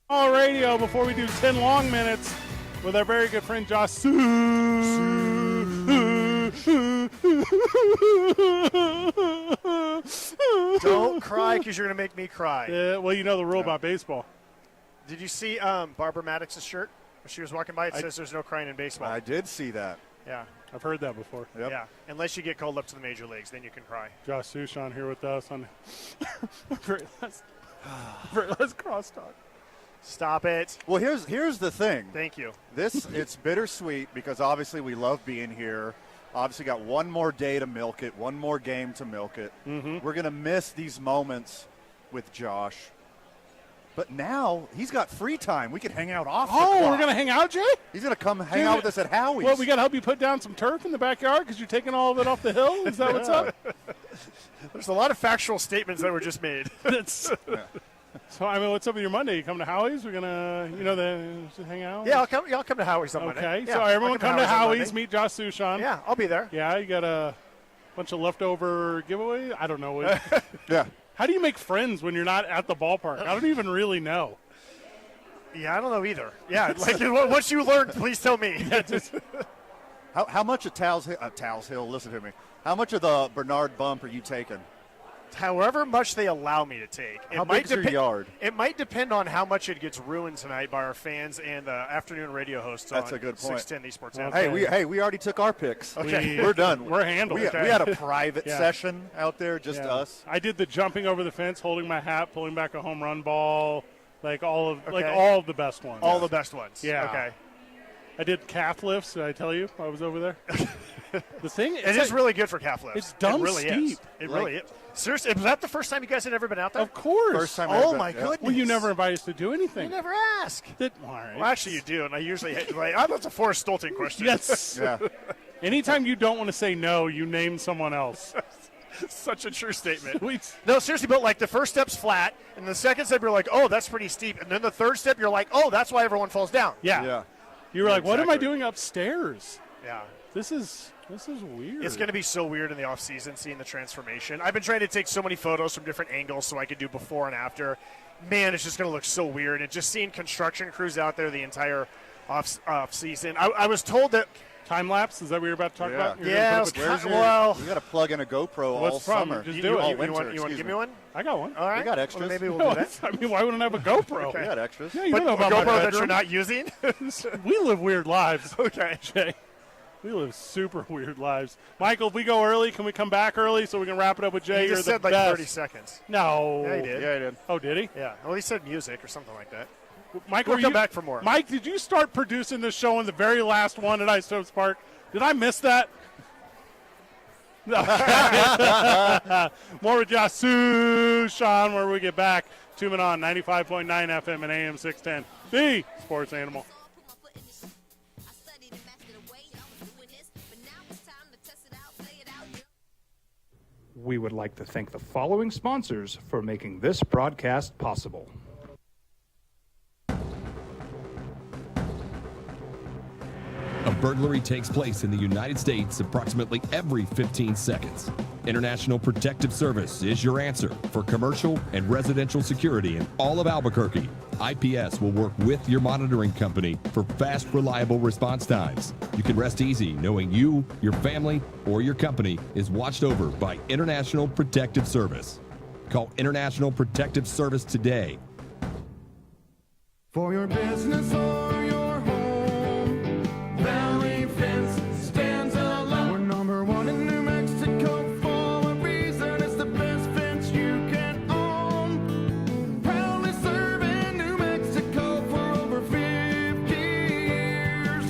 All radio before we do 10 long minutes with our very good friend Josh. Don't cry because you're going to make me cry. Well, you know the rule about baseball. Did you see Barbara Maddox's shirt? When she was walking by, it says there's no crying in baseball. I did see that. Yeah. I've heard that before. Yep. Yeah. Unless you get called up to the major leagues, then you can cry. Josh Sushan here with us on very last crosstalk. Stop it. Well, here's the thing. Thank you. It's bittersweet because obviously we love being here. Obviously got one more day to milk it, one more game to milk it. Mm-hmm. We're going to miss these moments with Josh. But now he's got free time. We can hang out off the clock. We're going to hang out, Jay? He's going to come hang out with us at Howie's. Well, we got to help you put down some turf in the backyard because you're taking all of it off the hill? Is that what's up? There's a lot of factual statements that were just made. So, I mean, what's up with your Monday? You coming to Howie's? We're going to, hang out? Yeah, I'll come to Howie's on Monday. Okay, Yeah, so everyone come to Howie's, Monday. meet Josh Sushan. Yeah, I'll be there. Yeah, you got a bunch of leftover giveaway? I don't know. Yeah. How do you make friends when you're not at the ballpark? I don't even really know. Yeah, I don't know either. Yeah, like what you learned, please tell me. How much of Towles Hill, listen to me, how much of the Bernard bump are you taking? However much they allow me to take. How big is your yard? It might depend on how much it gets ruined tonight by our fans and the afternoon radio hosts. That's on a good point. 610 Esports. Okay. We already took our picks. Okay. We're done. We're handled. We had a private session out there, just us. I did the jumping over the fence, holding my hat, pulling back a home run ball, all of the best ones. All the best ones. Yeah. Okay. I did calf lifts. Did I tell you I was over there? The thing it is really good for calf lifts. It's dumb it really steep. Is. It really is. Seriously, was that the first time you guys had ever been out there? Of course. First time. Oh my goodness. Well, you never invite us to do anything. You never ask. All right. Well, actually, you do, and I usually that's a Forrest Stolting question. Yes. Yeah. Anytime you don't want to say no, you name someone else. Such a true statement. We- No, seriously, but like the first step's flat, and the second step you're like, oh, that's pretty steep, and then the third step you're like, oh, that's why everyone falls down. Yeah. Yeah. You were like, what am I exactly. doing upstairs? Yeah. This is weird. It's going to be so weird in the off season seeing the transformation. I've been trying to take so many photos from different angles so I could do before and after. Man, it's just going to look so weird. And just seeing construction crews out there the entire off season. I was told that. Time lapse? Is that what you're about to talk about? You're Yeah, gonna put up a- well. You got to plug in a GoPro What's all the problem? summer. Just do it. All You winter, want to excuse give me. me one? I got one. All right. We got extras. Well, maybe we'll No, do that. I mean, why wouldn't I have a GoPro? We got extras. Yeah, you But don't know a about my GoPro that bedroom. you're not using? We live weird lives. Okay. Jay. We live super weird lives. Michael, if we go early, can we come back early so we can wrap it up with Jay? He You're just the said like best. 30 seconds. No. Yeah, he did. Yeah, I did. Oh, did he? Yeah. Well, he said music or something like that. Michael, We'll come back for more. Mike, did you start producing this show in the very last one at Isotopes Park? Did I miss that? No. More with Yasu, Sean, where we get back. 2 Men On, 95.9 FM and AM 610. The Sports Animal. We would like to thank the following sponsors for making this broadcast possible. A burglary takes place in the United States approximately every 15 seconds. International Protective Service is your answer for commercial and residential security in all of Albuquerque. IPS will work with your monitoring company for fast, reliable response times. You can rest easy knowing you, your family, or your company is watched over by International Protective Service. Call International Protective Service today. For your business or your home, Valley Fence stands alone. We're number one in New Mexico for a reason. It's the best fence you can own. Proudly serving New Mexico for over 50 years.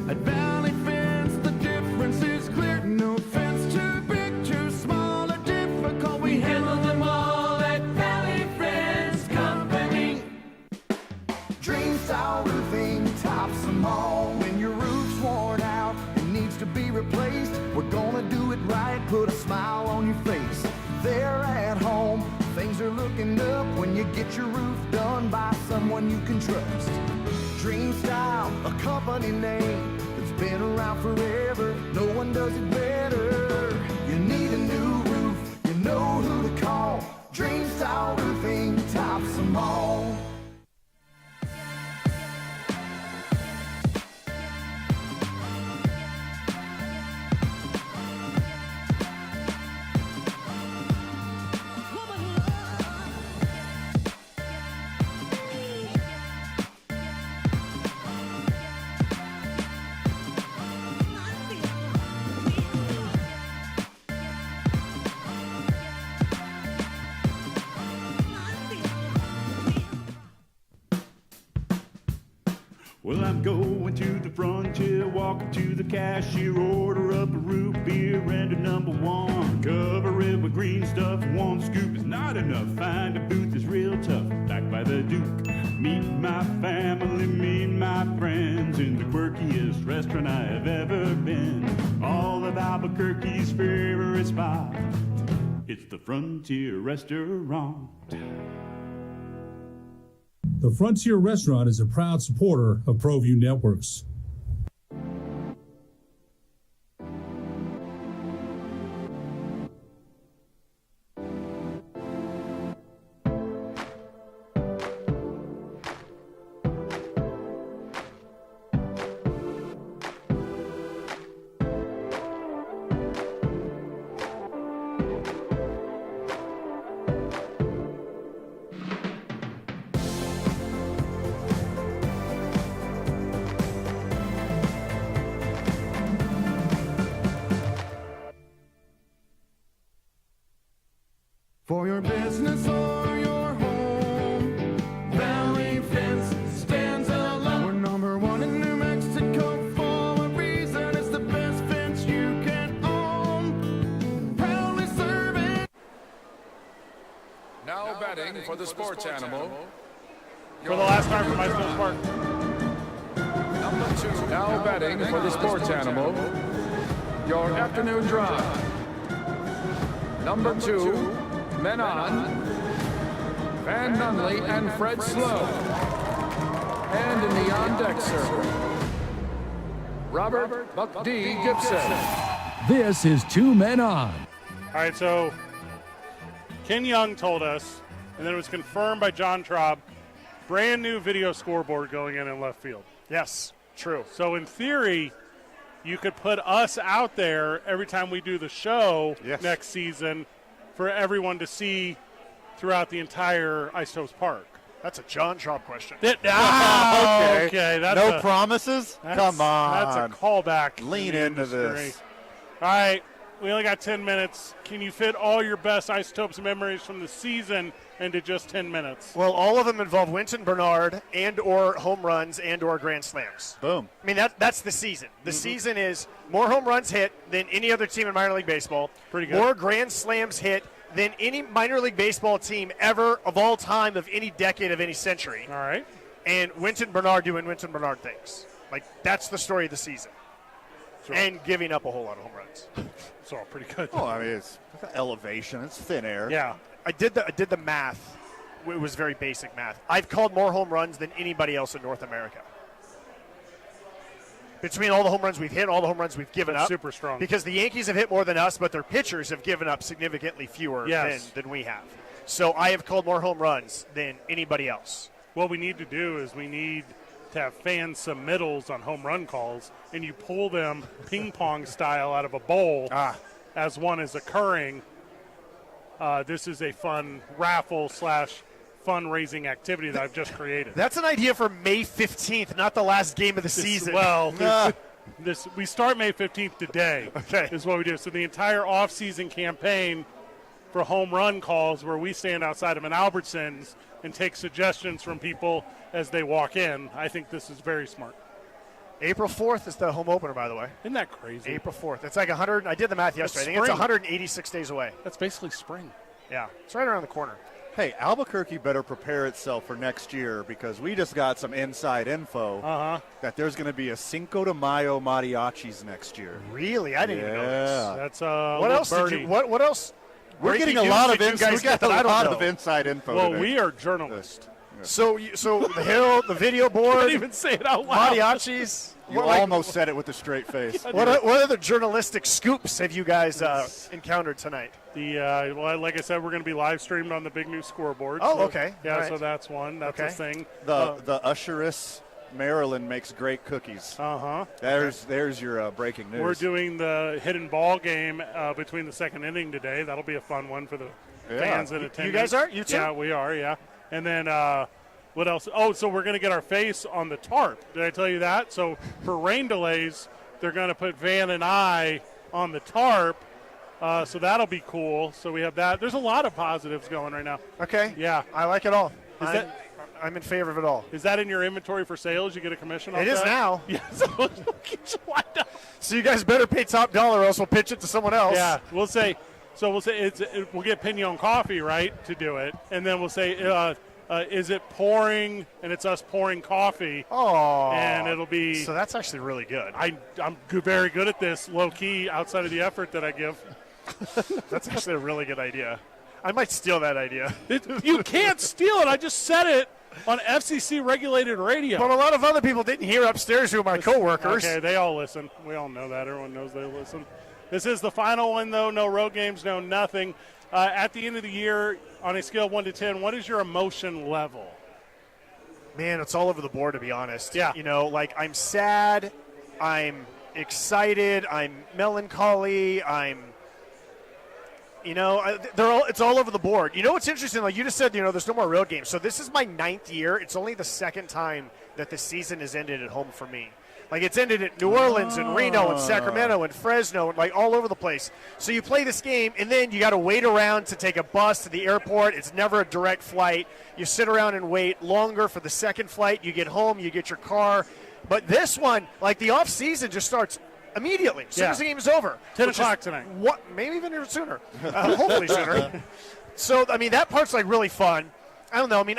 At Valley Fence, the difference is clear. No fence too big, too small, or difficult. We handle them all at Valley Fence Company. Dream style roofing tops them all. When your roof's worn out and needs to be replaced, we're gonna do it right, put a smile on your face. There at home, things are looking up when you get your roof done by someone you can trust. Dream Style, a company name that's been around forever. No one does it better. You need a new roof, you know who to call. Dream Style roofing tops them all. Well, I'm going to the frontier, walking to the cashier, order up a root beer and a number one. Cover it with green stuff, one scoop is not enough. Find a booth that's real tough, back by the Duke. Meet my family, meet my friends in the quirkiest restaurant I have ever been. All of Albuquerque's favorite spot, it's the Frontier Restaurant. The Frontier Restaurant is a proud supporter of ProView Networks. For your business or your home, Valley Fence stands alone. We're number one in New Mexico Now betting for the sports animal. For the last time from Ice Park. Number 2. Now betting for the sports animal. Your afternoon drive. Number 2, Men On, Van Nunley and Fred Slow. And in the on-deck circle, Robert Buck D. Gibson. This is 2 Men On. All right, so Ken Young told us, and then it was confirmed by John Traub, brand new video scoreboard going in left field. Yes, true. So in theory, you could put us out there every time we do the show next season for everyone to see throughout the entire Isotopes Park. That's a John Traub question. Okay. That's no promises? Come on. That's a callback. Lean into this. All right. We only got 10 minutes. Can you fit all your best Isotopes memories from the season into just 10 minutes? Well, all of them involve Winton Bernard and or home runs and or grand slams. Boom. I mean, that's the season. The season is more home runs hit than any other team in minor league baseball. Pretty good. More grand slams hit than any minor league baseball team ever of all time of any decade of any century. All right. And Winton Bernard doing Winton Bernard things. Like, that's the story of the season. Sure. And giving up a whole lot of home runs. It's all pretty good. Oh, I mean, it's elevation. It's thin air. Yeah. I did the math. It was very basic math. I've called more home runs than anybody else in North America. Between all the home runs we've hit, all the home runs we've given up. Super strong. Because the Yankees have hit more than us, but their pitchers have given up significantly fewer than we have. So I have called more home runs than anybody else. What we need to do is we need to have fan submittals on home run calls, and you pull them ping pong style out of a bowl as one is occurring. This is a fun raffle / fundraising activity that I've just created. That's an idea for May 15th, not the last game of the season. We start May 15th today. Okay. Is what we do. So the entire off-season campaign for home run calls where we stand outside of an Albertsons and take suggestions from people as they walk in. I think this is very smart. April 4th is the home opener, by the way. Isn't that crazy? April 4th. It's like 100. I did the math yesterday. I think it's 186 days away. That's basically spring. Yeah. It's right around the corner. Hey, Albuquerque better prepare itself for next year because we just got some inside info that there's going to be a Cinco de Mayo mariachis next year. Really? I didn't even know this. That's what else did you? What else? We're getting a lot of inside info. Well, today. we are journalists. So the video board. Can't even say it out loud. Mariachis. You almost said it with a straight face. What other journalistic scoops have you guys encountered tonight? Well, like I said, we're going to be live streamed on the big new scoreboard. Oh, so, okay. Yeah, right. so that's one. That's a thing. The usheress Maryland makes great cookies. There's your breaking news. We're doing the hidden ball game between the second inning today. That'll be a fun one for the fans in attendance. You guys are? You too? Yeah, we are. Yeah, and then. What else? Oh, so we're going to get our face on the tarp. Did I tell you that? So for rain delays, they're going to put Van and I on the tarp. So that'll be cool. So we have that. There's a lot of positives going right now. Okay. Yeah. I like it all. I'm in favor of it all. Is that in your inventory for sales? You get a commission on that? It is now. Yeah. So you guys better pay top dollar or else we'll pitch it to someone else. Yeah. We'll say we'll get Pinion Coffee, right, to do it. And then we'll say is it pouring, and it's us pouring coffee. Oh. And it'll be. So that's actually really good. I'm very good at this, low-key, outside of the effort that I give. That's actually a really good idea. I might steal that idea. You can't steal it. I just said it on FCC-regulated radio. But a lot of other people didn't hear upstairs who are my coworkers. Okay, they all listen. We all know that. Everyone knows they listen. This is the final one, though. No road games, no nothing. At the end of the year, on a scale of 1 to 10, what is your emotion level? Man, it's all over the board, to be honest. Yeah. I'm sad, I'm excited, I'm melancholy, it's all over the board. You know what's interesting? Like you just said, there's no more road games. So this is my 9th year. It's only the second time that the season has ended at home for me. Like it's ended at New Orleans and Reno and Sacramento and Fresno and like all over the place. So you play this game and then you got to wait around to take a bus to the airport. It's never a direct flight. You sit around and wait longer for the second flight. You get home, you get your car. But this one, like the off season just starts immediately as soon as the game is over. 10 o'clock tonight. Maybe even sooner. Hopefully sooner. So I mean, that part's like really fun. I don't know. I mean,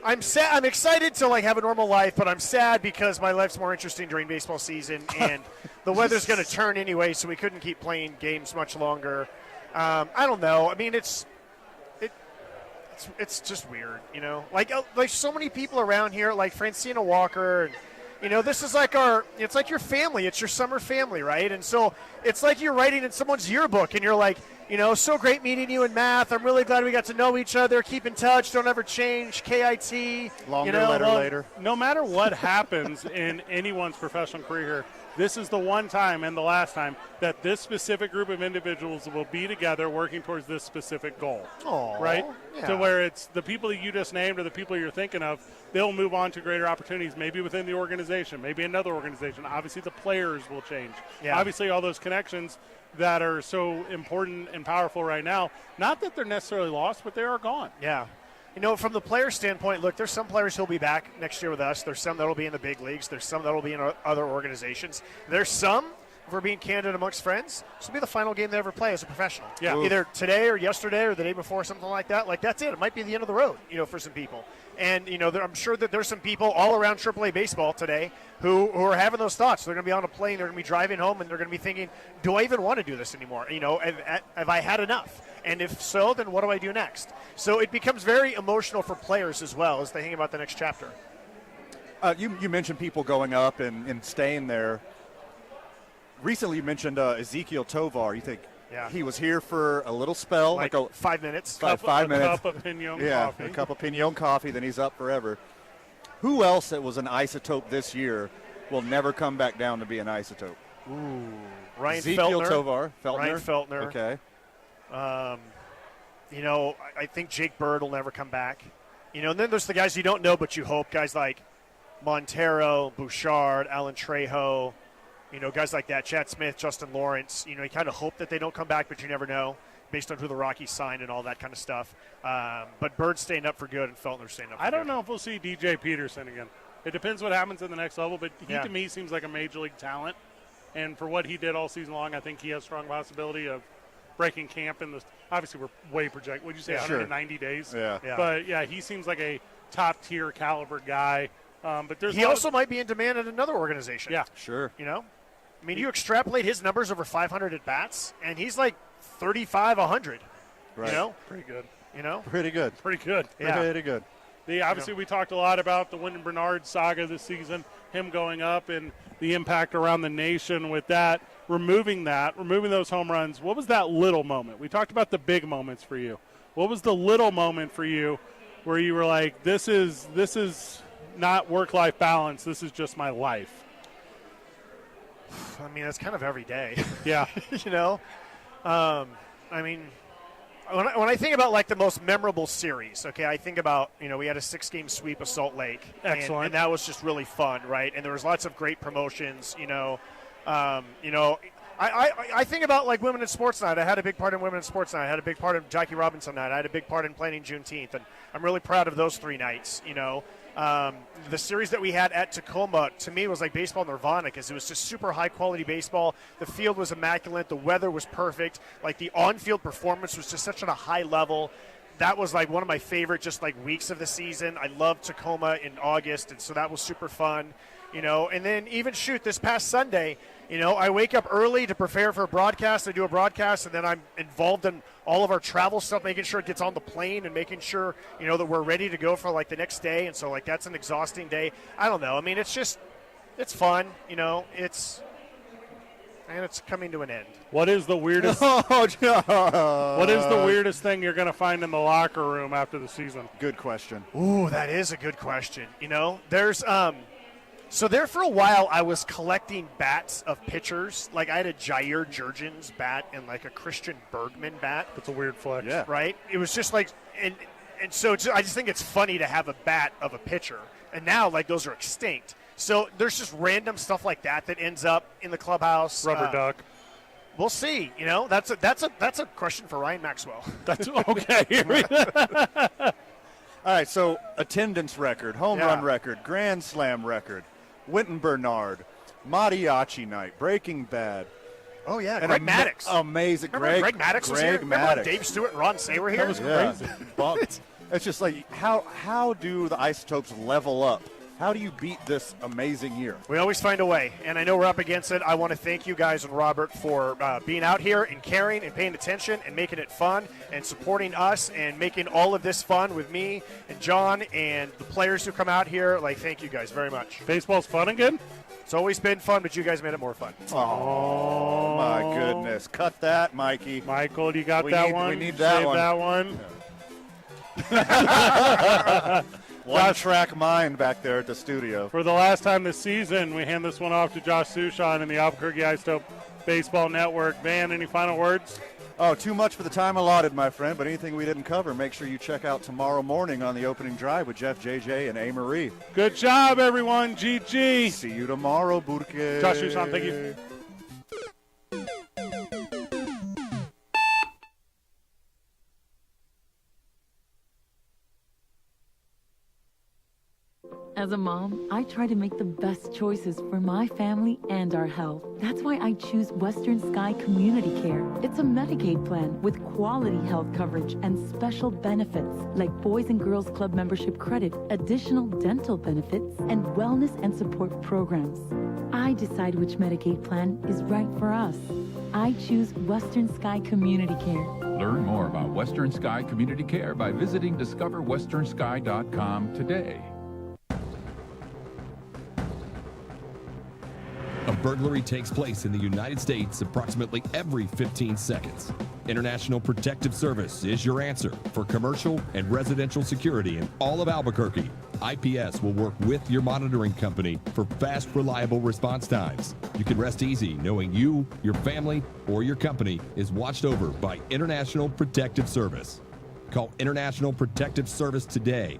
I'm sad. I'm excited to like have a normal life, but I'm sad because my life's more interesting during baseball season, and the weather's going to turn anyway, so we couldn't keep playing games much longer. I don't know. I mean, it's just weird, you know. Like so many people around here, like Francina Walker, and you know, this is like it's like your family. It's your summer family, right? And so it's like you're writing in someone's yearbook, and you're like, you know, so great meeting you in math. I'm really glad we got to know each other. Keep in touch. Don't ever change. KIT. Longer letter later. No matter what happens in anyone's professional career, this is the one time and the last time that this specific group of individuals will be together working towards this specific goal. Aww, right? yeah. To where it's the people that you just named or the people you're thinking of, they'll move on to greater opportunities, maybe within the organization, maybe another organization. Obviously, the players will change. Yeah. Obviously, all those connections that are so important and powerful right now, not that they're necessarily lost, but they are gone. Yeah. You know, from the player standpoint, look, there's some players who'll be back next year with us. There's some that'll be in the big leagues. There's some that'll be in other organizations. There's some, if we're being candid amongst friends, this will be the final game they ever play as a professional. Yeah. Either today or yesterday or the day before, something like that. Like, that's it. It might be the end of the road, you know, for some people. And, you know, I'm sure that there's some people all around AAA baseball today who are having those thoughts. They're going to be on a plane. They're going to be driving home, and they're going to be thinking, do I even want to do this anymore? You know, have I had enough? And if so, then what do I do next? So it becomes very emotional for players as well as they think about the next chapter. You mentioned people going up and staying there. Recently you mentioned Ezekiel Tovar. You think he was here for a little spell? Like 5 minutes. 5 minutes. A cup of Pinon coffee. A cup of Pinon coffee, then he's up forever. Who else that was an isotope this year will never come back down to be an isotope? Ooh. Ryan Ezekiel Feltner. Tovar. Ryan Feltner. Okay. You know, I think Jake Bird will never come back. You know, and then there's the guys you don't know but you hope. Guys like Montero, Bouchard, Alan Trejo, you know, guys like that, Chad Smith, Justin Lawrence. You know, you kind of hope that they don't come back, but you never know based on who the Rockies signed and all that kind of stuff. But Bird's staying up for good and Feltner's staying up for good. I don't know if we'll see DJ Peterson again. It depends what happens in the next level, but he to me seems like a major league talent. And for what he did all season long, I think he has strong possibility of breaking camp in the – obviously we're way projected. Would you say 190 days? Yeah. But, yeah, he seems like a top-tier caliber guy. But there's he also might be in demand at another organization. Yeah. Sure. You know? I mean, you extrapolate his numbers over 500 at-bats, and he's like 35-100. Right. You know? Pretty good. You know? Pretty good. Pretty good. Yeah. Pretty good. Obviously, we talked a lot about the Wyndon Bernard saga this season, him going up and the impact around the nation with that. Removing those home runs, what was that little moment? We talked about the big moments for you. What was the little moment for you where you were like, this is not work-life balance, this is just my life? I mean, it's kind of every day. Yeah. You know? I mean, when I think about, like, the most memorable series, okay, I think about, you know, we had a 6-game sweep of Salt Lake. Excellent. And that was just really fun, right? And there was lots of great promotions, you know. I think about, like, Women in Sports Night. I had a big part in Women in Sports Night. I had a big part in Jackie Robinson Night. I had a big part in planning Juneteenth. And I'm really proud of those 3 nights, you know. The series that we had at Tacoma, to me, was like baseball nirvana because it was just super high-quality baseball. The field was immaculate. The weather was perfect. Like, the on-field performance was just such at a high level. That was, like, one of my favorite just, like, weeks of the season. I loved Tacoma in August, and so that was super fun. You know, and then even this past Sunday, you know, I wake up early to prepare for a broadcast. I do a broadcast, and then I'm involved in all of our travel stuff, making sure it gets on the plane and making sure, you know, that we're ready to go for, like, the next day. And so, like, that's an exhausting day. I don't know. I mean, it's fun, you know. It's coming to an end. What is the weirdest? What is the weirdest thing you're going to find in the locker room after the season? Good question. Ooh, that is a good question. You know, there's So there for a while, I was collecting bats of pitchers. Like, I had a Jair Jurgens bat and, like, a Christian Bergman bat. That's a weird flex. Yeah. Right? It was just like – and so I just think it's funny to have a bat of a pitcher. And now, like, those are extinct. So there's just random stuff like that ends up in the clubhouse. Rubber duck. We'll see. You know, that's a question for Ryan Maxwell. That's okay. All right, so attendance record, home run record, grand slam record, Wyndon Bernard, Mariachi Night, Breaking Bad. Oh, yeah, And Greg Maddox. Amazing. Remember Greg Maddox was here? Remember when Maddox. Dave Stewart and Ron Say were here? That was crazy. It's just like, how do the Isotopes level up? How do you beat this amazing year? We always find a way, and I know we're up against it. I want to thank you guys and Robert for being out here and caring and paying attention and making it fun and supporting us and making all of this fun with me and John and the players who come out here. Like, thank you guys very much. Baseball's fun again? It's always been fun, but you guys made it more fun. Oh, my goodness. Cut that, Mikey. Michael, you got We that need- one? we need that Save one. that one. One-track mind back there at the studio. For the last time this season, we hand this one off to Josh Sushan and the Albuquerque Isotope Baseball Network. Van, any final words? Oh, too much for the time allotted, my friend, but anything we didn't cover, make sure you check out tomorrow morning on the opening drive with Jeff, JJ, and A. Marie. Good job, everyone. GG. See you tomorrow, Burke. Josh Sushan, thank you. As a mom, I try to make the best choices for my family and our health. That's why I choose Western Sky Community Care. It's a Medicaid plan with quality health coverage and special benefits like Boys and Girls Club membership credit, additional dental benefits, and wellness and support programs. I decide which Medicaid plan is right for us. I choose Western Sky Community Care. Learn more about Western Sky Community Care by visiting discoverwesternsky.com today. A burglary takes place in the United States approximately every 15 seconds. International Protective Service is your answer for commercial and residential security in all of Albuquerque. IPS will work with your monitoring company for fast, reliable response times. You can rest easy knowing you, your family, or your company is watched over by International Protective Service. Call International Protective Service today.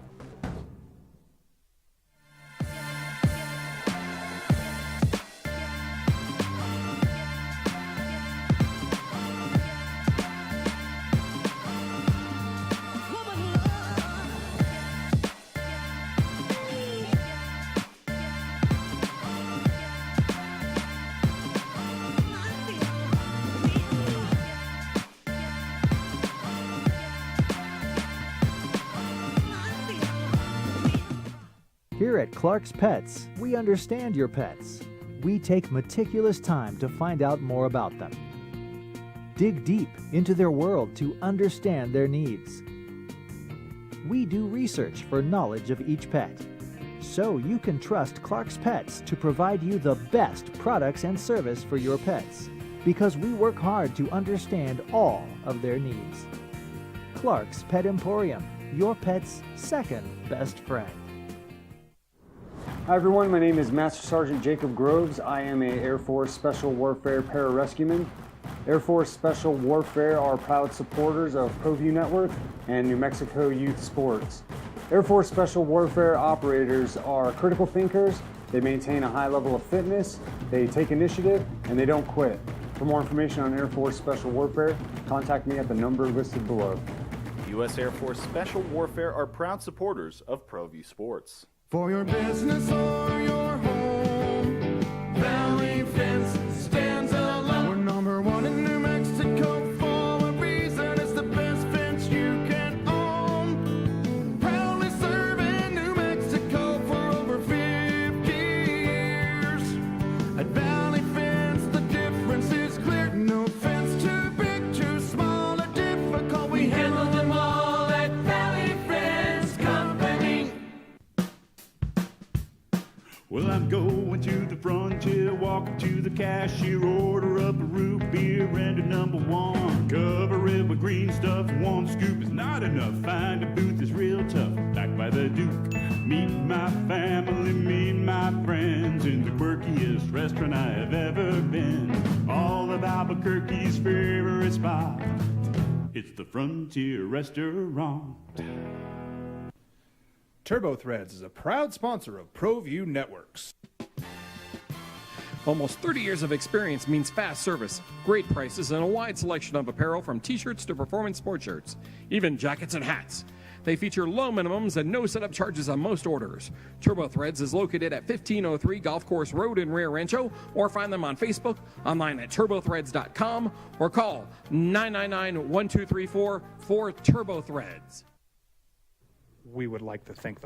Here at Clark's Pets, we understand your pets. We take meticulous time to find out more about them. Dig deep into their world to understand their needs. We do research for knowledge of each pet, so you can trust Clark's Pets to provide you the best products and service for your pets, because we work hard to understand all of their needs. Clark's Pet Emporium, your pet's second best friend. Hi everyone, my name is Master Sergeant Jacob Groves. I am a Air Force Special Warfare Pararescueman. Air Force Special Warfare are proud supporters of ProView Network and New Mexico Youth Sports. Air Force Special Warfare operators are critical thinkers. They maintain a high level of fitness, they take initiative, and they don't quit. For more information on Air Force Special Warfare, contact me at the number listed below. U.S. Air Force Special Warfare are proud supporters of ProView Sports. For your business or your home, Valley Fence stands alone. We're number one in New Mexico for a reason. It's the best fence you can own. Proudly serving New Mexico for over 50 years. At Valley Fence, the difference is clear. No fence too big, too small, or difficult. We handle them all at Valley Fence Company. Well, I'm going to the frontier, walking to the cashier, order up a root beer and a number one. Cover it with green stuff, one scoop is not enough. Find a booth is real tough, back by the Duke. Meet my family, meet my friends in the quirkiest restaurant I have ever been. All of Albuquerque's favorite spot, it's the Frontier Restaurant. Turbo Threads is a proud sponsor of ProView Networks. Almost 30 years of experience means fast service, great prices, and a wide selection of apparel from t-shirts to performance sport shirts, even jackets and hats. They feature low minimums and no setup charges on most orders. Turbo Threads is located at 1503 Golf Course Road in Rio Rancho, or find them on Facebook, online at turbothreads.com, or call 999-1234 for Turbo Threads. We would like to thank the